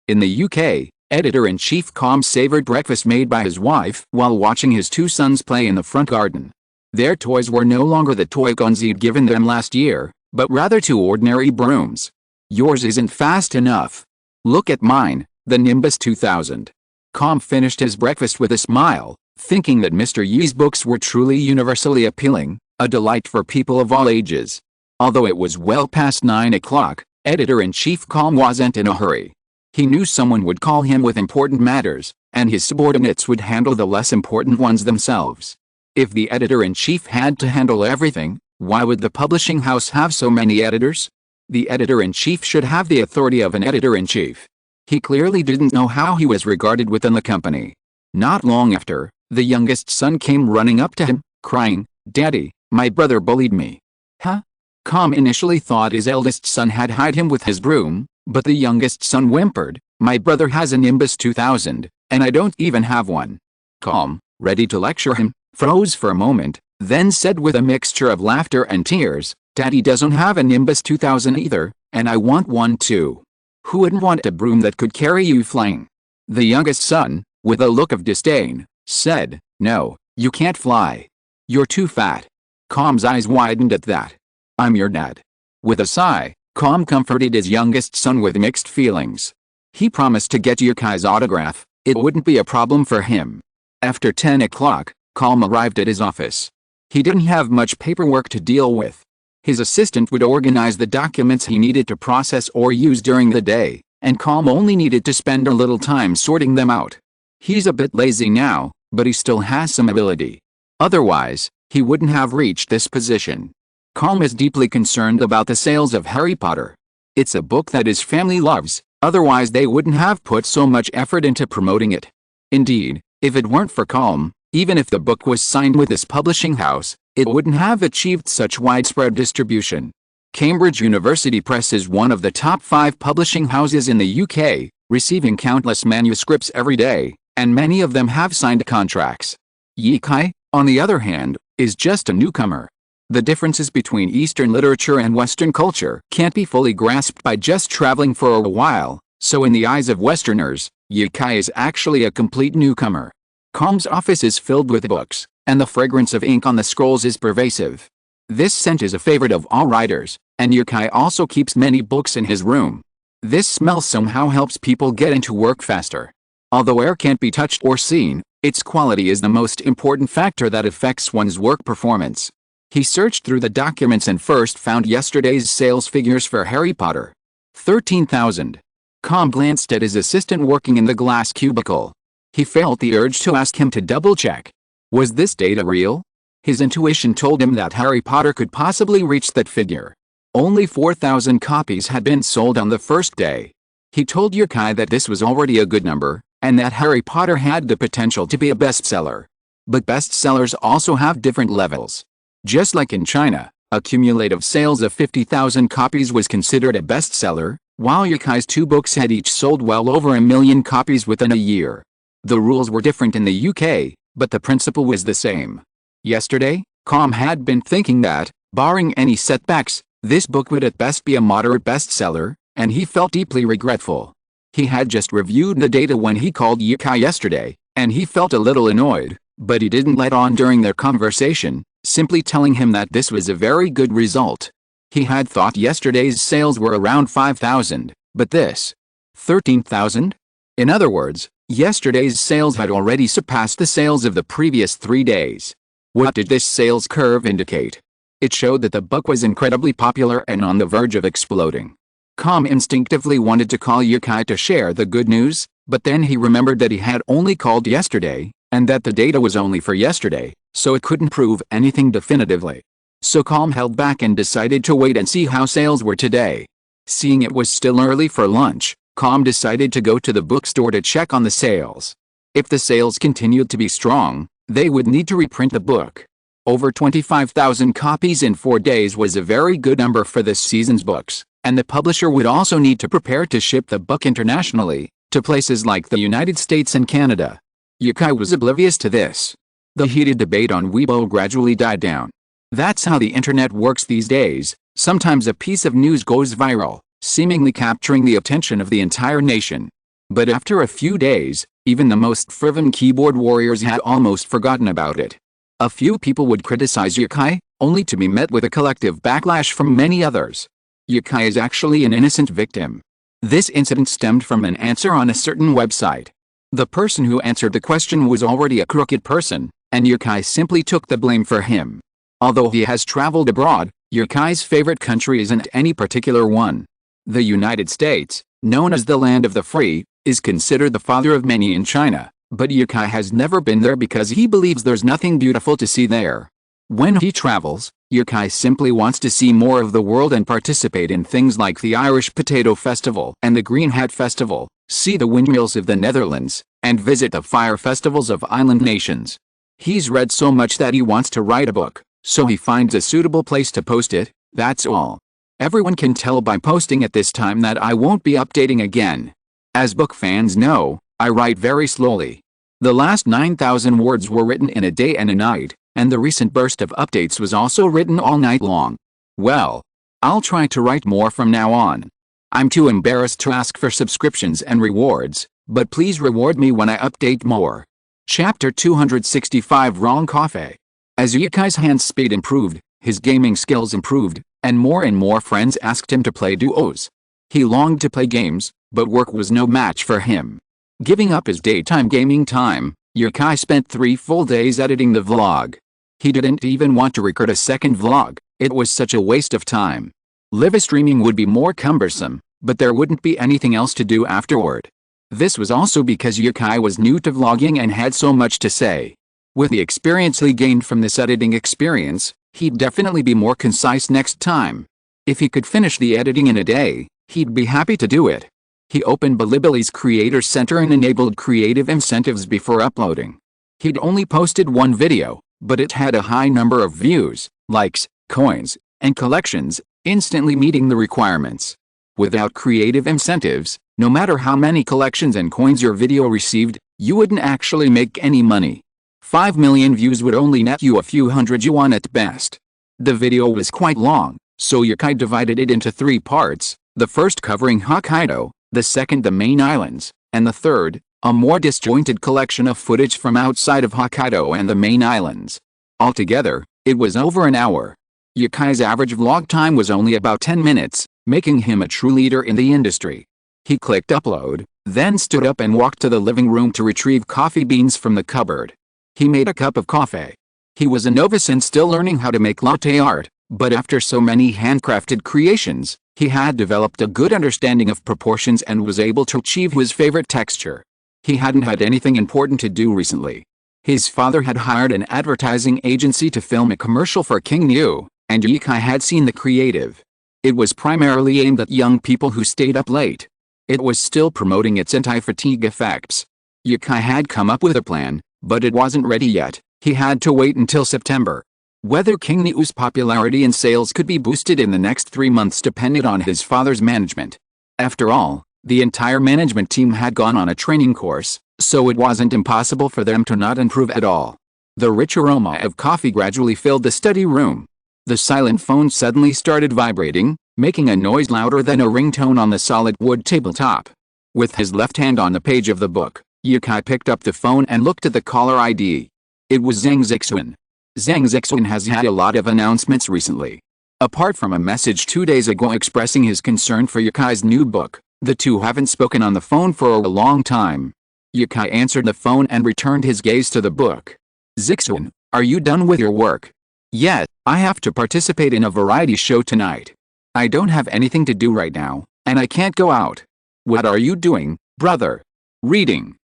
In the UK, Editor-in-Chief Com savored breakfast made by his wife while watching his two sons play in the front garden. Their toys were no longer the toy guns he'd given them last year, but rather two ordinary brooms. Yours isn't fast enough. Look at mine, the Nimbus 2000. Com finished his breakfast with a smile, thinking that Mr. Yi's books were truly universally appealing, a delight for people of all ages. Although it was well past 9 o'clock, Editor-in-Chief Com wasn't in a hurry. He knew someone would call him with important matters, and his subordinates would handle the less important ones themselves. If the editor-in-chief had to handle everything, why would the publishing house have so many editors? The editor-in-chief should have the authority of an editor-in-chief. He clearly didn't know how he was regarded within the company. Not long after, the youngest son came running up to him, crying, "Daddy, my brother bullied me." Huh? Com initially thought his eldest son had hit him with his broom, but the youngest son whimpered, "My brother has a Nimbus 2000, and I don't even have one." Com, ready to lecture him, froze for a moment, then said with a mixture of laughter and tears, "Daddy doesn't have a Nimbus 2000 either, and I want one too. Who wouldn't want a broom that could carry you flying?" The youngest son, with a look of disdain, said, "No, you can't fly. You're too fat." Com's eyes widened at that. "I'm your dad." With a sigh, Com comforted his youngest son with mixed feelings. He promised to get Yukai's autograph. It wouldn't be a problem for him. After 10 o'clock, Com arrived at his office. He didn't have much paperwork to deal with. His assistant would organize the documents he needed to process or use during the day, and Com only needed to spend a little time sorting them out. He's a bit lazy now, but he still has some ability. Otherwise, he wouldn't have reached this position. Com is deeply concerned about the sales of Harry Potter. It's a book that his family loves, otherwise they wouldn't have put so much effort into promoting it. Indeed, if it weren't for Com, even if the book was signed with this publishing house, it wouldn't have achieved such widespread distribution. Cambridge University Press is one of the top 5 publishing houses in the UK, receiving countless manuscripts every day, and many of them have signed contracts. Yikai, on the other hand, is just a newcomer. The differences between Eastern literature and Western culture can't be fully grasped by just traveling for a while, so in the eyes of Westerners, Yikai is actually a complete newcomer. Calm's office is filled with books, and the fragrance of ink on the scrolls is pervasive. This scent is a favorite of all writers, and Yukai also keeps many books in his room. This smell somehow helps people get into work faster. Although air can't be touched or seen, its quality is the most important factor that affects one's work performance. He searched through the documents and first found yesterday's sales figures for Harry Potter. 13,000. Calm glanced at his assistant working in the glass cubicle. He felt the urge to ask him to double-check. Was this data real? His intuition told him that Harry Potter could possibly reach that figure. Only 4,000 copies had been sold on the first day. He told Yukai that this was already a good number, and that Harry Potter had the potential to be a bestseller. But bestsellers also have different levels. Just like in China, a cumulative sales of 50,000 copies was considered a bestseller, while Yukai's 2 books had each sold well over 1 million copies within a year. The rules were different in the UK, but the principle was the same. Yesterday, Calm had been thinking that, barring any setbacks, this book would at best be a moderate bestseller, and he felt deeply regretful. He had just reviewed the data when he called Yukai yesterday, and he felt a little annoyed, but he didn't let on during their conversation, simply telling him that this was a very good result. He had thought yesterday's sales were around 5,000, but this, 13,000? In other words, yesterday's sales had already surpassed the sales of the previous 3 days. What did this sales curve indicate? It showed that the book was incredibly popular and on the verge of exploding. Calm instinctively wanted to call Yukai to share the good news, but then he remembered that he had only called yesterday, and that the data was only for yesterday, so it couldn't prove anything definitively. So Calm held back and decided to wait and see how sales were today. Seeing it was still early for lunch, Calm decided to go to the bookstore to check on the sales. If the sales continued to be strong, they would need to reprint the book. Over 25,000 copies in 4 days was a very good number for this season's books, and the publisher would also need to prepare to ship the book internationally, to places like the United States and Canada. Yukai was oblivious to this. The heated debate on Weibo gradually died down. That's how the internet works these days. Sometimes a piece of news goes viral, seemingly capturing the attention of the entire nation. But after a few days, even the most fervent keyboard warriors had almost forgotten about it. A few people would criticize Yukai, only to be met with a collective backlash from many others. Yukai is actually an innocent victim. This incident stemmed from an answer on a certain website. The person who answered the question was already a crooked person, and Yukai simply took the blame for him. Although he has traveled abroad, Yukai's favorite country isn't any particular one. The United States, known as the land of the free, is considered the father of many in China, but Yukai has never been there because he believes there's nothing beautiful to see there. When he travels, Yukai simply wants to see more of the world and participate in things like the Irish Potato Festival and the Green Hat Festival, see the windmills of the Netherlands, and visit the fire festivals of island nations. He's read so much that he wants to write a book, so he finds a suitable place to post it, that's all. Everyone can tell by posting at this time that I won't be updating again. As book fans know, I write very slowly. The last 9,000 words were written in a day and a night, and the recent burst of updates was also written all night long. Well, I'll try to write more from now on. I'm too embarrassed to ask for subscriptions and rewards, but please reward me when I update more. Chapter 265 Wrong Coffee. As Yukai's hand speed improved, his gaming skills improved, and more friends asked him to play duos. He longed to play games, but work was no match for him. Giving up his daytime gaming time, Yukai spent 3 full days editing the vlog. He didn't even want to record a second vlog, it was such a waste of time. Live streaming would be more cumbersome, but there wouldn't be anything else to do afterward. This was also because Yukai was new to vlogging and had so much to say. With the experience he gained from this editing experience, he'd definitely be more concise next time. If he could finish the editing in a day, he'd be happy to do it. He opened Bilibili's Creator Center and enabled creative incentives before uploading. He'd only posted one video, but it had a high number of views, likes, coins, and collections, instantly meeting the requirements. Without creative incentives, no matter how many collections and coins your video received, you wouldn't actually make any money. 5 million views would only net you a few hundred yuan at best. The video was quite long, so Yukai divided it into 3 parts, the first covering Hokkaido, the second the main islands, and the third, a more disjointed collection of footage from outside of Hokkaido and the main islands. Altogether, it was over an hour. Yukai's average vlog time was only about 10 minutes, making him a true leader in the industry. He clicked upload, then stood up and walked to the living room to retrieve coffee beans from the cupboard. He made a cup of coffee. He was a novice and still learning how to make latte art, but after so many handcrafted creations, he had developed a good understanding of proportions and was able to achieve his favorite texture. He hadn't had anything important to do recently. His father had hired an advertising agency to film a commercial for King New, and Yukai had seen the creative. It was primarily aimed at young people who stayed up late. It was still promoting its anti-fatigue effects. Yukai had come up with a plan, but it wasn't ready yet. He had to wait until September. Whether King New's popularity and sales could be boosted in the next 3 months depended on his father's management. After all, the entire management team had gone on a training course, so it wasn't impossible for them to not improve at all. The rich aroma of coffee gradually filled the study room. The silent phone suddenly started vibrating, making a noise louder than a ringtone on the solid wood tabletop. With his left hand on the page of the book, Yukai picked up the phone and looked at the caller ID. It was Zhang Zixuan. Zhang Zixuan has had a lot of announcements recently. Apart from a message 2 days ago expressing his concern for Yukai's new book, the two haven't spoken on the phone for a long time. Yukai answered the phone and returned his gaze to the book. Zixuan, are you done with your work? Yes, I have to participate in a variety show tonight. I don't have anything to do right now, and I can't go out. What are you doing, brother? Reading.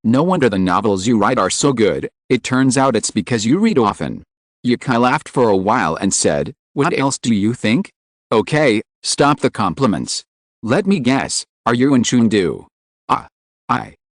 No wonder the novels you write are so good, it turns out it's because you read often. Yukai laughed for a while and said, what else do you think? Okay, stop the compliments. Let me guess, are you in Chengdu?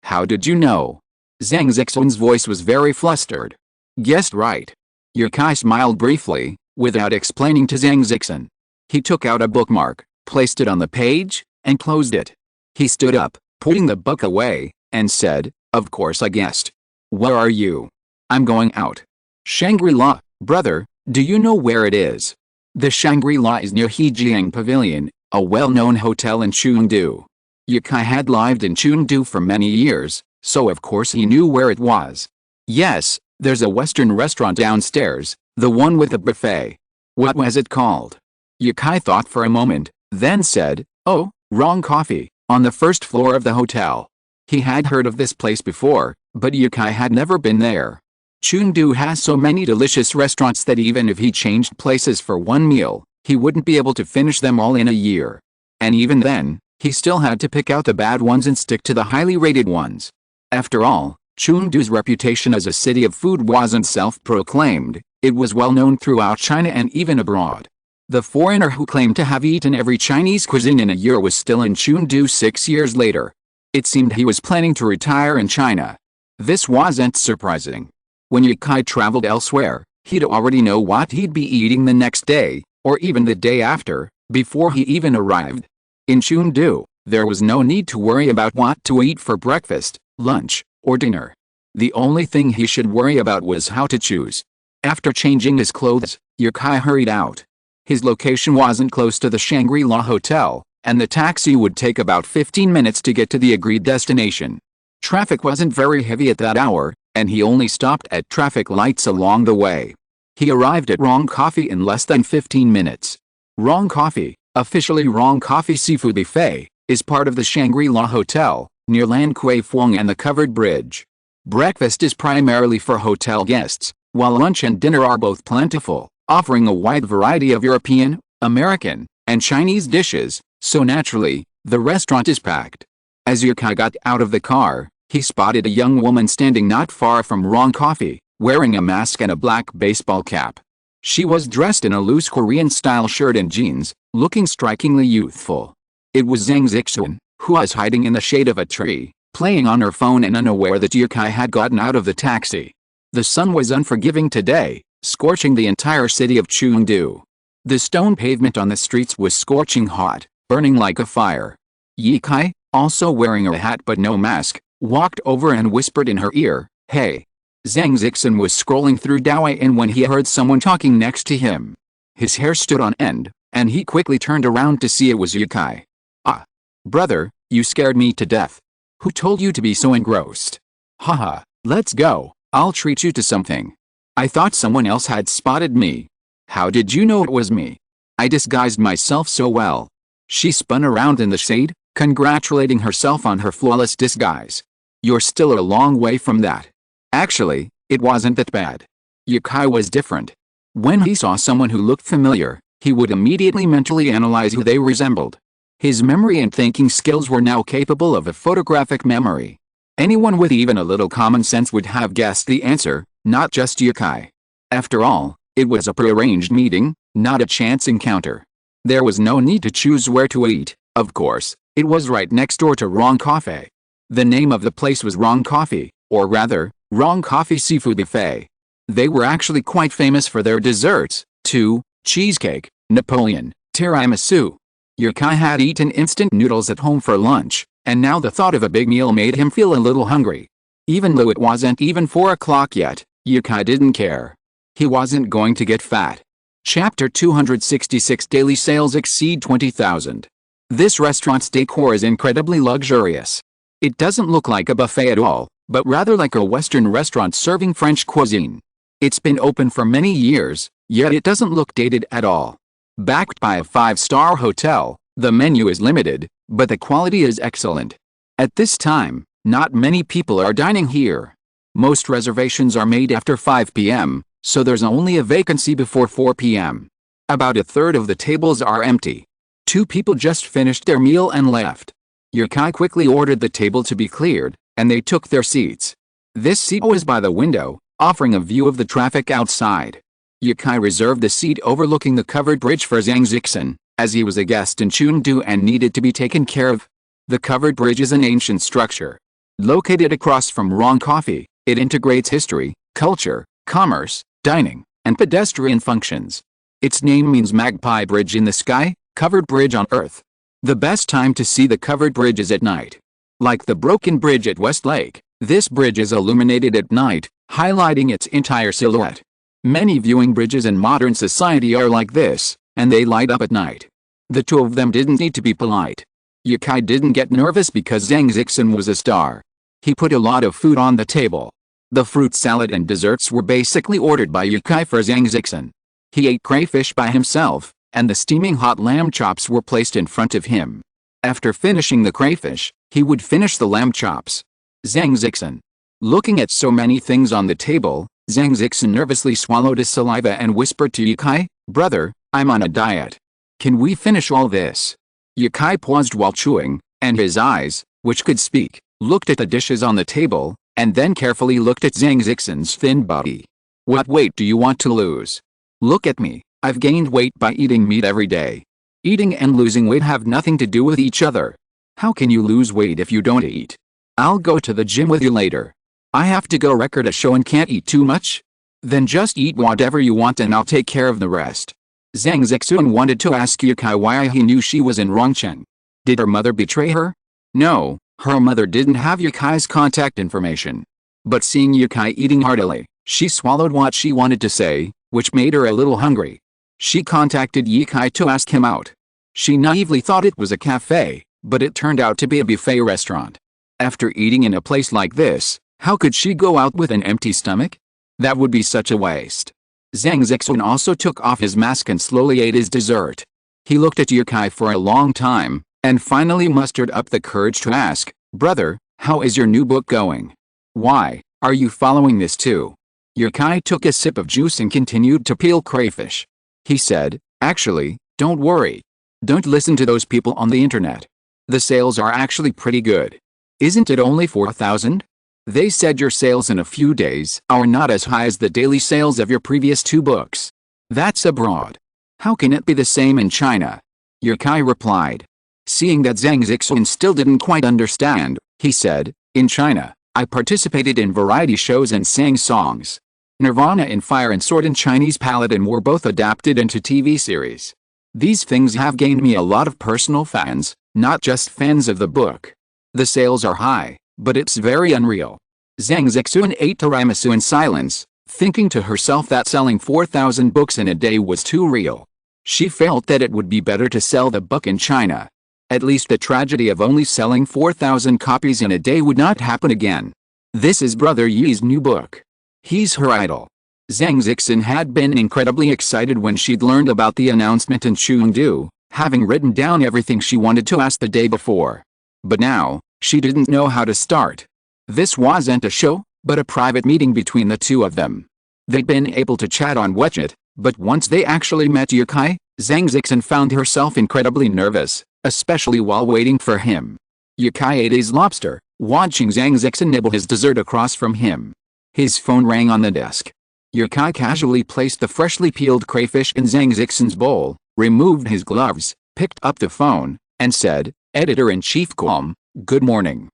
How did you know? Zhang Zixuan's voice was very flustered. Guessed right. Yukai smiled briefly, without explaining to Zhang Zixuan. He took out a bookmark, placed it on the page, and closed it. He stood up, putting the book away, and said, of course I guessed. Where are you? I'm going out. Shangri-La, brother, do you know where it is? The Shangri-La is near Hejiang Pavilion, a well-known hotel in Chengdu. Yukai had lived in Chengdu for many years, so of course he knew where it was. Yes, there's a Western restaurant downstairs, the one with a buffet. What was it called? Yukai thought for a moment, then said, oh, Wrong Coffee, on the first floor of the hotel. He had heard of this place before, but Yukai had never been there. Chengdu has so many delicious restaurants that even if he changed places for one meal, he wouldn't be able to finish them all in a year. And even then, he still had to pick out the bad ones and stick to the highly rated ones. After all, Chengdu's reputation as a city of food wasn't self-proclaimed, it was well known throughout China and even abroad. The foreigner who claimed to have eaten every Chinese cuisine in a year was still in Chengdu 6 years later. It seemed he was planning to retire in China. This wasn't surprising. When Yukai traveled elsewhere, he'd already know what he'd be eating the next day, or even the day after, before he even arrived. In Chengdu, there was no need to worry about what to eat for breakfast, lunch, or dinner. The only thing he should worry about was how to choose. After changing his clothes, Yukai hurried out. His location wasn't close to the Shangri-La Hotel, and the taxi would take about 15 minutes to get to the agreed destination. Traffic wasn't very heavy at that hour, and he only stopped at traffic lights along the way. He arrived at Wrong Coffee in less than 15 minutes. Wrong Coffee, officially Wrong Coffee Seafood Buffet, is part of the Shangri-La Hotel, near Lan Kuei Fong and the Covered Bridge. Breakfast is primarily for hotel guests, while lunch and dinner are both plentiful, offering a wide variety of European, American, and Chinese dishes, so naturally, the restaurant is packed. As Yukai got out of the car, he spotted a young woman standing not far from Wrong Coffee, wearing a mask and a black baseball cap. She was dressed in a loose Korean-style shirt and jeans, looking strikingly youthful. It was Zhang Zixuan, who was hiding in the shade of a tree, playing on her phone and unaware that Yukai had gotten out of the taxi. The sun was unforgiving today, scorching the entire city of Chengdu. The stone pavement on the streets was scorching hot, burning like a fire. Yukai, also wearing a hat but no mask, walked over and whispered in her ear, "Hey." Zhang Zixuan was scrolling through Douyin when he heard someone talking next to him. His hair stood on end, and he quickly turned around to see it was Yukai. "Ah. Brother, you scared me to death. Who told you to be so engrossed? Haha, let's go, I'll treat you to something. I thought someone else had spotted me. How did you know it was me? I disguised myself so well. She spun around in the shade, congratulating herself on her flawless disguise. You're still a long way from that. Actually, it wasn't that bad. Yukai was different. When he saw someone who looked familiar, he would immediately mentally analyze who they resembled. His memory and thinking skills were now capable of a photographic memory. Anyone with even a little common sense would have guessed the answer, not just Yukai. After all, it was a prearranged meeting, not a chance encounter. There was no need to choose where to eat, of course, it was right next door to Wrong Coffee. The name of the place was Wrong Coffee, or rather, Wrong Coffee Seafood Buffet. They were actually quite famous for their desserts, too: cheesecake, Napoleon, tiramisu. Yukai had eaten instant noodles at home for lunch, and now the thought of a big meal made him feel a little hungry. Even though it wasn't even 4 o'clock yet, Yukai didn't care. He wasn't going to get fat. Chapter 266 Daily sales exceed 20,000. This restaurant's decor is incredibly luxurious. It doesn't look like a buffet at all, but rather like a Western restaurant serving French cuisine. It's been open for many years, yet it doesn't look dated at all. Backed by a 5-star hotel, the menu is limited, but the quality is excellent. At this time, not many people are dining here. Most reservations are made after 5 p.m., so there's only a vacancy before 4 p.m. About a third of the tables are empty. 2 people just finished their meal and left. Yukai quickly ordered the table to be cleared, and they took their seats. This seat was by the window, offering a view of the traffic outside. Yukai reserved a seat overlooking the covered bridge for Zhang Zixin, as he was a guest in Chengdu and needed to be taken care of. The covered bridge is an ancient structure. Located across from Wrong Coffee, it integrates history, culture, commerce, dining, and pedestrian functions. Its name means magpie bridge in the sky, covered bridge on earth. The best time to see the covered bridge is at night. Like the broken bridge at Westlake, this bridge is illuminated at night, highlighting its entire silhouette. Many viewing bridges in modern society are like this, and they light up at night. The 2 of them didn't need to be polite. Yukai didn't get nervous because Zhang Zixin was a star. He put a lot of food on the table. The fruit salad and desserts were basically ordered by Yukai for Zhang Zixin. He ate crayfish by himself, and the steaming hot lamb chops were placed in front of him. After finishing the crayfish, he would finish the lamb chops. Zhang Zixin. Looking at so many things on the table, Zhang Zixin nervously swallowed his saliva and whispered to Yukai, "Brother, I'm on a diet. Can we finish all this?" Yukai paused while chewing, and his eyes, which could speak, looked at the dishes on the table, and then carefully looked at Zhang Zixin's thin body. "What weight do you want to lose?" "Look at me, I've gained weight by eating meat every day." Eating and losing weight have nothing to do with each other. How can you lose weight if you don't eat? "I'll go to the gym with you later." "I have to go record a show and can't eat too much?" "Then just eat whatever you want and I'll take care of the rest." Zhang Zixin wanted to ask Yukai why he knew she was in Rongcheng. Did her mother betray her? No, her mother didn't have Yukai's contact information. But seeing Yukai eating heartily, she swallowed what she wanted to say, which made her a little hungry. She contacted Yukai to ask him out. She naively thought it was a cafe, but it turned out to be a buffet restaurant. After eating in a place like this, how could she go out with an empty stomach? That would be such a waste. Zhang Zixin also took off his mask and slowly ate his dessert. He looked at Yukai for a long time, and finally mustered up the courage to ask, "Brother, how is your new book going? Why, are you following this too?" Yukai took a sip of juice and continued to peel crayfish. He said, "Actually, don't worry. Don't listen to those people on the internet. The sales are actually pretty good. Isn't it only 4,000? They said your sales in a few days are not as high as the daily sales of your previous 2 books. That's abroad. How can it be the same in China?" Yukai replied. Seeing that Zhang Zixin still didn't quite understand, he said, "In China, I participated in variety shows and sang songs. Nirvana and Fire and Sword and Chinese Paladin were both adapted into TV series. These things have gained me a lot of personal fans, not just fans of the book. The sales are high, but it's very unreal." Zhang Zixin ate tiramisu in silence, thinking to herself that selling 4,000 books in a day was too real. She felt that it would be better to sell the book in China. At least the tragedy of only selling 4,000 copies in a day would not happen again. This is Brother Yi's new book. He's her idol. Zhang Zixin had been incredibly excited when she'd learned about the announcement in Chengdu, having written down everything she wanted to ask the day before. But now, she didn't know how to start. This wasn't a show, but a private meeting between the two of them. They'd been able to chat on WeChat, but once they actually met Yukai, Zhang Zixin found herself incredibly nervous, especially while waiting for him. Yukai ate his lobster, watching Zhang Zixin nibble his dessert across from him. His phone rang on the desk. Yukai casually placed the freshly peeled crayfish in Zhang Zixin's bowl, removed his gloves, picked up the phone, and said, "Editor-in-Chief Calm, good morning."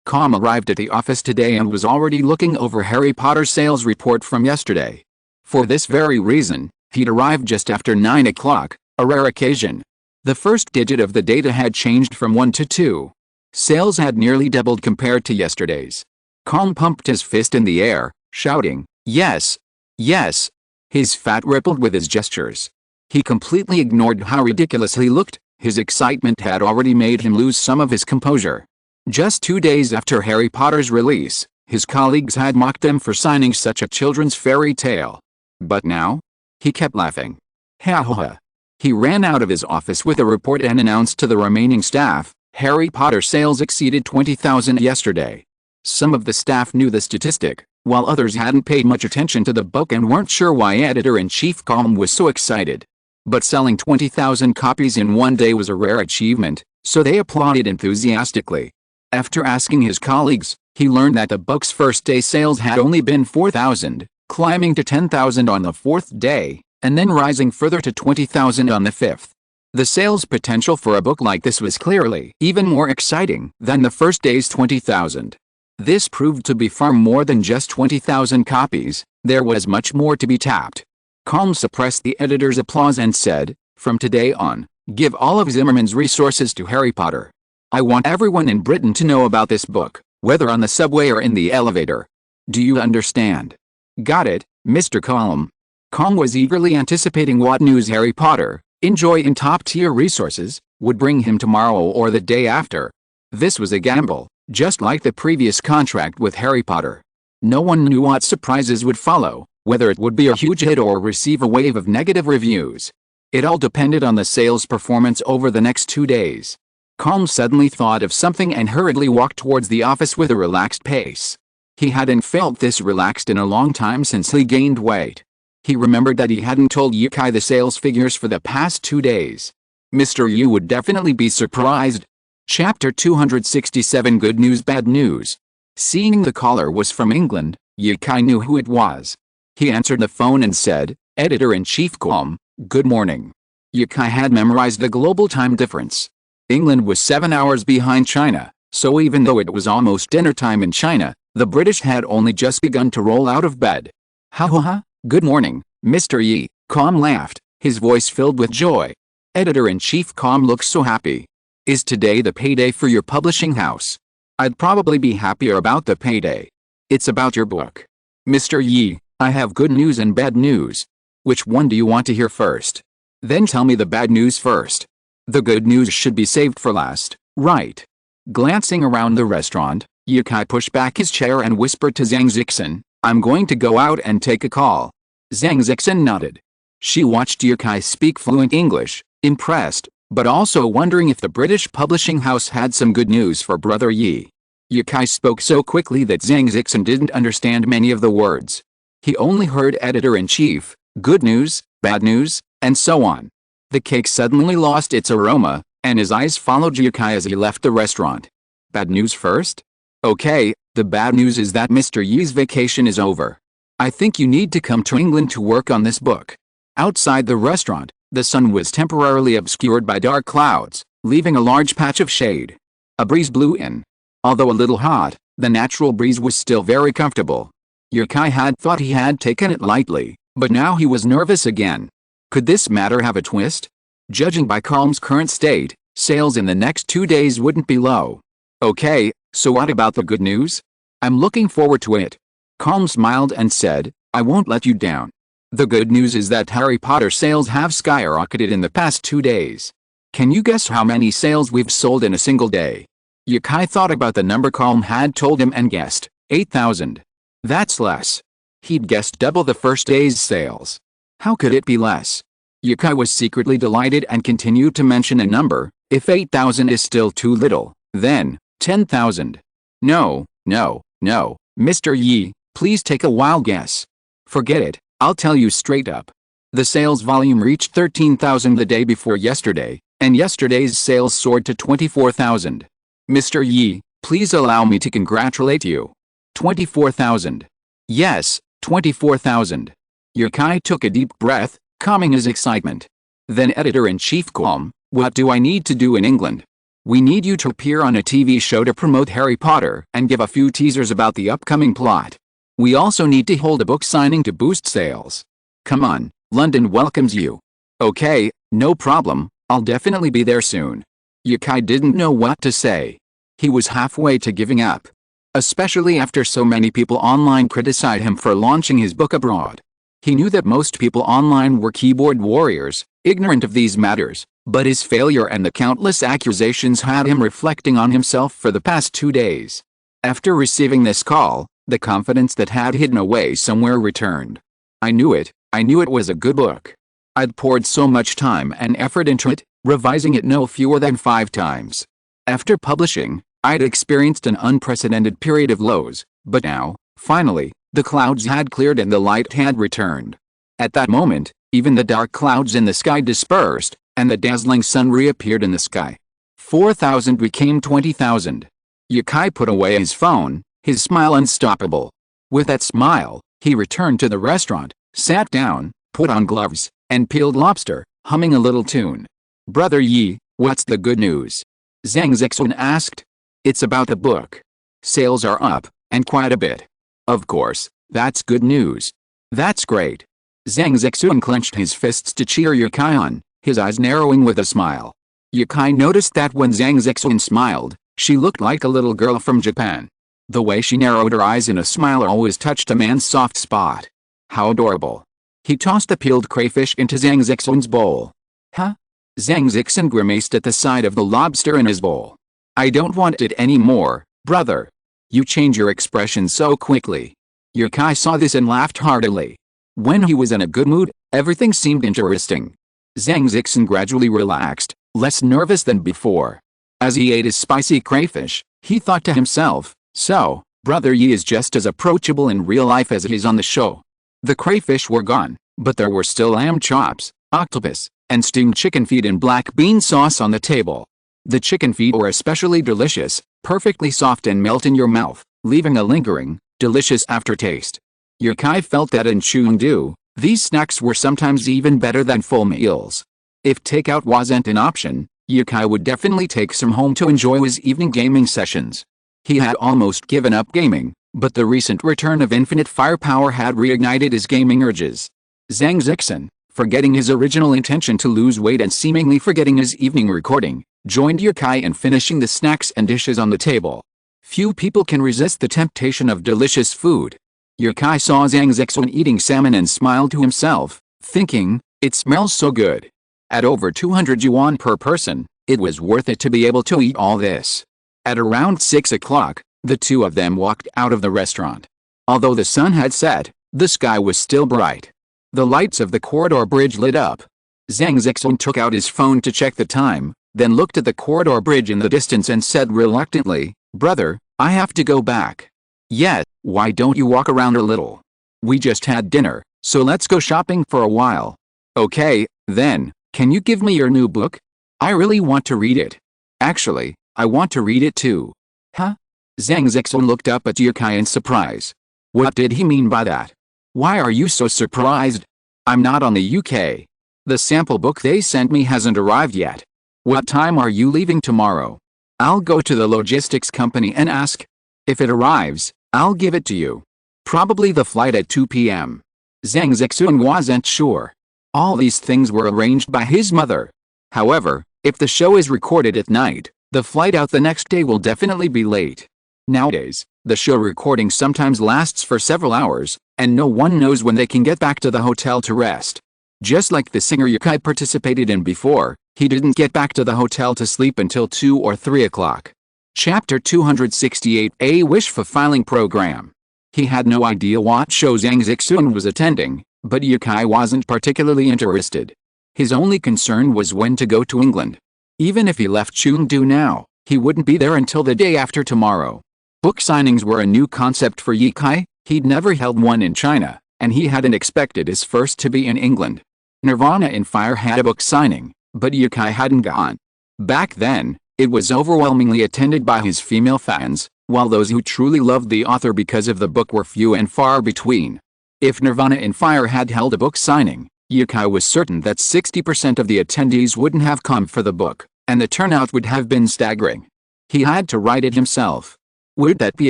Calm arrived at the office today and was already looking over Harry Potter's sales report from yesterday. For this very reason, he'd arrived just after 9 o'clock, a rare occasion. The first digit of the data had changed from 1 to 2. Sales had nearly doubled compared to yesterday's. Calm pumped his fist in the air, shouting, "Yes! Yes!" His fat rippled with his gestures. He completely ignored how ridiculous he looked. His excitement had already made him lose some of his composure. Just 2 days after Harry Potter's release, his colleagues had mocked him for signing such a children's fairy tale. But now? He kept laughing. Ha ha ha. He ran out of his office with a report and announced to the remaining staff, Harry Potter sales exceeded 20,000 yesterday. Some of the staff knew the statistic, while others hadn't paid much attention to the book and weren't sure why Editor-in-Chief Calm was so excited. But selling 20,000 copies in one day was a rare achievement, so they applauded enthusiastically. After asking his colleagues, he learned that the book's first day sales had only been 4,000, climbing to 10,000 on the fourth day, and then rising further to 20,000 on the fifth. The sales potential for a book like this was clearly even more exciting than the first day's 20,000. This proved to be far more than just 20,000 copies. There was much more to be tapped. Calm suppressed the editor's applause and said, "From today on, give all of Zimmerman's resources to Harry Potter. I want everyone in Britain to know about this book, whether on the subway or in the elevator. Do you understand?" "Got it, Mr. Calm." Calm was eagerly anticipating what news Harry Potter, enjoying top-tier resources, would bring him tomorrow or the day after. This was a gamble, just like the previous contract with Harry Potter. No one knew what surprises would follow, whether it would be a huge hit or receive a wave of negative reviews. It all depended on the sales performance over the next 2 days. Calm suddenly thought of something and hurriedly walked towards the office with a relaxed pace. He hadn't felt this relaxed in a long time since he gained weight. He remembered that he hadn't told Yukai the sales figures for the past 2 days. Mr. Yu would definitely be surprised. Chapter 267 Good News Bad News. Seeing the caller was from England, Yukai knew who it was. He answered the phone and said, "Editor-in-Chief Calm, good morning." Yukai had memorized the global time difference. England was 7 hours behind China, so even though it was almost dinner time in China, the British had only just begun to roll out of bed. "Ha ha ha, good morning, Mr. Yi," Calm laughed, his voice filled with joy. Editor-in-Chief Calm looks so happy. "Is today the payday for your publishing house?" "I'd probably be happier about the payday. It's about your book." "Mr. Yi, I have good news and bad news. Which one do you want to hear first?" "Then tell me the bad news first. The good news should be saved for last, right?" Glancing around the restaurant, Yukai pushed back his chair and whispered to Zhang Zixin, "I'm going to go out and take a call." Zhang Zixin nodded. She watched Yukai speak fluent English, impressed, but also wondering if the British publishing house had some good news for Brother Yi. Yukai spoke so quickly that Zhang Zixin didn't understand many of the words. He only heard editor-in-chief, good news, bad news, and so on. The cake suddenly lost its aroma, and his eyes followed Yukai as he left the restaurant. "Bad news first? Okay, the bad news is that Mr. Yi's vacation is over. I think you need to come to England to work on this book." Outside the restaurant, the sun was temporarily obscured by dark clouds, leaving a large patch of shade. A breeze blew in. Although a little hot, the natural breeze was still very comfortable. Yukai had thought he had taken it lightly, but now he was nervous again. Could this matter have a twist? Judging by Calm's current state, sales in the next 2 days wouldn't be low. "Okay, so what about the good news?" "I'm looking forward to it." Calm smiled and said, "I won't let you down. The good news is that Harry Potter sales have skyrocketed in the past 2 days. Can you guess how many sales we've sold in a single day? Yukai thought about the number Calm had told him and guessed 8,000. That's less. He'd guessed double the first day's sales. How could it be less? Yukai was secretly delighted and continued to mention a number. If 8,000 is still too little, then 10,000. No, Mr. Yi, please take a wild guess. Forget it, I'll tell you straight up. The sales volume reached 13,000 the day before yesterday, and yesterday's sales soared to 24,000. Mr. Yi, please allow me to congratulate you. 24,000. Yes, 24,000. Yukai took a deep breath, calming his excitement. Then Editor-in-Chief Calm, what do I need to do in England? We need you to appear on a TV show to promote Harry Potter and give a few teasers about the upcoming plot. We also need to hold a book signing to boost sales. Come on, London welcomes you. Okay, no problem, I'll definitely be there soon. Yukai didn't know what to say. He was halfway to giving up. Especially after so many people online criticized him for launching his book abroad. He knew that most people online were keyboard warriors, ignorant of these matters, but his failure and the countless accusations had him reflecting on himself for the past 2 days. After receiving this call, the confidence that had hidden away somewhere returned. I knew it was a good book. I'd poured so much time and effort into it, revising it no fewer than 5 times. After publishing, I'd experienced an unprecedented period of lows, but now, finally, the clouds had cleared and the light had returned. At that moment, even the dark clouds in the sky dispersed, and the dazzling sun reappeared in the sky. 4,000 became 20,000. Yukai put away his phone, his smile unstoppable. With that smile, he returned to the restaurant, sat down, put on gloves, and peeled lobster, humming a little tune. Brother Yi, what's the good news? Zhang Zixun asked. It's about the book. Sales are up, and quite a bit. Of course, that's good news. That's great. Zhang Zixun clenched his fists to cheer Yukai on, his eyes narrowing with a smile. Yukai noticed that when Zhang Zixun smiled, she looked like a little girl from Japan. The way she narrowed her eyes in a smile always touched a man's soft spot. How adorable. He tossed the peeled crayfish into Zhang Zixun's bowl. Huh? Zhang Zixun grimaced at the sight of the lobster in his bowl. I don't want it anymore, brother. You change your expression so quickly. Yukai saw this and laughed heartily. When he was in a good mood, everything seemed interesting. Zhang Zixun gradually relaxed, less nervous than before. As he ate his spicy crayfish, he thought to himself, so, Brother Yi is just as approachable in real life as he is on the show. The crayfish were gone, but there were still lamb chops, octopus, and steamed chicken feet in black bean sauce on the table. The chicken feet were especially delicious, perfectly soft and melt in your mouth, leaving a lingering, delicious aftertaste. Yukai felt that in Chengdu, these snacks were sometimes even better than full meals. If takeout wasn't an option, Yukai would definitely take some home to enjoy his evening gaming sessions. He had almost given up gaming, but the recent return of infinite firepower had reignited his gaming urges. Zhang Zixun, forgetting his original intention to lose weight and seemingly forgetting his evening recording, joined Yukai in finishing the snacks and dishes on the table. Few people can resist the temptation of delicious food. Yukai saw Zhang Zixun eating salmon and smiled to himself, thinking, it smells so good. At over 200 yuan per person, it was worth it to be able to eat all this. At around 6 o'clock, the two of them walked out of the restaurant. Although the sun had set, the sky was still bright. The lights of the corridor bridge lit up. Zhang Zixun took out his phone to check the time, then looked at the corridor bridge in the distance and said reluctantly, Brother, I have to go back. Yeah, why don't you walk around a little? We just had dinner, so let's go shopping for a while. Okay, then, can you give me your new book? I really want to read it. Actually, I want to read it too. Huh? Zhang Zixun looked up at Yukai in surprise. What did he mean by that? Why are you so surprised? I'm not on the UK. The sample book they sent me hasn't arrived yet. What time are you leaving tomorrow? I'll go to the logistics company and ask. If it arrives, I'll give it to you. Probably the flight at 2 p.m. Zhang Zixun wasn't sure. All these things were arranged by his mother. However, if the show is recorded at night, the flight out the next day will definitely be late. Nowadays, the show recording sometimes lasts for several hours, and no one knows when they can get back to the hotel to rest. Just like the singer Yukai participated in before, He didn't get back to the hotel to sleep until 2 or 3 o'clock. Chapter 268, A Wish Fulfilling Program. He had no idea what show Zhang Zixun was attending, but Yukai wasn't particularly interested. His only concern was when to go to England. Even if he left Chengdu now, he wouldn't be there until the day after tomorrow. Book signings were a new concept for Yukai. He'd never held one in China, and he hadn't expected his first to be in England. Nirvana in Fire had a book signing, but Yukai hadn't gone. Back then, it was overwhelmingly attended by his female fans, while those who truly loved the author because of the book were few and far between. If Nirvana in Fire had held a book signing, Yukai was certain that 60% of the attendees wouldn't have come for the book, and the turnout would have been staggering. He had to write it himself. Would that be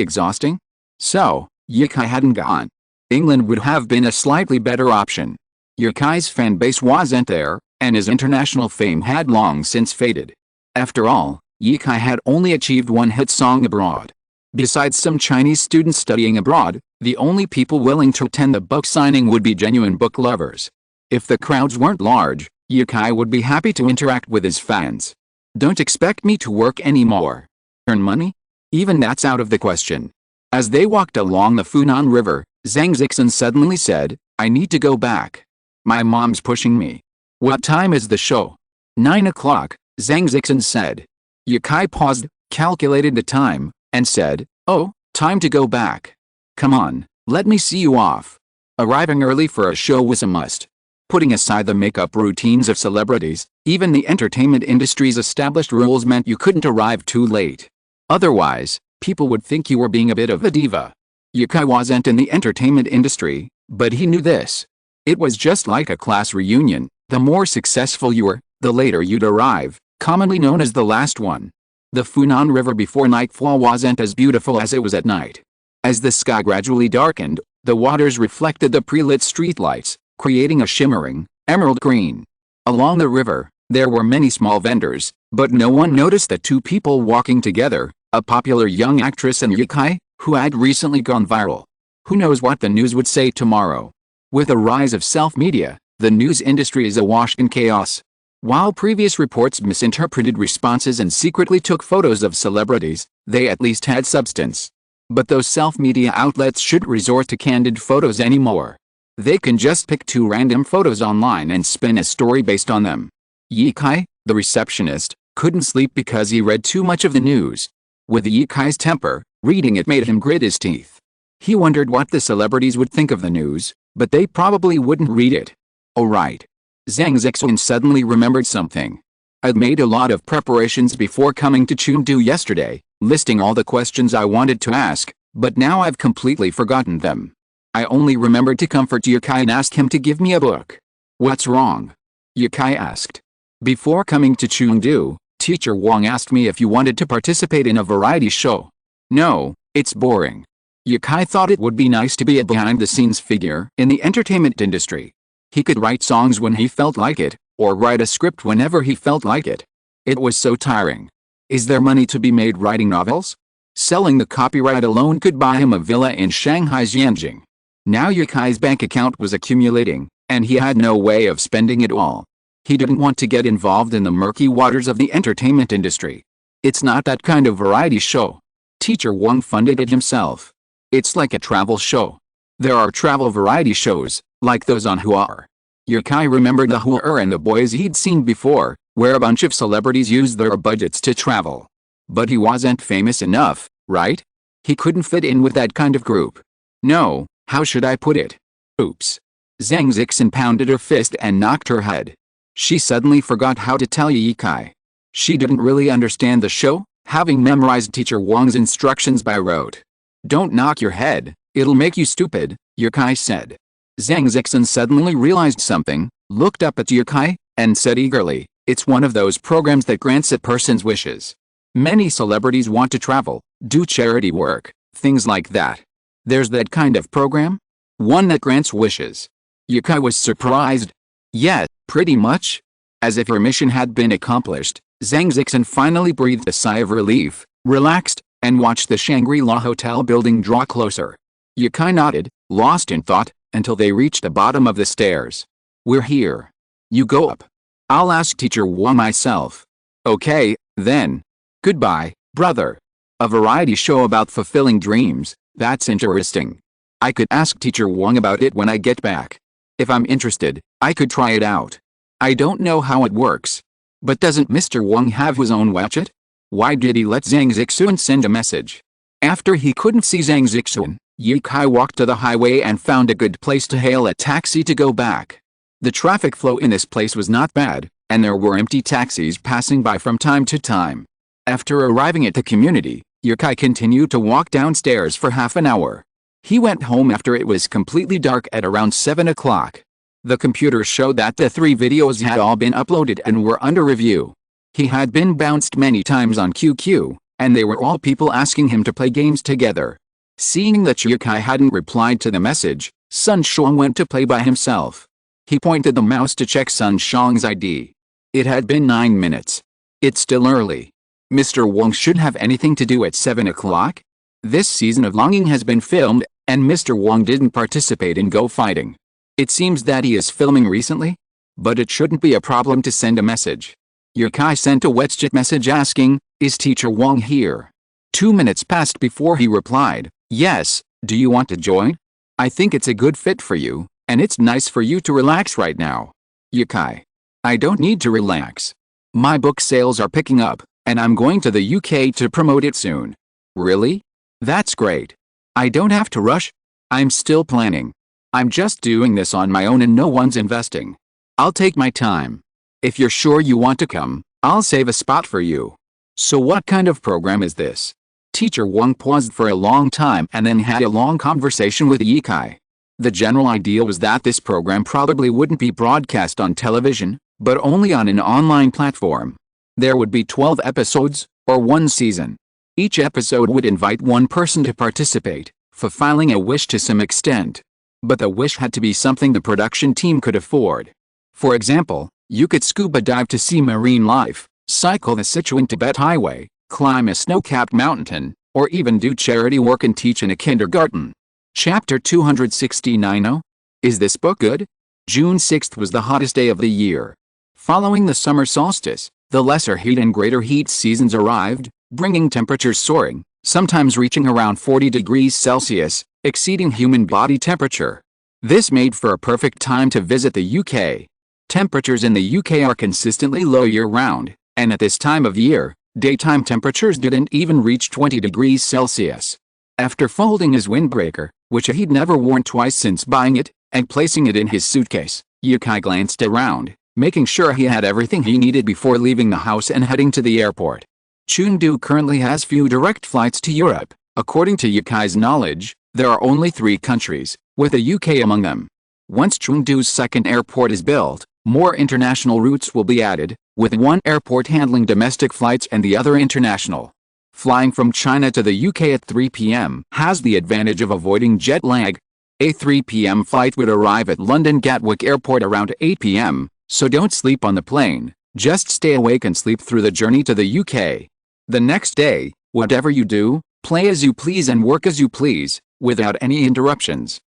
exhausting? So, Yukai hadn't gone. England would have been a slightly better option. Yukai's fan base wasn't there, and his international fame had long since faded. After all, Yukai had only achieved one hit song abroad. Besides some Chinese students studying abroad, the only people willing to attend the book signing would be genuine book lovers. If the crowds weren't large, Yukai would be happy to interact with his fans. Don't expect me to work anymore. Earn money? Even that's out of the question. As they walked along the Funan River, Zhang Zixun suddenly said, I need to go back. My mom's pushing me. What time is the show? 9 o'clock, Zhang Zixun said. Yukai paused, calculated the time, and said, oh, time to go back. Come on, let me see you off. Arriving early for a show was a must. Putting aside the makeup routines of celebrities, even the entertainment industry's established rules meant you couldn't arrive too late. Otherwise, people would think you were being a bit of a diva. Yukai wasn't in the entertainment industry, but he knew this. It was just like a class reunion. The more successful you were, the later you'd arrive, commonly known as the last one. The Funan River before nightfall wasn't as beautiful as it was at night. As the sky gradually darkened, the waters reflected the pre-lit streetlights, creating a shimmering, emerald green. Along the river, there were many small vendors, but no one noticed the two people walking together, a popular young actress and Yukai, who had recently gone viral. Who knows what the news would say tomorrow? With the rise of self-media, the news industry is awash in chaos. While previous reports misinterpreted responses and secretly took photos of celebrities, they at least had substance. But those self-media outlets shouldn't resort to candid photos anymore. They can just pick two random photos online and spin a story based on them. Yukai, the receptionist, couldn't sleep because he read too much of the news. With Yukai's temper, reading it made him grit his teeth. He wondered what the celebrities would think of the news, but they probably wouldn't read it. Oh right. Zhang Zixun suddenly remembered something. I'd made a lot of preparations before coming to Chengdu yesterday, listing all the questions I wanted to ask, but now I've completely forgotten them. I only remembered to comfort Yukai and ask him to give me a book. What's wrong? Yukai asked. Before coming to Chengdu, Teacher Wang asked me if you wanted to participate in a variety show. No, it's boring. Yukai thought it would be nice to be a behind-the-scenes figure in the entertainment industry. He could write songs when he felt like it, or write a script whenever he felt like it. It was so tiring. Is there money to be made writing novels? Selling the copyright alone could buy him a villa in Shanghai's Yanjing. Now Yukai's bank account was accumulating, and he had no way of spending it all. He didn't want to get involved in the murky waters of the entertainment industry. It's not that kind of variety show. Teacher Wang funded it himself. It's like a travel show. There are travel variety shows, like those on Hua. Yukai remembered the Hua and the boys he'd seen before, where a bunch of celebrities used their budgets to travel. But he wasn't famous enough, right? He couldn't fit in with that kind of group. No, how should I put it? Oops. Zhang Zixun pounded her fist and knocked her head. She suddenly forgot how to tell Yukai. She didn't really understand the show, having memorized Teacher Wang's instructions by rote. Don't knock your head, it'll make you stupid, Yukai said. Zhang Zixun suddenly realized something, looked up at Yukai, and said eagerly, it's one of those programs that grants a person's wishes. Many celebrities want to travel, do charity work, things like that. There's that kind of program? One that grants wishes. Yukai was surprised. Yeah, pretty much. As if her mission had been accomplished, Zhang Zixun finally breathed a sigh of relief, relaxed, and watched the Shangri-La Hotel building draw closer. Yukai nodded, lost in thought, until they reached the bottom of the stairs. We're here. You go up. I'll ask Teacher Wang myself. Okay, then. Goodbye, brother. A variety show about fulfilling dreams, that's interesting. I could ask Teacher Wang about it when I get back. If I'm interested, I could try it out. I don't know how it works. But doesn't Mr. Wang have his own WeChat? Why did he let Zhang Zixuan send a message? After he couldn't see Zhang Zixuan, Ye Kai walked to the highway and found a good place to hail a taxi to go back. The traffic flow in this place was not bad, and there were empty taxis passing by from time to time. After arriving at the community, Ye Kai continued to walk downstairs for half an hour. He went home after it was completely dark at around 7 o'clock. The computer showed that the 3 videos had all been uploaded and were under review. He had been bounced many times on QQ, and they were all people asking him to play games together. Seeing that Ye Kai hadn't replied to the message, Sun Xiong went to play by himself. He pointed the mouse to check Sun Xiong's ID. It had been 9 minutes. It's still early. Mr. Wang should have anything to do at 7 o'clock? This season of Longing has been filmed, and Mr. Wang didn't participate in Go Fighting. It seems that he is filming recently? But it shouldn't be a problem to send a message. Ye Kai sent a WeChat message asking, "Is Teacher Wang here?" 2 minutes passed before he replied, "Yes, do you want to join? I think it's a good fit for you, and it's nice for you to relax right now." Ye Kai: "I don't need to relax. My book sales are picking up, and I'm going to the UK to promote it soon." "Really? That's great. I don't have to rush. I'm still planning. I'm just doing this on my own and no one's investing. I'll take my time. If you're sure you want to come, I'll save a spot for you." "So what kind of program is this?" Teacher Wang paused for a long time and then had a long conversation with Ye Kai. The general idea was that this program probably wouldn't be broadcast on television, but only on an online platform. There would be 12 episodes, or 1 season. Each episode would invite one person to participate, fulfilling a wish to some extent. But the wish had to be something the production team could afford. For example, you could scuba dive to see marine life, cycle the Sichuan-Tibet Highway, climb a snow-capped mountain, or even do charity work and teach in a kindergarten. Chapter 269. Is this book good? June 6th was the hottest day of the year. Following the summer solstice, the lesser heat and greater heat seasons arrived, bringing temperatures soaring, sometimes reaching around 40 degrees Celsius, exceeding human body temperature. This made for a perfect time to visit the UK. Temperatures in the UK are consistently low year-round, and at this time of year, daytime temperatures didn't even reach 20 degrees Celsius. After folding his windbreaker, which he'd never worn twice since buying it, and placing it in his suitcase, Ye Kai glanced around, making sure he had everything he needed before leaving the house and heading to the airport. Chengdu currently has few direct flights to Europe. According to Ye Kai's knowledge, there are only 3 countries, with the UK among them. Once Chengdu's second airport is built, more international routes will be added, with one airport handling domestic flights and the other international. Flying from China to the UK at 3 p.m. has the advantage of avoiding jet lag. A 3 p.m. flight would arrive at London Gatwick Airport around 8 p.m., so don't sleep on the plane, just stay awake and sleep through the journey to the UK. The next day, whatever you do, play as you please and work as you please, without any interruptions.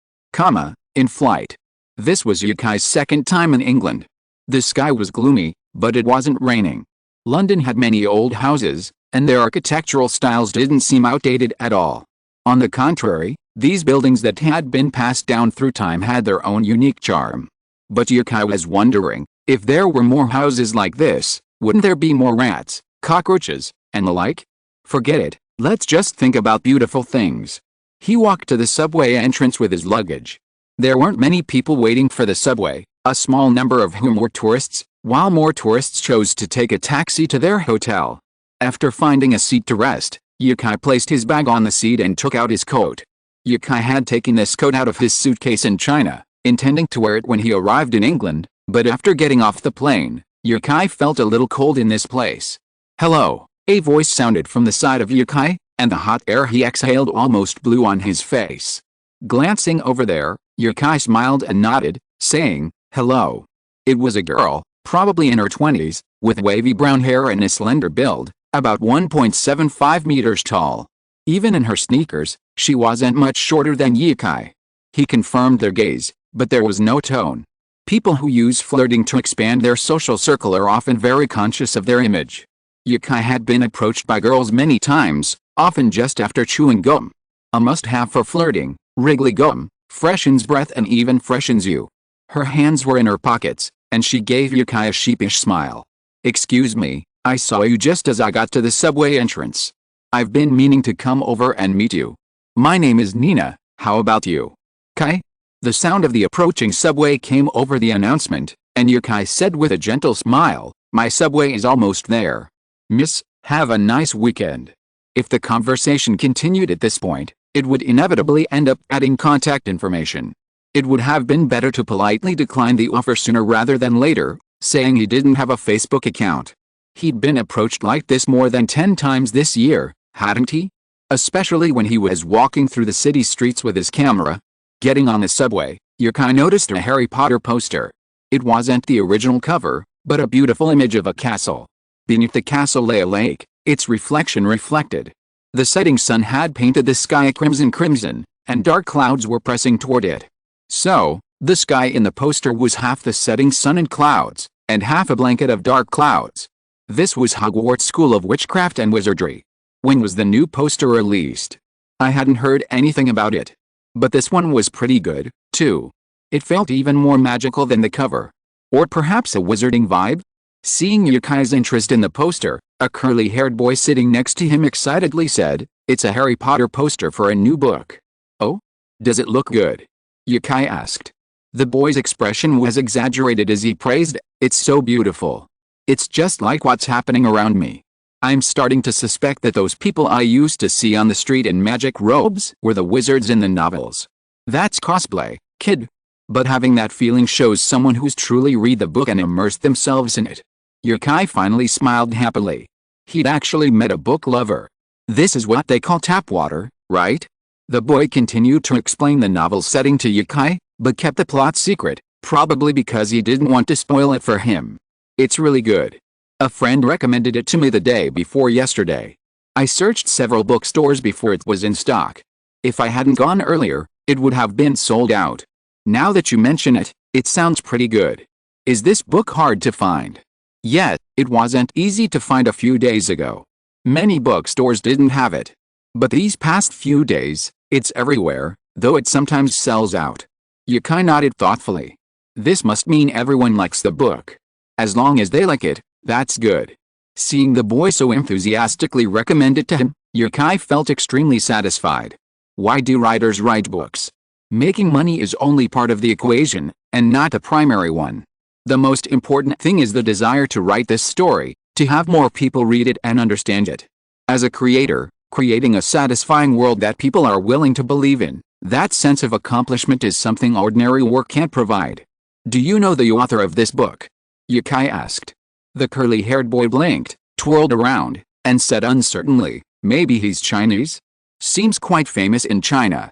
In flight. This was Ye Kai's second time in England. The sky was gloomy, but it wasn't raining. London had many old houses, and their architectural styles didn't seem outdated at all. On the contrary, these buildings that had been passed down through time had their own unique charm. But Ye Kai was wondering, if there were more houses like this, wouldn't there be more rats, cockroaches, and the like? Forget it, let's just think about beautiful things. He walked to the subway entrance with his luggage. There weren't many people waiting for the subway, a small number of whom were tourists, while more tourists chose to take a taxi to their hotel. After finding a seat to rest, Ye Kai placed his bag on the seat and took out his coat. Ye Kai had taken this coat out of his suitcase in China, intending to wear it when he arrived in England, but after getting off the plane, Ye Kai felt a little cold in this place. "Hello," a voice sounded from the side of Ye Kai, and the hot air he exhaled almost blew on his face. Glancing over there, Ye Kai smiled and nodded, saying, "Hello." It was a girl, probably in her 20s, with wavy brown hair and a slender build, about 1.75 meters tall. Even in her sneakers, she wasn't much shorter than Ye Kai. He confirmed their gaze, but there was no tone. People who use flirting to expand their social circle are often very conscious of their image. Yukai had been approached by girls many times, often just after chewing gum. A must-have for flirting, Wrigley gum freshens breath and even freshens you. Her hands were in her pockets, and she gave Yukai a sheepish smile. "Excuse me, I saw you just as I got to the subway entrance. I've been meaning to come over and meet you. My name is Nina, how about you?" "Kai?" The sound of the approaching subway came over the announcement, and Yukai said with a gentle smile, "My subway is almost there. Miss, have a nice weekend." If the conversation continued at this point, it would inevitably end up adding contact information. It would have been better to politely decline the offer sooner rather than later, saying he didn't have a Facebook account. He'd been approached like this more than 10 times this year, hadn't he? Especially when he was walking through the city streets with his camera. Getting on the subway, Yukai noticed a Harry Potter poster. It wasn't the original cover, but a beautiful image of a castle. Beneath the castle lay a lake, its reflection reflected. The setting sun had painted the sky crimson, and dark clouds were pressing toward it. So, the sky in the poster was half the setting sun and clouds, and half a blanket of dark clouds. This was Hogwarts School of Witchcraft and Wizardry. When was the new poster released? I hadn't heard anything about it. But this one was pretty good, too. It felt even more magical than the cover. Or perhaps a wizarding vibe? Seeing Yukai's interest in the poster, a curly-haired boy sitting next to him excitedly said, "It's a Harry Potter poster for a new book." "Oh? Does it look good?" Yukai asked. The boy's expression was exaggerated as he praised, "It's so beautiful. It's just like what's happening around me. I'm starting to suspect that those people I used to see on the street in magic robes were the wizards in the novels. That's cosplay, kid. But having that feeling shows someone who's truly read the book and immersed themselves in it." Yukai finally smiled happily. He'd actually met a book lover. "This is what they call tap water, right?" The boy continued to explain the novel's setting to Yukai, but kept the plot secret, probably because he didn't want to spoil it for him. "It's really good. A friend recommended it to me the day before yesterday. I searched several bookstores before it was in stock. If I hadn't gone earlier, it would have been sold out. Now that you mention it, it sounds pretty good. Is this book hard to find?" "Yet, it wasn't easy to find a few days ago. Many bookstores didn't have it. But these past few days, it's everywhere, though it sometimes sells out." Yukai nodded thoughtfully. This must mean everyone likes the book. As long as they like it, that's good. Seeing the boy so enthusiastically recommend it to him, Yukai felt extremely satisfied. Why do writers write books? Making money is only part of the equation, and not the primary one. The most important thing is the desire to write this story, to have more people read it and understand it. As a creator, creating a satisfying world that people are willing to believe in, that sense of accomplishment is something ordinary work can't provide. "Do you know the author of this book?" Yukai asked. The curly-haired boy blinked, twirled around, and said uncertainly, "Maybe he's Chinese? Seems quite famous in China.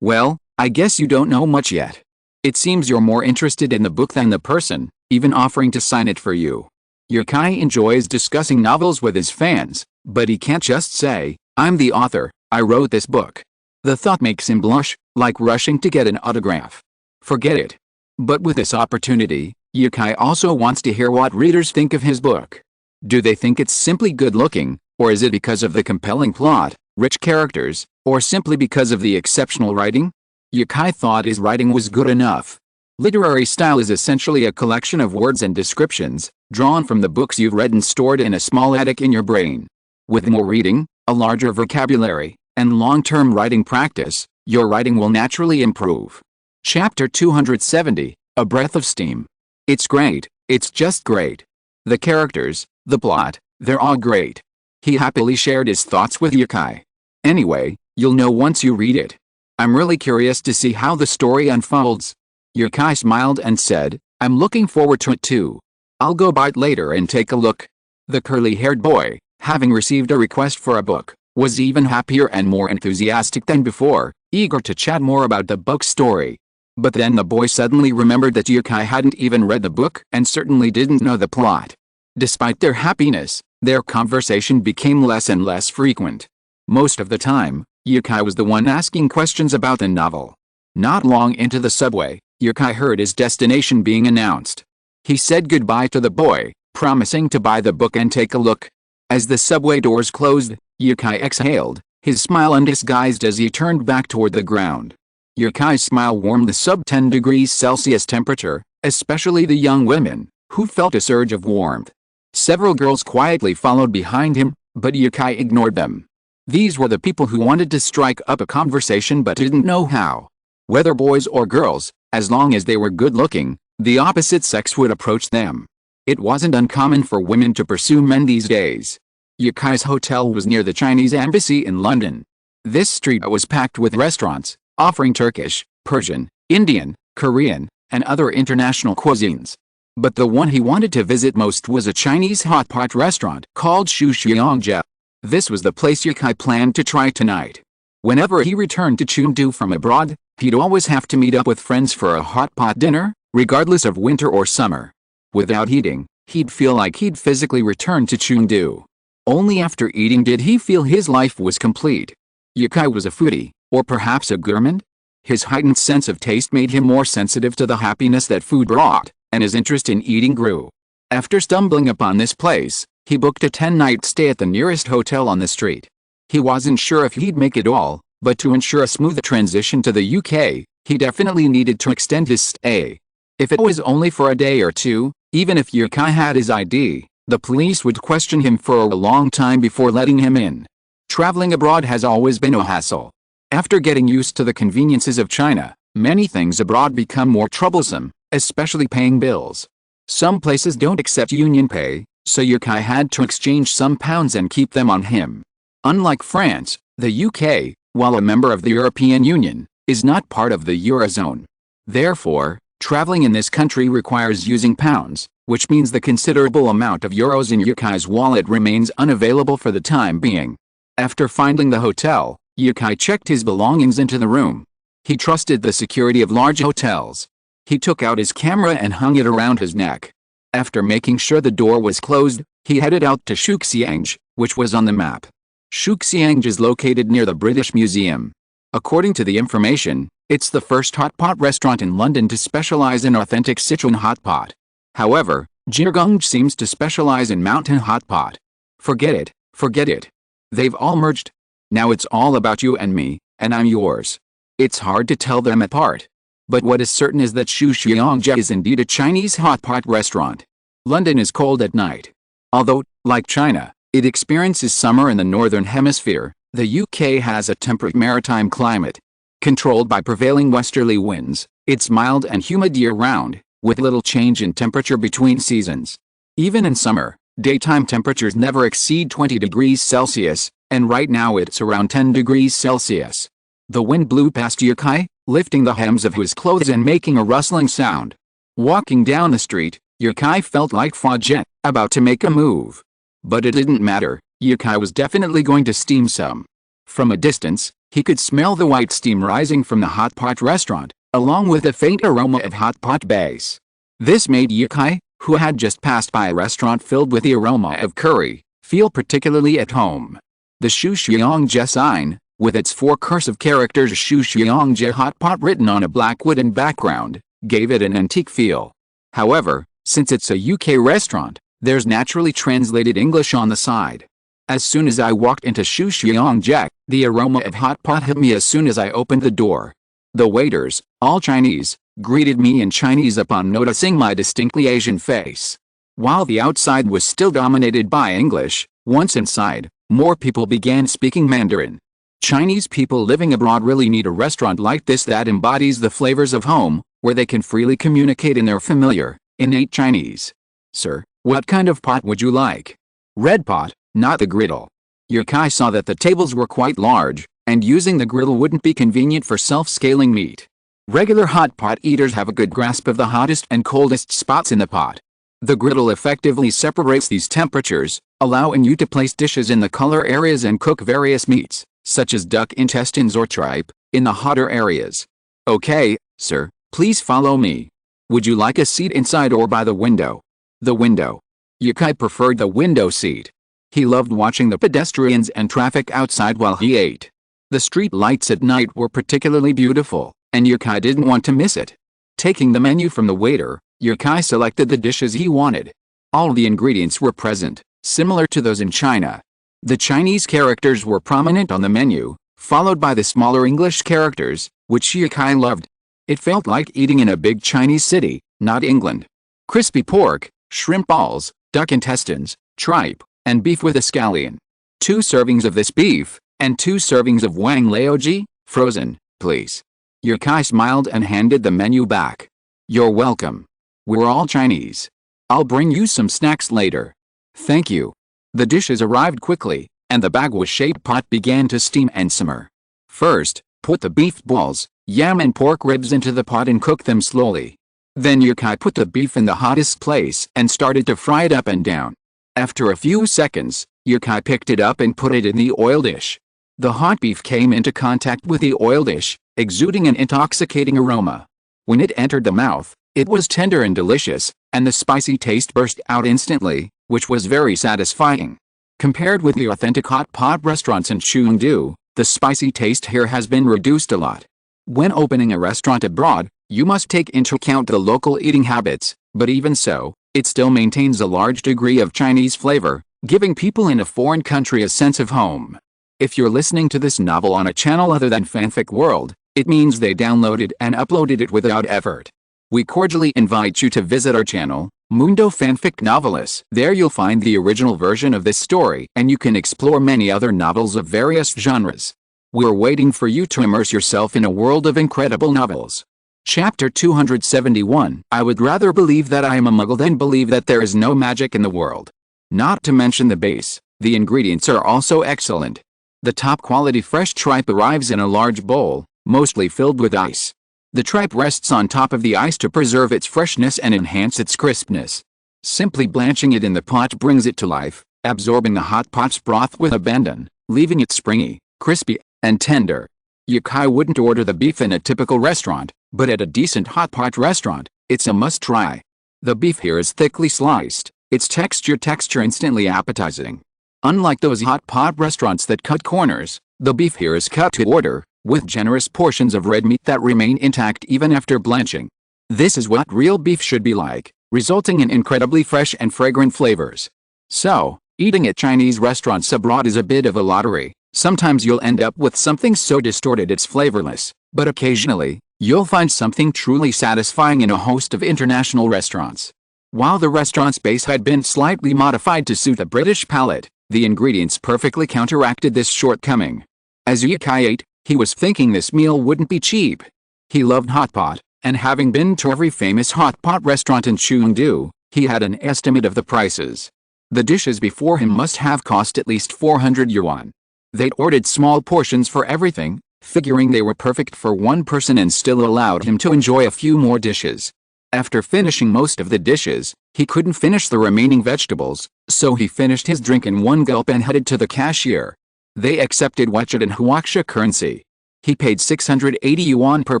Well, I guess you don't know much yet. It seems you're more interested in the book than the person, even offering to sign it for you." Yukai enjoys discussing novels with his fans, but he can't just say, "I'm the author, I wrote this book." The thought makes him blush, like rushing to get an autograph. Forget it. But with this opportunity, Yukai also wants to hear what readers think of his book. Do they think it's simply good-looking, or is it because of the compelling plot, rich characters, or simply because of the exceptional writing? Yukai thought his writing was good enough. Literary style is essentially a collection of words and descriptions, drawn from the books you've read and stored in a small attic in your brain. With more reading, a larger vocabulary, and long-term writing practice, your writing will naturally improve. Chapter 270, A Breath of Steam. It's great, it's just great. The characters, the plot, they're all great. He happily shared his thoughts with Yukai. Anyway, you'll know once you read it. I'm really curious to see how the story unfolds. Yukai smiled and said, "I'm looking forward to it too. I'll go by it later and take a look." The curly-haired boy, having received a request for a book, was even happier and more enthusiastic than before, eager to chat more about the book's story. But then the boy suddenly remembered that Yukai hadn't even read the book and certainly didn't know the plot. Despite their happiness, their conversation became less and less frequent. Most of the time, Yukai was the one asking questions about the novel. Not long into the subway, Yukai heard his destination being announced. He said goodbye to the boy, promising to buy the book and take a look. As the subway doors closed, Yukai exhaled, his smile undisguised as he turned back toward the ground. Yukai's smile warmed the sub-10 degrees Celsius temperature, especially the young women, who felt a surge of warmth. Several girls quietly followed behind him, but Yukai ignored them. These were the people who wanted to strike up a conversation but didn't know how. Whether boys or girls, as long as they were good-looking, the opposite sex would approach them. It wasn't uncommon for women to pursue men these days. Yukai's hotel was near the Chinese embassy in London. This street was packed with restaurants, offering Turkish, Persian, Indian, Korean, and other international cuisines. But the one he wanted to visit most was a Chinese hot pot restaurant called Shuxiangjia. This was the place Yukai planned to try tonight. Whenever he returned to Chengdu from abroad, he'd always have to meet up with friends for a hot pot dinner, regardless of winter or summer. Without eating, he'd feel like he'd physically returned to Chengdu. Only after eating did he feel his life was complete. Yukai was a foodie, or perhaps a gourmand? His heightened sense of taste made him more sensitive to the happiness that food brought, and his interest in eating grew. After stumbling upon this place, he booked a 10-night stay at the nearest hotel on the street. He wasn't sure if he'd make it all, but to ensure a smooth transition to the UK, he definitely needed to extend his stay. If it was only for a day or two, even if Yukai had his ID, the police would question him for a long time before letting him in. Traveling abroad has always been a hassle. After getting used to the conveniences of China, many things abroad become more troublesome, especially paying bills. Some places don't accept union pay, so Yukai had to exchange some pounds and keep them on him. Unlike France, the UK, while a member of the European Union, is not part of the Eurozone. Therefore, traveling in this country requires using pounds, which means the considerable amount of euros in Yukai's wallet remains unavailable for the time being. After finding the hotel, Yukai checked his belongings into the room. He trusted the security of large hotels. He took out his camera and hung it around his neck. After making sure the door was closed, he headed out to Shuxiangjia, which was on the map. Shuxiangjia is located near the British Museum. According to the information, it's the first hot pot restaurant in London to specialize in authentic Sichuan hot pot. However, Zhejiang seems to specialize in mountain hot pot. Forget it. They've all merged. Now it's all about you and me, and I'm yours. It's hard to tell them apart. But what is certain is that Shuxiangjia is indeed a Chinese hot pot restaurant. London is cold at night. Although, like China, it experiences summer in the northern hemisphere, the UK has a temperate maritime climate. Controlled by prevailing westerly winds, it's mild and humid year-round, with little change in temperature between seasons. Even in summer, daytime temperatures never exceed 20 degrees Celsius, and right now it's around 10 degrees Celsius. The wind blew past Yukai, lifting the hems of his clothes and making a rustling sound. Walking down the street, Yukai felt like Fajet, about to make a move. But it didn't matter, Yukai was definitely going to steam some. From a distance, he could smell the white steam rising from the hot pot restaurant, along with a faint aroma of hot pot base. This made Yukai, who had just passed by a restaurant filled with the aroma of curry, feel particularly at home. The Shuxiangjia sign, with its 4 cursive characters Shuxiangjia hot pot written on a black wooden background, gave it an antique feel. However, since it's a UK restaurant, there's naturally translated English on the side. As soon as I walked into Shuxiangjia, the aroma of hot pot hit me as soon as I opened the door. The waiters, all Chinese, greeted me in Chinese upon noticing my distinctly Asian face. While the outside was still dominated by English, once inside, more people began speaking Mandarin. Chinese people living abroad really need a restaurant like this that embodies the flavors of home, where they can freely communicate in their familiar, innate Chinese. Sir, what kind of pot would you like? Red pot, not the griddle. Yukai saw that the tables were quite large, and using the griddle wouldn't be convenient for self-scaling meat. Regular hot pot eaters have a good grasp of the hottest and coldest spots in the pot. The griddle effectively separates these temperatures, allowing you to place dishes in the color areas and cook various meats, such as duck intestines or tripe, in the hotter areas. Okay, sir, please follow me. Would you like a seat inside or by the window? The window. Yukai preferred the window seat. He loved watching the pedestrians and traffic outside while he ate. The street lights at night were particularly beautiful, and Yukai didn't want to miss it. Taking the menu from the waiter, Yukai selected the dishes he wanted. All the ingredients were present, similar to those in China. The Chinese characters were prominent on the menu, followed by the smaller English characters, which Yukai loved. It felt like eating in a big Chinese city, not England. Crispy pork, shrimp balls, duck intestines, tripe, and beef with a scallion. 2 servings of this beef, and 2 servings of wang laoji, frozen, please. Yukai smiled and handed the menu back. You're welcome. We're all Chinese. I'll bring you some snacks later. Thank you. The dishes arrived quickly, and the bagua-shaped pot began to steam and simmer. First, put the beef balls, yam and pork ribs into the pot and cook them slowly. Then Yukai put the beef in the hottest place and started to fry it up and down. After a few seconds, Yukai picked it up and put it in the oil dish. The hot beef came into contact with the oil dish, exuding an intoxicating aroma. When it entered the mouth, it was tender and delicious, and the spicy taste burst out instantly, which was very satisfying. Compared with the authentic hot pot restaurants in Chengdu, the spicy taste here has been reduced a lot. When opening a restaurant abroad, you must take into account the local eating habits, but even so, it still maintains a large degree of Chinese flavor, giving people in a foreign country a sense of home. If you're listening to this novel on a channel other than Fanfic World, it means they downloaded and uploaded it without effort. We cordially invite you to visit our channel, Mundo Fanfic Novelis. There you'll find the original version of this story and you can explore many other novels of various genres. We're waiting for you to immerse yourself in a world of incredible novels. Chapter 271. I would rather believe that I am a muggle than believe that there is no magic in the world. Not to mention the base, the ingredients are also excellent. The top quality fresh tripe arrives in a large bowl, mostly filled with ice. The tripe rests on top of the ice to preserve its freshness and enhance its crispness. Simply blanching it in the pot brings it to life, absorbing the hot pot's broth with abandon, leaving it springy, crispy, and tender. Yukai wouldn't order the beef in a typical restaurant, but at a decent hot pot restaurant, it's a must-try. The beef here is thickly sliced, its texture instantly appetizing. Unlike those hot pot restaurants that cut corners, the beef here is cut to order, with generous portions of red meat that remain intact even after blanching. This is what real beef should be like, resulting in incredibly fresh and fragrant flavors. So, eating at Chinese restaurants abroad is a bit of a lottery. Sometimes you'll end up with something so distorted it's flavorless, but occasionally, you'll find something truly satisfying in a host of international restaurants. While the restaurant's base had been slightly modified to suit a British palate, the ingredients perfectly counteracted this shortcoming. As Yukai ate, he was thinking this meal wouldn't be cheap. He loved hot pot, and having been to every famous hot pot restaurant in Chengdu, he had an estimate of the prices. The dishes before him must have cost at least 400 yuan. They'd ordered small portions for everything, figuring they were perfect for one person and still allowed him to enjoy a few more dishes. After finishing most of the dishes, he couldn't finish the remaining vegetables, so he finished his drink in one gulp and headed to the cashier. They accepted Wechat and Huaxia currency. He paid 680 yuan per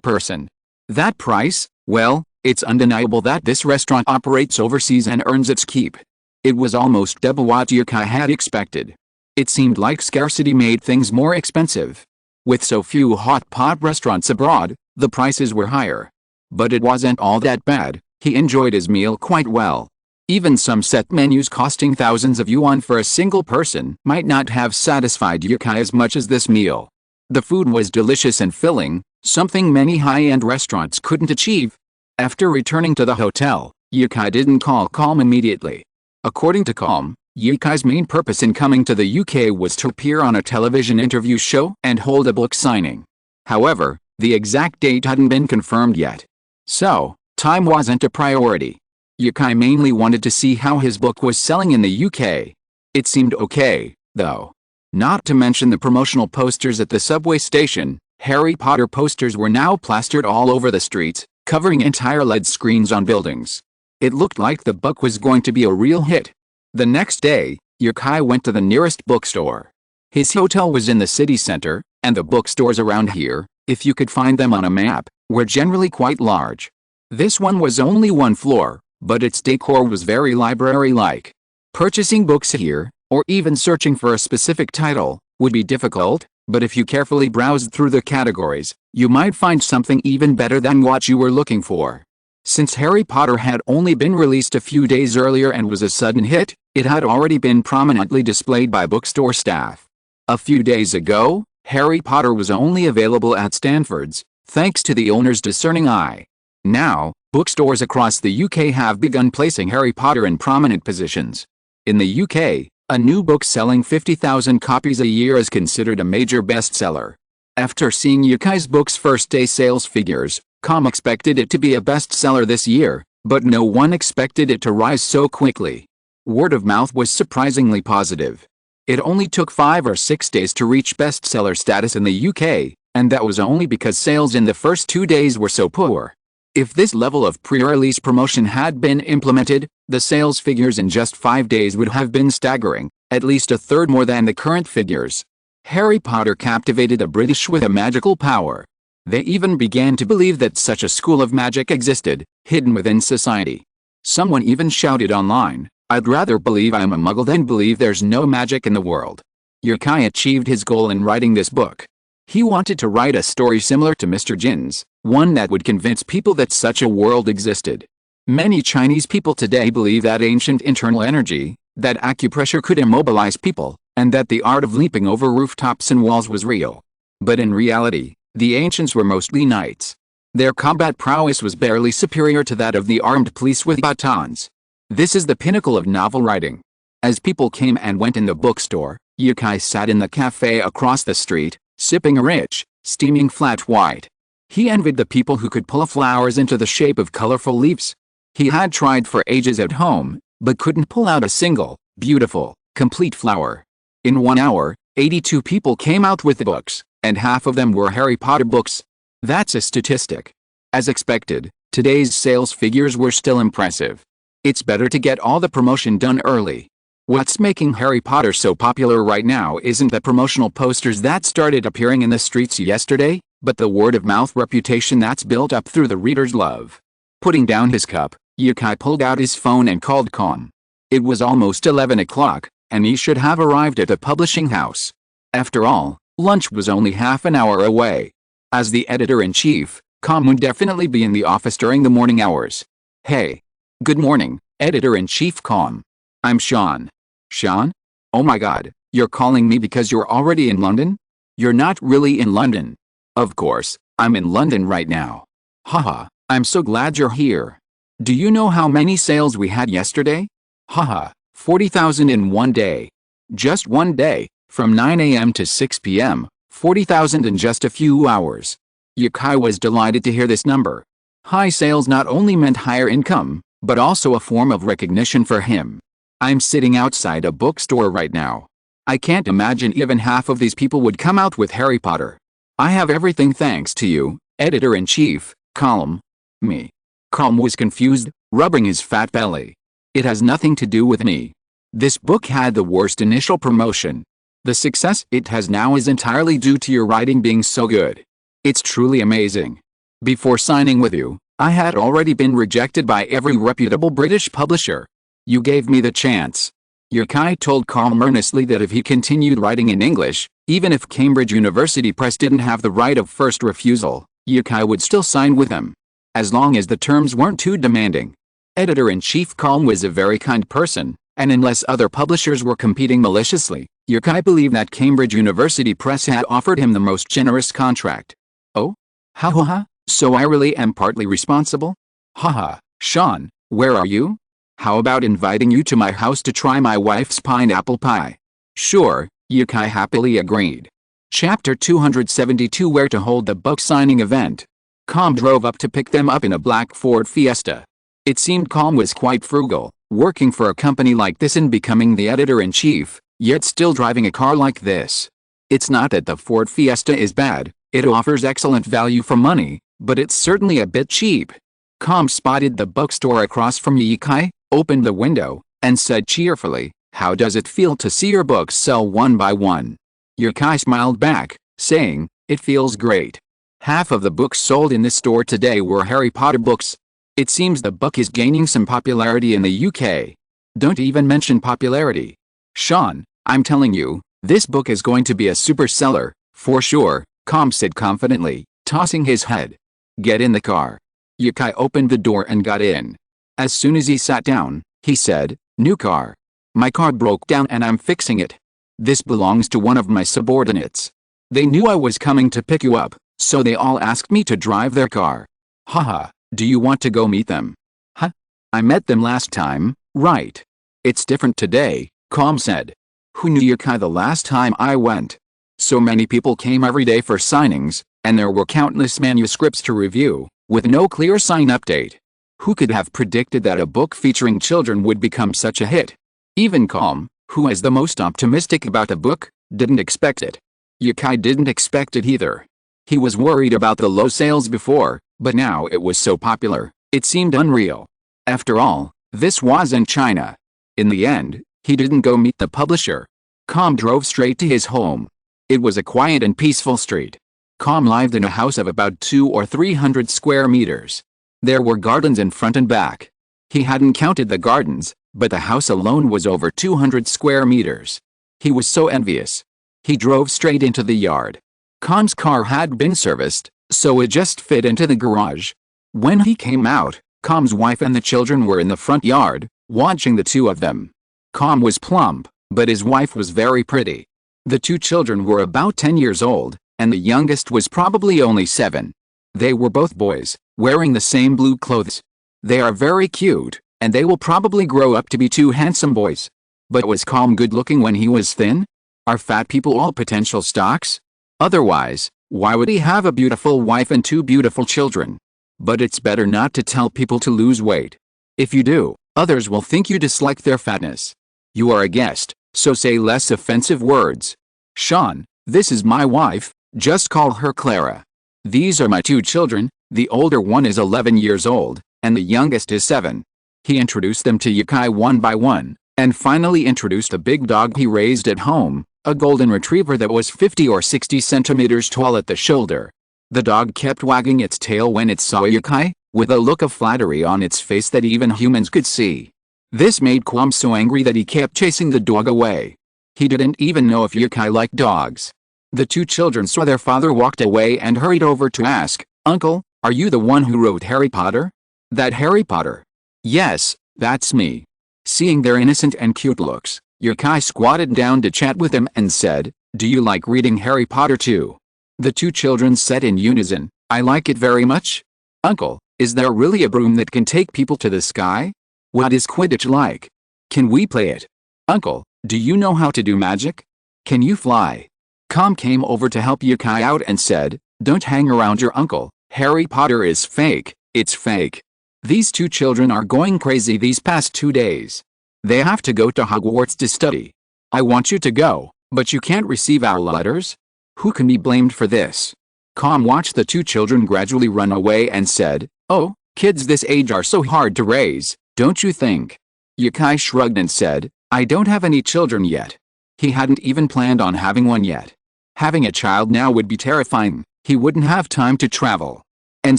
person. That price? Well, it's undeniable that this restaurant operates overseas and earns its keep. It was almost double what Yukai had expected. It seemed like scarcity made things more expensive. With so few hot pot restaurants abroad, the prices were higher. But it wasn't all that bad. He enjoyed his meal quite well. Even some set menus costing thousands of yuan for a single person might not have satisfied Yukai as much as this meal. The food was delicious and filling, something many high-end restaurants couldn't achieve. After returning to the hotel, Yukai didn't call Calm immediately. According to Calm, Yukai's main purpose in coming to the UK was to appear on a television interview show and hold a book signing. However, the exact date hadn't been confirmed yet. So, time wasn't a priority. Yukai mainly wanted to see how his book was selling in the UK. It seemed okay, though. Not to mention the promotional posters at the subway station. Harry Potter posters were now plastered all over the streets, covering entire LED screens on buildings. It looked like the book was going to be a real hit. The next day, Yukai went to the nearest bookstore. His hotel was in the city center, and the bookstores around here, if you could find them on a map, were generally quite large. This one was only one floor, but its decor was very library-like. Purchasing books here, or even searching for a specific title, would be difficult, but if you carefully browsed through the categories, You might find something even better than what you were looking for. Since Harry Potter had only been released a few days earlier and was a sudden hit, it had already been prominently displayed by bookstore staff. A few days ago, Harry Potter was only available at Stanford's, thanks to the owner's discerning eye. Now, bookstores across the UK have begun placing Harry Potter in prominent positions. In the UK, a new book selling 50,000 copies a year is considered a major bestseller. After seeing UK's book's first-day sales figures, Com expected it to be a bestseller this year, but no one expected it to rise so quickly. Word of mouth was surprisingly positive. It only took 5 or 6 days to reach bestseller status in the UK, and that was only because sales in the first 2 days were so poor. If this level of pre-release promotion had been implemented, the sales figures in just 5 days would have been staggering, at least a third more than the current figures. Harry Potter captivated the British with a magical power. They even began to believe that such a school of magic existed, hidden within society. Someone even shouted online, "I'd rather believe I'm a muggle than believe there's no magic in the world." Yokai achieved his goal in writing this book. He wanted to write a story similar to Mr. Jin's, one that would convince people that such a world existed. Many Chinese people today believe that ancient internal energy, that acupressure could immobilize people, and that the art of leaping over rooftops and walls was real. But in reality, the ancients were mostly knights. Their combat prowess was barely superior to that of the armed police with batons. This is the pinnacle of novel writing. As people came and went in the bookstore, Yukai sat in the cafe across the street, sipping a rich, steaming flat white. He envied the people who could pull flowers into the shape of colorful leaves. He had tried for ages at home, but couldn't pull out a single, beautiful, complete flower. In 1 hour, 82 people came out with the books, and half of them were Harry Potter books. That's a statistic. As expected, today's sales figures were still impressive. It's better to get all the promotion done early. What's making Harry Potter so popular right now isn't the promotional posters that started appearing in the streets yesterday, but the word-of-mouth reputation that's built up through the reader's love. Putting down his cup, Yukai pulled out his phone and called Com. It was almost 11 o'clock, and he should have arrived at the publishing house. After all, lunch was only half an hour away. As the editor-in-chief, Com would definitely be in the office during the morning hours. "Hey. Good morning, Editor-in-Chief Com. I'm Sean." "Sean? Oh my god, you're calling me because you're already in London? You're not really in London." "Of course, I'm in London right now." "Haha, I'm so glad you're here. Do you know how many sales we had yesterday? Haha, 40,000 in one day. Just one day, from 9 a.m. to 6 p.m., 40,000 in just a few hours." Yukai was delighted to hear this number. High sales not only meant higher income, but also a form of recognition for him. "I'm sitting outside a bookstore right now. I can't imagine even half of these people would come out with Harry Potter. I have everything thanks to you, Editor-in-Chief, Calm." "Me?" Calm was confused, rubbing his fat belly. "It has nothing to do with me. This book had the worst initial promotion. The success it has now is entirely due to your writing being so good. It's truly amazing. Before signing with you, I had already been rejected by every reputable British publisher. You gave me the chance." Yukai told Calm earnestly that if he continued writing in English, even if Cambridge University Press didn't have the right of first refusal, Yukai would still sign with him, as long as the terms weren't too demanding. Editor-in-Chief Calm was a very kind person, and unless other publishers were competing maliciously, Yukai believed that Cambridge University Press had offered him the most generous contract. "Oh? Ha. So I really am partly responsible? Haha, Sean, where are you? How about inviting you to my house to try my wife's pineapple pie?" "Sure," Yukai happily agreed. Chapter 272 Where to hold the book signing event. Com drove up to pick them up in a black Ford Fiesta. It seemed Com was quite frugal, working for a company like this and becoming the editor-in-chief, yet still driving a car like this. It's not that the Ford Fiesta is bad, it offers excellent value for money, but it's certainly a bit cheap. Com spotted the bookstore across from Yukai, opened the window, and said cheerfully, "How does it feel to see your books sell one by one?" Yukai smiled back, saying, "It feels great. Half of the books sold in this store today were Harry Potter books. It seems the book is gaining some popularity in the UK. Don't even mention popularity. Sean, I'm telling you, this book is going to be a super seller, for sure," Com said confidently, tossing his head. Get in the car. Yukai opened the door and got in. As soon as he sat down, he said, new car. My car broke down and I'm fixing it. This belongs to one of my subordinates. They knew I was coming to pick you up, so they all asked me to drive their car. Haha, do you want to go meet them? Huh? I met them last time, right? It's different today, Calm said. Who knew Yukai the last time I went? So many people came every day for signings, and there were countless manuscripts to review, with no clear sign update. Who could have predicted that a book featuring children would become such a hit? Even Calm, who is the most optimistic about the book, didn't expect it. Yukai didn't expect it either. He was worried about the low sales before, but now it was so popular, it seemed unreal. After all, this was in China. In the end, he didn't go meet the publisher. Calm drove straight to his home. It was a quiet and peaceful street. Calm lived in a house of about 200 or 300 square meters. There were gardens in front and back. He hadn't counted the gardens, but the house alone was over 200 square meters. He was so envious. He drove straight into the yard. Calm's car had been serviced, so it just fit into the garage. When he came out, Calm's wife and the children were in the front yard, watching the two of them. Calm was plump, but his wife was very pretty. The two children were about 10 years old, and the youngest was probably only 7. They were both boys, wearing the same blue clothes. They are very cute, and they will probably grow up to be 2 handsome boys. But was Calm good looking when he was thin? Are fat people all potential stocks? Otherwise, why would he have a beautiful wife and 2 beautiful children? But it's better not to tell people to lose weight. If you do, others will think you dislike their fatness. You are a guest, so say less offensive words. Sean, this is my wife, just call her Clara. These are my 2 children, the older one is 11 years old, and the youngest is 7. He introduced them to Yukai one by one, and finally introduced a big dog he raised at home, a golden retriever that was 50 or 60 centimeters tall at the shoulder. The dog kept wagging its tail when it saw Yukai, with a look of flattery on its face that even humans could see. This made Calm so angry that he kept chasing the dog away. He didn't even know if Yukai liked dogs. The 2 children saw their father walked away and hurried over to ask, Uncle, are you the one who wrote Harry Potter? That Harry Potter? Yes, that's me. Seeing their innocent and cute looks, Yukai squatted down to chat with them and said, do you like reading Harry Potter too? The 2 children said in unison, I like it very much. Uncle, is there really a broom that can take people to the sky? What is Quidditch like? Can we play it? Uncle, do you know how to do magic? Can you fly? Calm came over to help Yukai out and said, don't hang around your uncle, Harry Potter is fake, it's fake. These 2 children are going crazy these past 2 days. They have to go to Hogwarts to study. I want you to go, but you can't receive our letters? Who can be blamed for this? Calm watched the 2 children gradually run away and said, oh, kids this age are so hard to raise, don't you think? Yukai shrugged and said, I don't have any children yet. He hadn't even planned on having one yet. Having a child now would be terrifying, he wouldn't have time to travel. And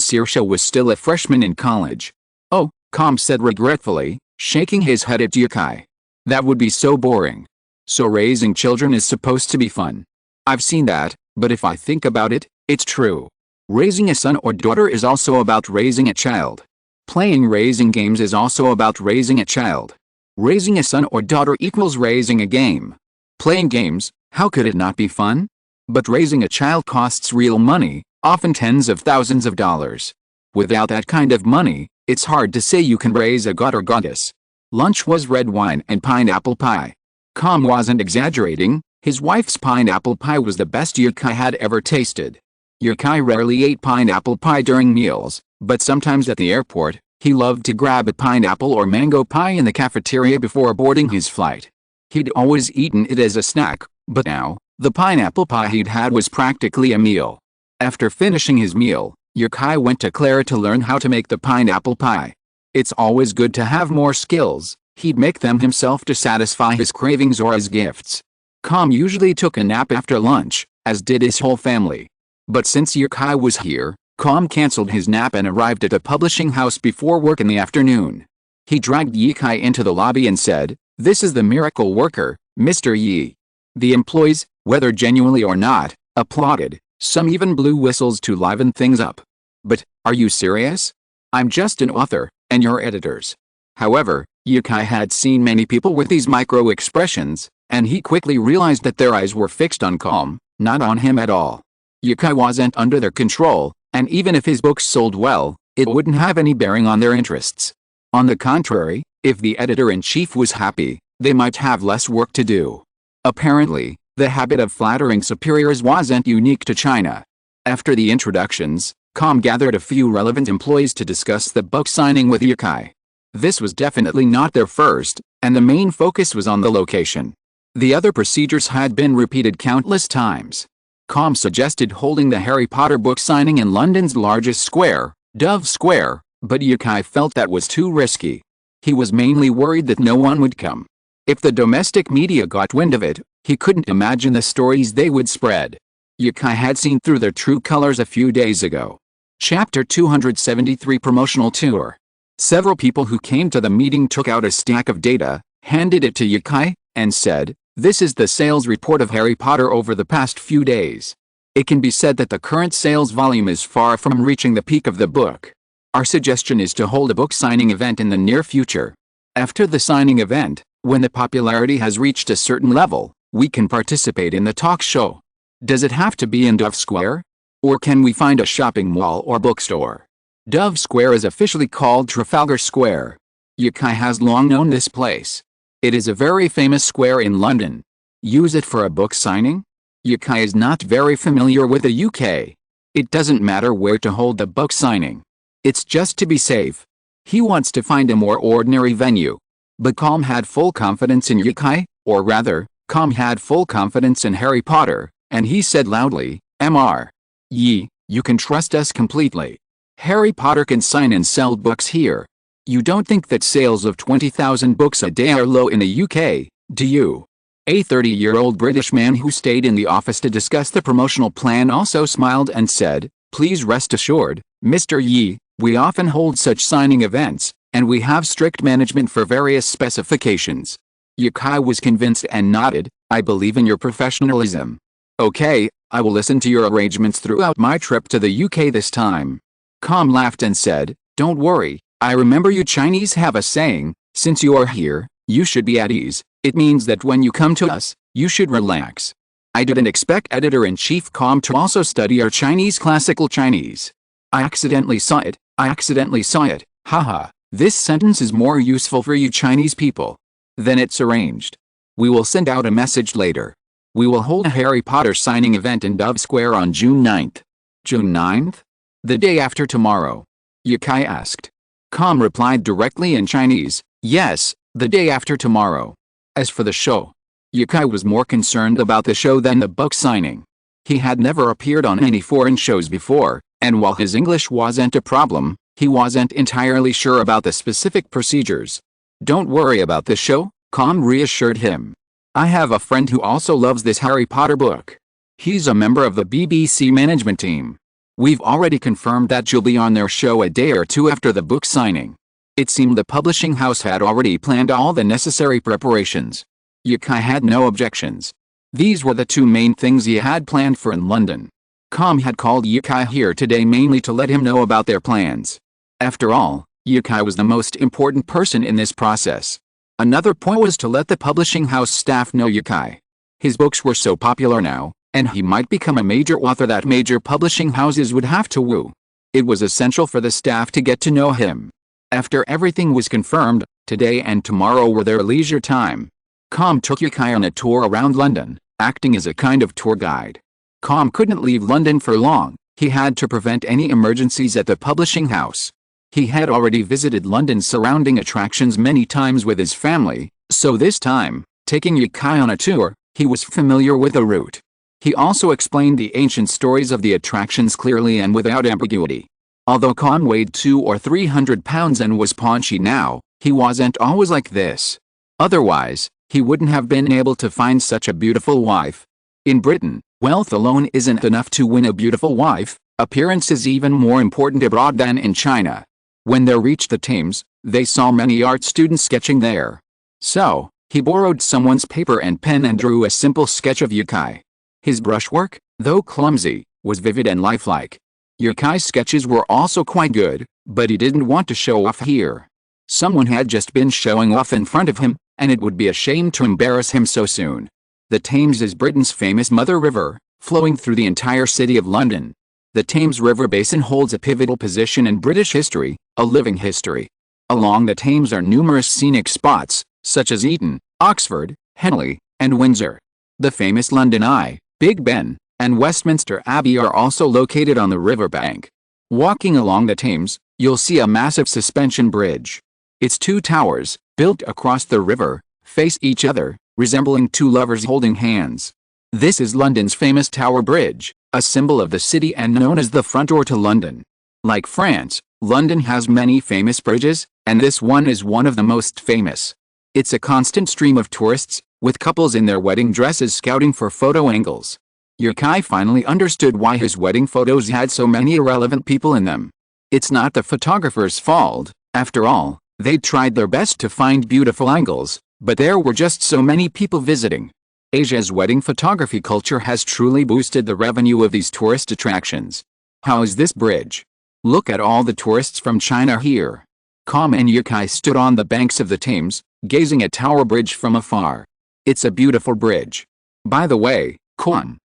Saoirse was still a freshman in college. Oh, Calm said regretfully, shaking his head at Yukai. That would be so boring. So raising children is supposed to be fun. I've seen that, but if I think about it, it's true. Raising a son or daughter is also about raising a child. Playing raising games is also about raising a child. Raising a son or daughter equals raising a game. Playing games, how could it not be fun? But raising a child costs real money, often tens of thousands of dollars. Without that kind of money, it's hard to say you can raise a god or goddess. Lunch was red wine and pineapple pie. Calm wasn't exaggerating, his wife's pineapple pie was the best Yukai had ever tasted. Yukai rarely ate pineapple pie during meals, but sometimes at the airport, he loved to grab a pineapple or mango pie in the cafeteria before boarding his flight. He'd always eaten it as a snack, but now, the pineapple pie he'd had was practically a meal. After finishing his meal, Yukai went to Clara to learn how to make the pineapple pie. It's always good to have more skills, he'd make them himself to satisfy his cravings or as gifts. Calm usually took a nap after lunch, as did his whole family. But since Yukai was here, Calm cancelled his nap and arrived at a publishing house before work in the afternoon. He dragged Yukai into the lobby and said, "This is the miracle worker, Mr. Yi." The employees, whether genuinely or not, applauded, Some even blew whistles to liven things up. But, are you serious? I'm just an author, and you're editors. However, Yukai had seen many people with these micro-expressions, and he quickly realized that their eyes were fixed on Calm, not on him at all. Yukai wasn't under their control, and even if his books sold well, it wouldn't have any bearing on their interests. On the contrary, if the editor-in-chief was happy, they might have less work to do. Apparently, the habit of flattering superiors wasn't unique to China. After the introductions, Calm gathered a few relevant employees to discuss the book signing with Yukai. This was definitely not their first, and the main focus was on the location. The other procedures had been repeated countless times. Calm suggested holding the Harry Potter book signing in London's largest square, Dove Square, but Yukai felt that was too risky. He was mainly worried that no one would come. If the domestic media got wind of it, he couldn't imagine the stories they would spread. Yukai had seen through their true colors a few days ago. Chapter 273 Promotional Tour. Several people who came to the meeting took out a stack of data, handed it to Yukai, and said, "This is the sales report of Harry Potter over the past few days. It can be said that the current sales volume is far from reaching the peak of the book. Our suggestion is to hold a book signing event in the near future. After the signing event, when the popularity has reached a certain level, we can participate in the talk show. Does it have to be in Dove Square? Or can we find a shopping mall or bookstore? Dove Square is officially called Trafalgar Square. Yukai has long known this place. It is a very famous square in London. Use it for a book signing? Yukai is not very familiar with the UK. It doesn't matter where to hold the book signing. It's just to be safe. He wants to find a more ordinary venue. But Calm had full confidence in Yukai, or rather, Calm had full confidence in Harry Potter, and he said loudly, "Mr. Yi, you can trust us completely. Harry Potter can sign and sell books here. You don't think that sales of 20,000 books a day are low in the UK, do you?" A 30-year-old British man who stayed in the office to discuss the promotional plan also smiled and said, "Please rest assured, Mr. Yi, we often hold such signing events, and we have strict management for various specifications." Yukai was convinced and nodded, "I believe in your professionalism. Okay, I will listen to your arrangements throughout my trip to the UK this time." Calm laughed and said, "Don't worry, I remember you Chinese have a saying, since you are here, you should be at ease. It means that when you come to us, you should relax." I didn't expect Editor-in-Chief Calm to also study our Chinese classical Chinese. I accidentally saw it, haha. This sentence is more useful for you Chinese people. Then it's arranged. We will send out a message later. We will hold a Harry Potter signing event in Dove Square on June 9th. June 9th? The day after tomorrow? Yukai asked. Calm replied directly in Chinese, "Yes, the day after tomorrow." As for the show, Yukai was more concerned about the show than the book signing. He had never appeared on any foreign shows before, and while his English wasn't a problem, he wasn't entirely sure about the specific procedures. "Don't worry about the show," Calm reassured him. "I have a friend who also loves this Harry Potter book. He's a member of the BBC management team. We've already confirmed that you'll be on their show a day or two after the book signing." It seemed the publishing house had already planned all the necessary preparations. Yukai had no objections. These were the two main things he had planned for in London. Calm had called Yukai here today mainly to let him know about their plans. After all, Yukai was the most important person in this process. Another point was to let the publishing house staff know Yukai. His books were so popular now, and he might become a major author that major publishing houses would have to woo. It was essential for the staff to get to know him. After everything was confirmed, today and tomorrow were their leisure time. Calm took Yukai on a tour around London, acting as a kind of tour guide. Calm couldn't leave London for long. He had to prevent any emergencies at the publishing house. He had already visited London's surrounding attractions many times with his family, so this time, taking Yukai on a tour, he was familiar with the route. He also explained the ancient stories of the attractions clearly and without ambiguity. Although Calm weighed 200 or 300 pounds and was paunchy now, he wasn't always like this. Otherwise, he wouldn't have been able to find such a beautiful wife. In Britain, wealth alone isn't enough to win a beautiful wife. Appearance is even more important abroad than in China. When they reached the Thames, they saw many art students sketching there. So, he borrowed someone's paper and pen and drew a simple sketch of Yukai. His brushwork, though clumsy, was vivid and lifelike. Yukai's sketches were also quite good, but he didn't want to show off here. Someone had just been showing off in front of him, and it would be a shame to embarrass him so soon. The Thames is Britain's famous mother river, flowing through the entire city of London. The Thames River Basin holds a pivotal position in British history, a living history. Along the Thames are numerous scenic spots, such as Eton, Oxford, Henley, and Windsor. The famous London Eye, Big Ben, and Westminster Abbey are also located on the riverbank. Walking along the Thames, you'll see a massive suspension bridge. Its two towers, built across the river, face each other, resembling two lovers holding hands. This is London's famous Tower Bridge, a symbol of the city and known as the front door to London. Like France, London has many famous bridges, and this one is one of the most famous. It's a constant stream of tourists, with couples in their wedding dresses scouting for photo angles. Yukai finally understood why his wedding photos had so many irrelevant people in them. It's not the photographer's fault, after all, they tried their best to find beautiful angles, but there were just so many people visiting. Asia's wedding photography culture has truly boosted the revenue of these tourist attractions. How is this bridge? Look at all the tourists from China here. Calm and Yukai stood on the banks of the Thames, gazing at Tower Bridge from afar. It's a beautiful bridge. By the way, Calm.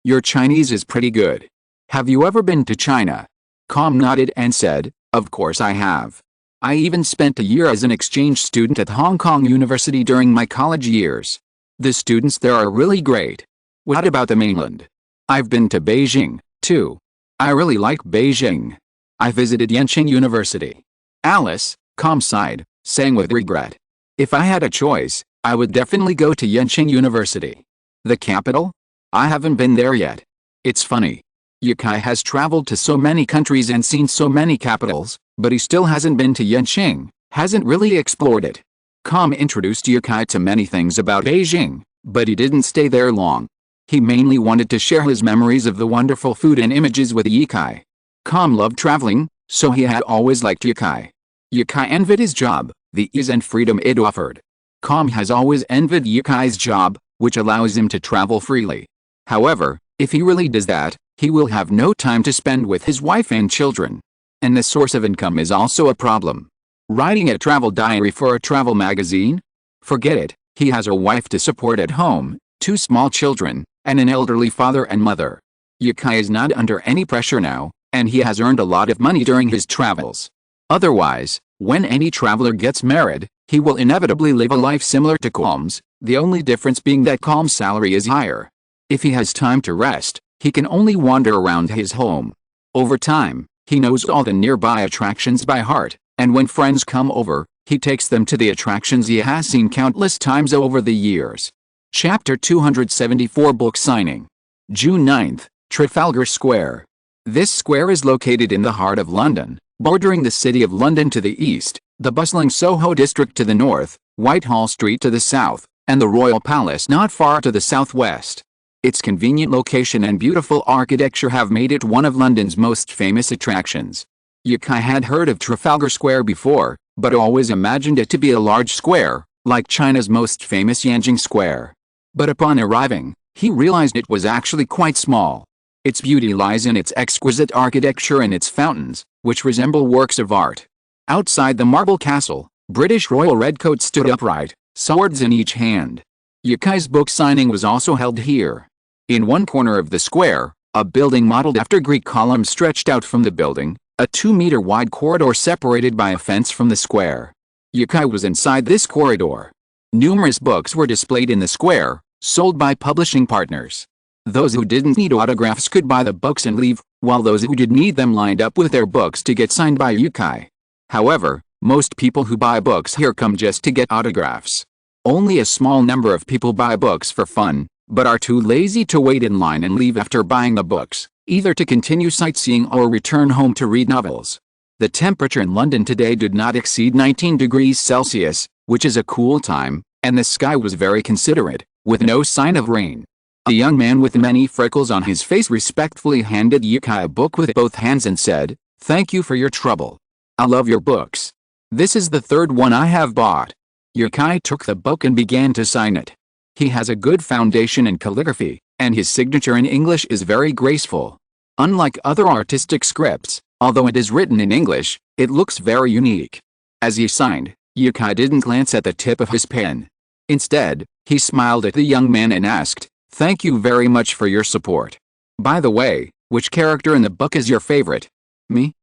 Your Chinese is pretty good. Have you ever been to China? Calm nodded and said, of course I have. I even spent a year as an exchange student at Hong Kong University during my college years. The students there are really great. What about the mainland? I've been to Beijing, too. I really like Beijing. I visited Yenching University. Alice, Calm sighed, saying with regret. If I had a choice, I would definitely go to Yenching University. The capital? I haven't been there yet. It's funny. Yukai has traveled to so many countries and seen so many capitals, but he still hasn't been to Yenching, hasn't really explored it. Calm introduced Yukai to many things about Beijing, but he didn't stay there long. He mainly wanted to share his memories of the wonderful food and images with Yukai. Calm loved traveling, so he had always liked Yukai. Yukai envied his job, the ease and freedom it offered. Calm has always envied Yukai's job, which allows him to travel freely. However, if he really does that, he will have no time to spend with his wife and children. And the source of income is also a problem. Writing a travel diary for a travel magazine? Forget it, he has a wife to support at home, 2 small children, and an elderly father and mother. Yukai is not under any pressure now, and he has earned a lot of money during his travels. Otherwise, when any traveler gets married, he will inevitably live a life similar to Calm's, the only difference being that Calm's salary is higher. If he has time to rest, he can only wander around his home. Over time, he knows all the nearby attractions by heart, and when friends come over, he takes them to the attractions he has seen countless times over the years. Chapter 274 Book Signing. June 9th, Trafalgar Square. This square is located in the heart of London, bordering the City of London to the east, the bustling Soho district to the north, Whitehall Street to the south, and the Royal Palace not far to the southwest. Its convenient location and beautiful architecture have made it one of London's most famous attractions. Yukai had heard of Trafalgar Square before, but always imagined it to be a large square, like China's most famous Yanjing Square. But upon arriving, he realized it was actually quite small. Its beauty lies in its exquisite architecture and its fountains, which resemble works of art. Outside the marble castle, British royal redcoats stood upright, swords in each hand. Yukai's book signing was also held here. In one corner of the square, a building modeled after Greek columns stretched out from the building, a 2-meter wide corridor separated by a fence from the square. Yukai was inside this corridor. Numerous books were displayed in the square, sold by publishing partners. Those who didn't need autographs could buy the books and leave, while those who did need them lined up with their books to get signed by Yukai. However, most people who buy books here come just to get autographs. Only a small number of people buy books for fun, but are too lazy to wait in line and leave after buying the books, either to continue sightseeing or return home to read novels. The temperature in London today did not exceed 19 degrees Celsius, which is a cool time, and the sky was very considerate, with no sign of rain. A young man with many freckles on his face respectfully handed Yukai a book with both hands and said, "Thank you for your trouble. I love your books. This is the 3rd one I have bought." Yukai took the book and began to sign it. He has a good foundation in calligraphy, and his signature in English is very graceful. Unlike other artistic scripts, although it is written in English, it looks very unique. As he signed, Yukai didn't glance at the tip of his pen. Instead, he smiled at the young man and asked, "Thank you very much for your support. By the way, which character in the book is your favorite?" "Me?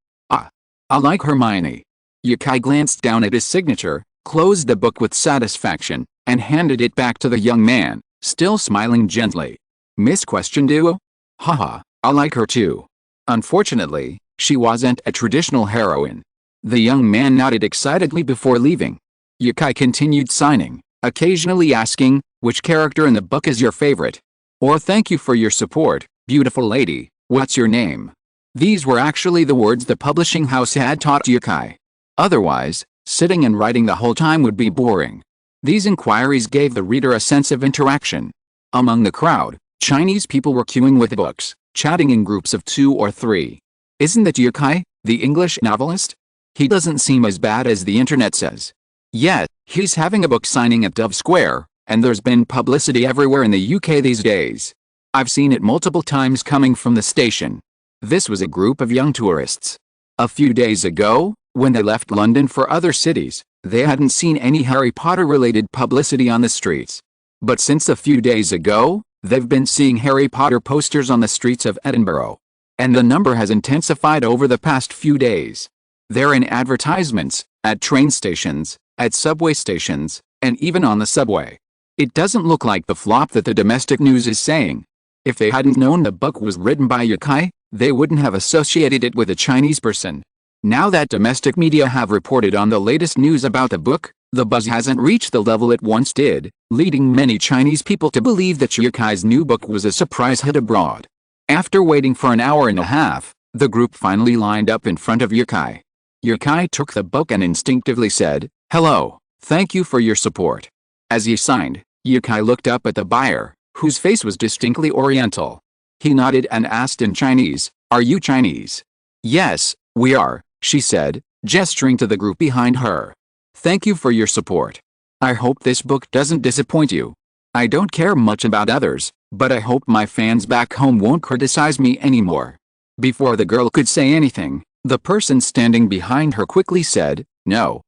I like Hermione." Yukai glanced down at his signature, closed the book with satisfaction, and handed it back to the young man, still smiling gently. "Miss Question Duo? Haha, I like her too. Unfortunately, she wasn't a traditional heroine." The young man nodded excitedly before leaving. Yukai continued signing, occasionally asking, "Which character in the book is your favorite?" Or "Thank you for your support, beautiful lady, what's your name?" These were actually the words the publishing house had taught Yukai. Otherwise, sitting and writing the whole time would be boring. These inquiries gave the reader a sense of interaction. Among the crowd, Chinese people were queuing with books, chatting in groups of 2 or 3. "Isn't that Yukai, the English novelist? He doesn't seem as bad as the internet says. Yet, he's having a book signing at Dove Square, and there's been publicity everywhere in the UK these days. I've seen it multiple times coming from the station." This was a group of young tourists. A few days ago, when they left London for other cities, they hadn't seen any Harry Potter-related publicity on the streets. But since a few days ago, they've been seeing Harry Potter posters on the streets of Edinburgh. And the number has intensified over the past few days. They're in advertisements, at train stations, at subway stations, and even on the subway. It doesn't look like the flop that the domestic news is saying. If they hadn't known the book was written by Yukai, they wouldn't have associated it with a Chinese person. Now that domestic media have reported on the latest news about the book, the buzz hasn't reached the level it once did, leading many Chinese people to believe that Yukai's new book was a surprise hit abroad. After waiting for an hour and a half, the group finally lined up in front of Yukai. Yukai took the book and instinctively said, "Hello, thank you for your support." As he signed, Yukai looked up at the buyer, whose face was distinctly oriental. He nodded and asked in Chinese, "Are you Chinese?" "Yes, we are," she said, gesturing to the group behind her. "Thank you for your support. I hope this book doesn't disappoint you. I don't care much about others, but I hope my fans back home won't criticize me anymore." Before the girl could say anything, the person standing behind her quickly said, No,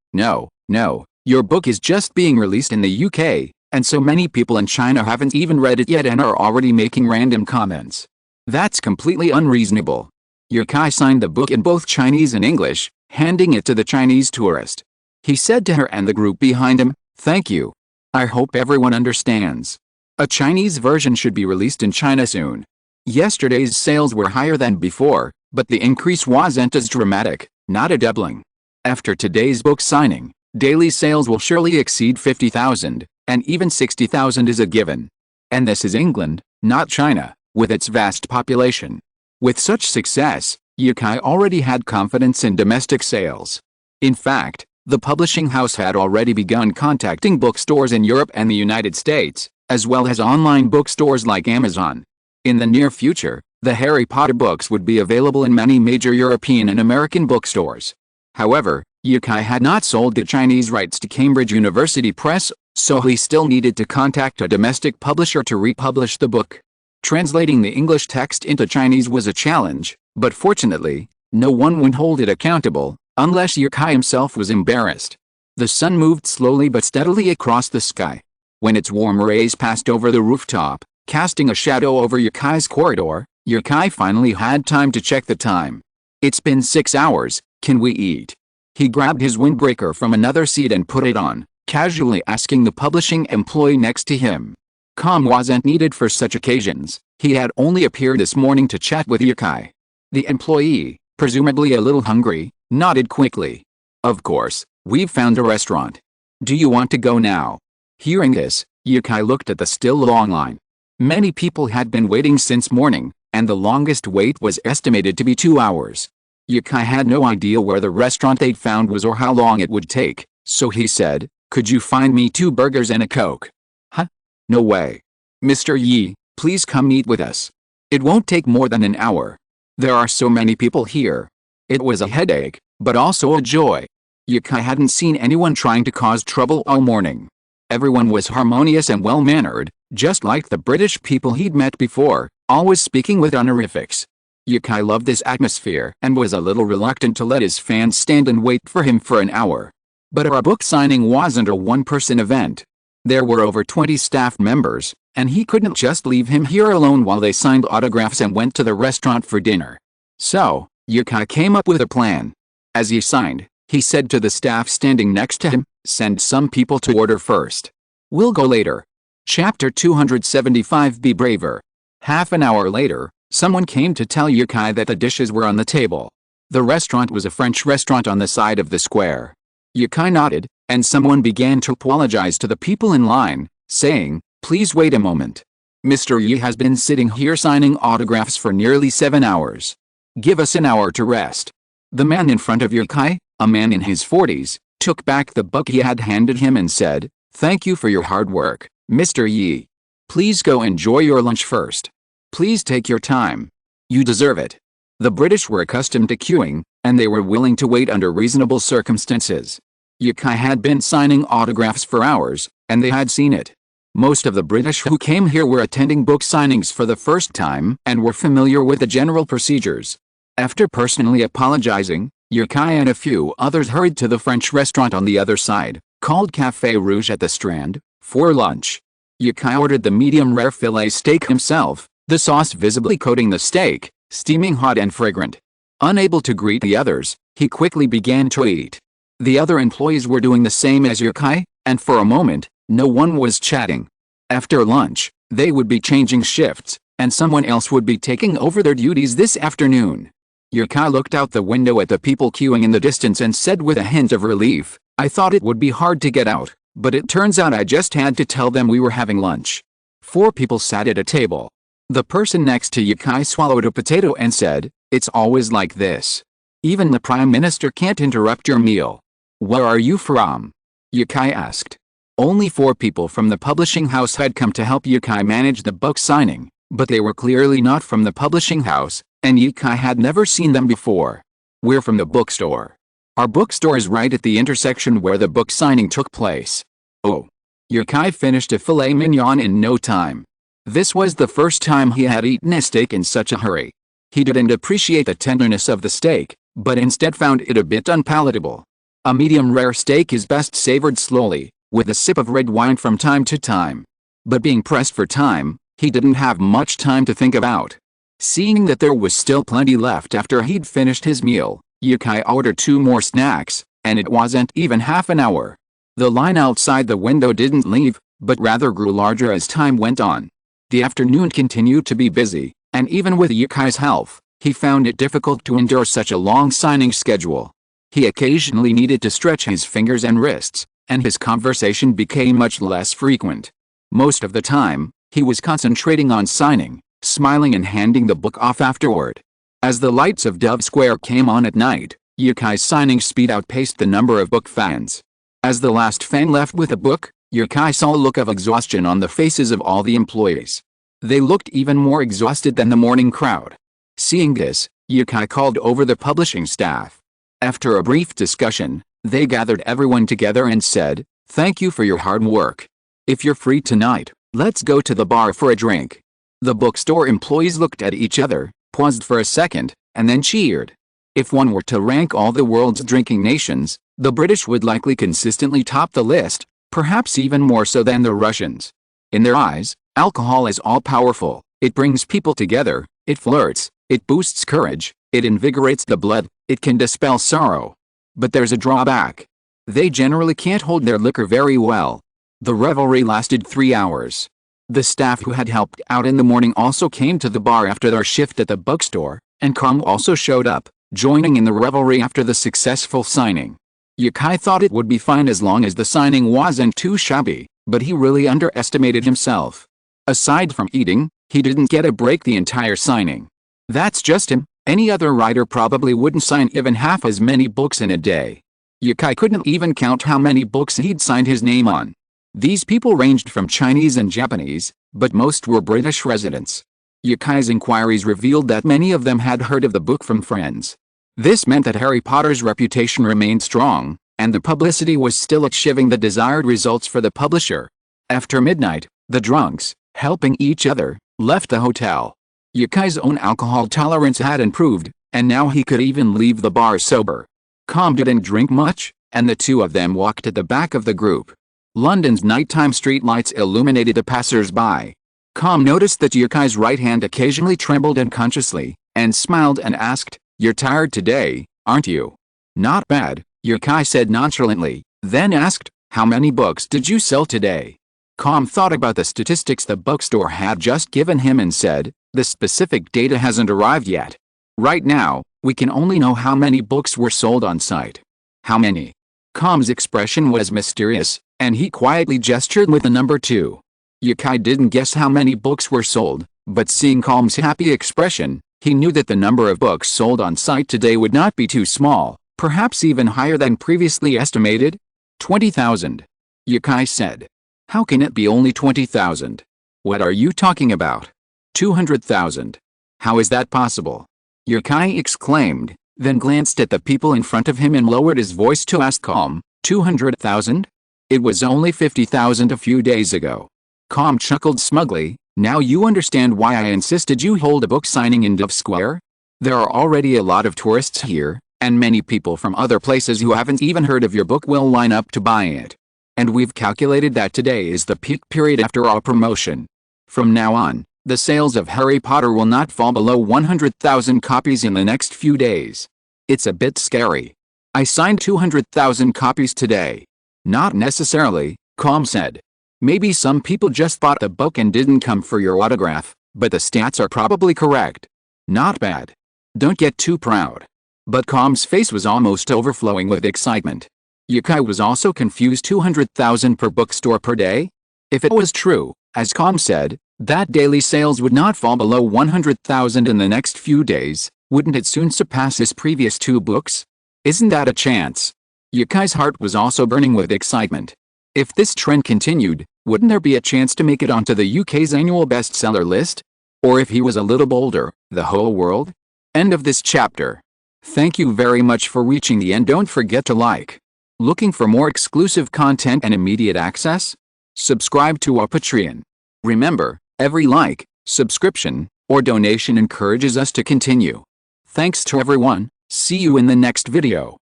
your book is just being released in the UK, and so many people in China haven't even read it yet and are already making random comments. That's completely unreasonable." Yukai signed the book in both Chinese and English, handing it to the Chinese tourist. He said to her and the group behind him, "Thank you. I hope everyone understands. A Chinese version should be released in China soon." Yesterday's sales were higher than before, but the increase wasn't as dramatic, not a doubling. After today's book signing, daily sales will surely exceed 50,000, and even 60,000 is a given. And this is England, not China, with its vast population. With such success, Yukai already had confidence in domestic sales. In fact, the publishing house had already begun contacting bookstores in Europe and the United States, as well as online bookstores like Amazon. In the near future, the Harry Potter books would be available in many major European and American bookstores. However, Yukai had not sold the Chinese rights to Cambridge University Press, so he still needed to contact a domestic publisher to republish the book. Translating the English text into Chinese was a challenge, but fortunately, no one would hold it accountable, unless Yukai himself was embarrassed. The sun moved slowly but steadily across the sky. When its warm rays passed over the rooftop, casting a shadow over Yukai's corridor, Yukai finally had time to check the time. "It's been 6 hours, can we eat?" He grabbed his windbreaker from another seat and put it on, casually asking the publishing employee next to him. Calm wasn't needed for such occasions. He had only appeared this morning to chat with Yukai. The employee, presumably a little hungry, nodded quickly. "Of course, we've found a restaurant. Do you want to go now?" Hearing this, Yukai looked at the still long line. Many people had been waiting since morning, and the longest wait was estimated to be 2 hours. Yukai had no idea where the restaurant they'd found was or how long it would take, so he said, "Could you find me 2 burgers and a Coke?" "Huh? No way. Mr. Yi, please come eat with us. It won't take more than an hour. There are so many people here." It was a headache, but also a joy. Yukai hadn't seen anyone trying to cause trouble all morning. Everyone was harmonious and well-mannered, Just like the British people he'd met before, always speaking with honorifics. Yukai loved this atmosphere and was a little reluctant to let his fans stand and wait for him for an hour. But our book signing wasn't a one-person event. There were over 20 staff members, and he couldn't just leave him here alone while they signed autographs and went to the restaurant for dinner. So, Yukai came up with a plan. As he signed, he said to the staff standing next to him, "Send some people to order first. We'll go later." Chapter 275 Be Braver. Half an hour later, someone came to tell Yukai that the dishes were on the table. The restaurant was a French restaurant on the side of the square. Yukai nodded, and someone began to apologize to the people in line, saying, "Please wait a moment. Mr. Yi has been sitting here signing autographs for nearly 7 hours. Give us an hour to rest." The man in front of Yukai, a man in his 40s, took back the book he had handed him and said, "Thank you for your hard work, Mr. Yi. Please go enjoy your lunch first. Please take your time. You deserve it." The British were accustomed to queuing, and they were willing to wait under reasonable circumstances. Yukai had been signing autographs for hours, and they had seen it. Most of the British who came here were attending book signings for the first time and were familiar with the general procedures. After personally apologizing, Yukai and a few others hurried to the French restaurant on the other side, called Café Rouge at the Strand, for lunch. Yukai ordered the medium-rare filet steak himself, the sauce visibly coating the steak, steaming hot and fragrant. Unable to greet the others, he quickly began to eat. The other employees were doing the same as Yukai, and for a moment, no one was chatting. After lunch, they would be changing shifts, and someone else would be taking over their duties this afternoon. Yukai looked out the window at the people queuing in the distance and said with a hint of relief, "I thought it would be hard to get out, but it turns out I just had to tell them we were having lunch." 4 people sat at a table. The person next to Yukai swallowed a potato and said, "It's always like this. Even the Prime Minister can't interrupt your meal." "Where are you from?" Yukai asked. Only 4 people from the publishing house had come to help Yukai manage the book signing, but they were clearly not from the publishing house, and Yukai had never seen them before. "We're from the bookstore. Our bookstore is right at the intersection where the book signing took place." "Oh." Yukai finished a filet mignon in no time. This was the first time he had eaten a steak in such a hurry. He didn't appreciate the tenderness of the steak, but instead found it a bit unpalatable. A medium-rare steak is best savored slowly, with a sip of red wine from time to time. But being pressed for time, he didn't have much time to think about. Seeing that there was still plenty left after he'd finished his meal, Yukai ordered 2 more snacks, and it wasn't even half an hour. The line outside the window didn't leave, but rather grew larger as time went on. The afternoon continued to be busy, and even with Yukai's help, he found it difficult to endure such a long signing schedule. He occasionally needed to stretch his fingers and wrists, and his conversation became much less frequent. Most of the time, he was concentrating on signing, smiling and handing the book off afterward. As the lights of Dove Square came on at night, Yukai's signing speed outpaced the number of book fans. As the last fan left with a book, Yukai saw a look of exhaustion on the faces of all the employees. They looked even more exhausted than the morning crowd. Seeing this, Yukai called over the publishing staff. After a brief discussion, they gathered everyone together and said, "Thank you for your hard work. If you're free tonight, let's go to the bar for a drink." The bookstore employees looked at each other, paused for a second, and then cheered. If one were to rank all the world's drinking nations, the British would likely consistently top the list, perhaps even more so than the Russians. In their eyes, alcohol is all-powerful. It brings people together, it flirts, it boosts courage, it invigorates the blood, it can dispel sorrow. But there's a drawback. They generally can't hold their liquor very well. The revelry lasted 3 hours. The staff who had helped out in the morning also came to the bar after their shift at the bookstore, and calm also showed up, joining in the revelry after the successful signing. Yukai thought it would be fine as long as the signing wasn't too shabby, but he really underestimated himself. Aside from eating, he didn't get a break the entire signing. That's just him. Any other writer probably wouldn't sign even half as many books in a day. Yukai couldn't even count how many books he'd signed his name on. These people ranged from Chinese and Japanese, but most were British residents. Yukai's inquiries revealed that many of them had heard of the book from friends. This meant that Harry Potter's reputation remained strong, and the publicity was still achieving the desired results for the publisher. After midnight, The drunks, helping each other, left the hotel. Yukai's own alcohol tolerance had improved, and now he could even leave the bar sober. Com didn't drink much, and the two of them walked at the back of the group. London's nighttime streetlights illuminated the passers-by. Com noticed that Yukai's right hand occasionally trembled unconsciously, and smiled and asked, "You're tired today, aren't you?" "Not bad," Yukai said nonchalantly, then asked, "How many books did you sell today?" Com thought about the statistics the bookstore had just given him and said, "The specific data hasn't arrived yet. Right now, we can only know how many books were sold on site." "How many?" Com's expression was mysterious, and he quietly gestured with the number 2. Yukai didn't guess how many books were sold, but seeing Com's happy expression, he knew that the number of books sold on site today would not be too small, perhaps even higher than previously estimated. 20,000. Yukai said. "How can it be only 20,000? What are you talking about?" 200,000. "How is that possible?" Yukai exclaimed, then glanced at the people in front of him and lowered his voice to ask Com, 200,000? It was only 50,000 a few days ago. Com chuckled smugly, "Now you understand why I insisted you hold a book signing in Dove Square? There are already a lot of tourists here, and many people from other places who haven't even heard of your book will line up to buy it. And we've calculated that today is the peak period after our promotion. From now on, the sales of Harry Potter will not fall below 100,000 copies in the next few days. It's a bit scary. I signed 200,000 copies today." "Not necessarily," Com said. "Maybe some people just bought the book and didn't come for your autograph, but the stats are probably correct." "Not bad. Don't get too proud." But Com's face was almost overflowing with excitement. Yukai was also confused. 200,000 per bookstore per day? If it was true, as Com said, that daily sales would not fall below 100,000 in the next few days, wouldn't it soon surpass his previous 2 books? Isn't that a chance? Yukai's heart was also burning with excitement. If this trend continued, wouldn't there be a chance to make it onto the UK's annual bestseller list? Or if he was a little bolder, the whole world? End of this chapter. Thank you very much for reaching the end. Don't forget to like. Looking for more exclusive content and immediate access? Subscribe to our Patreon. Remember, every like, subscription, or donation encourages us to continue. Thanks to everyone. See you in the next video.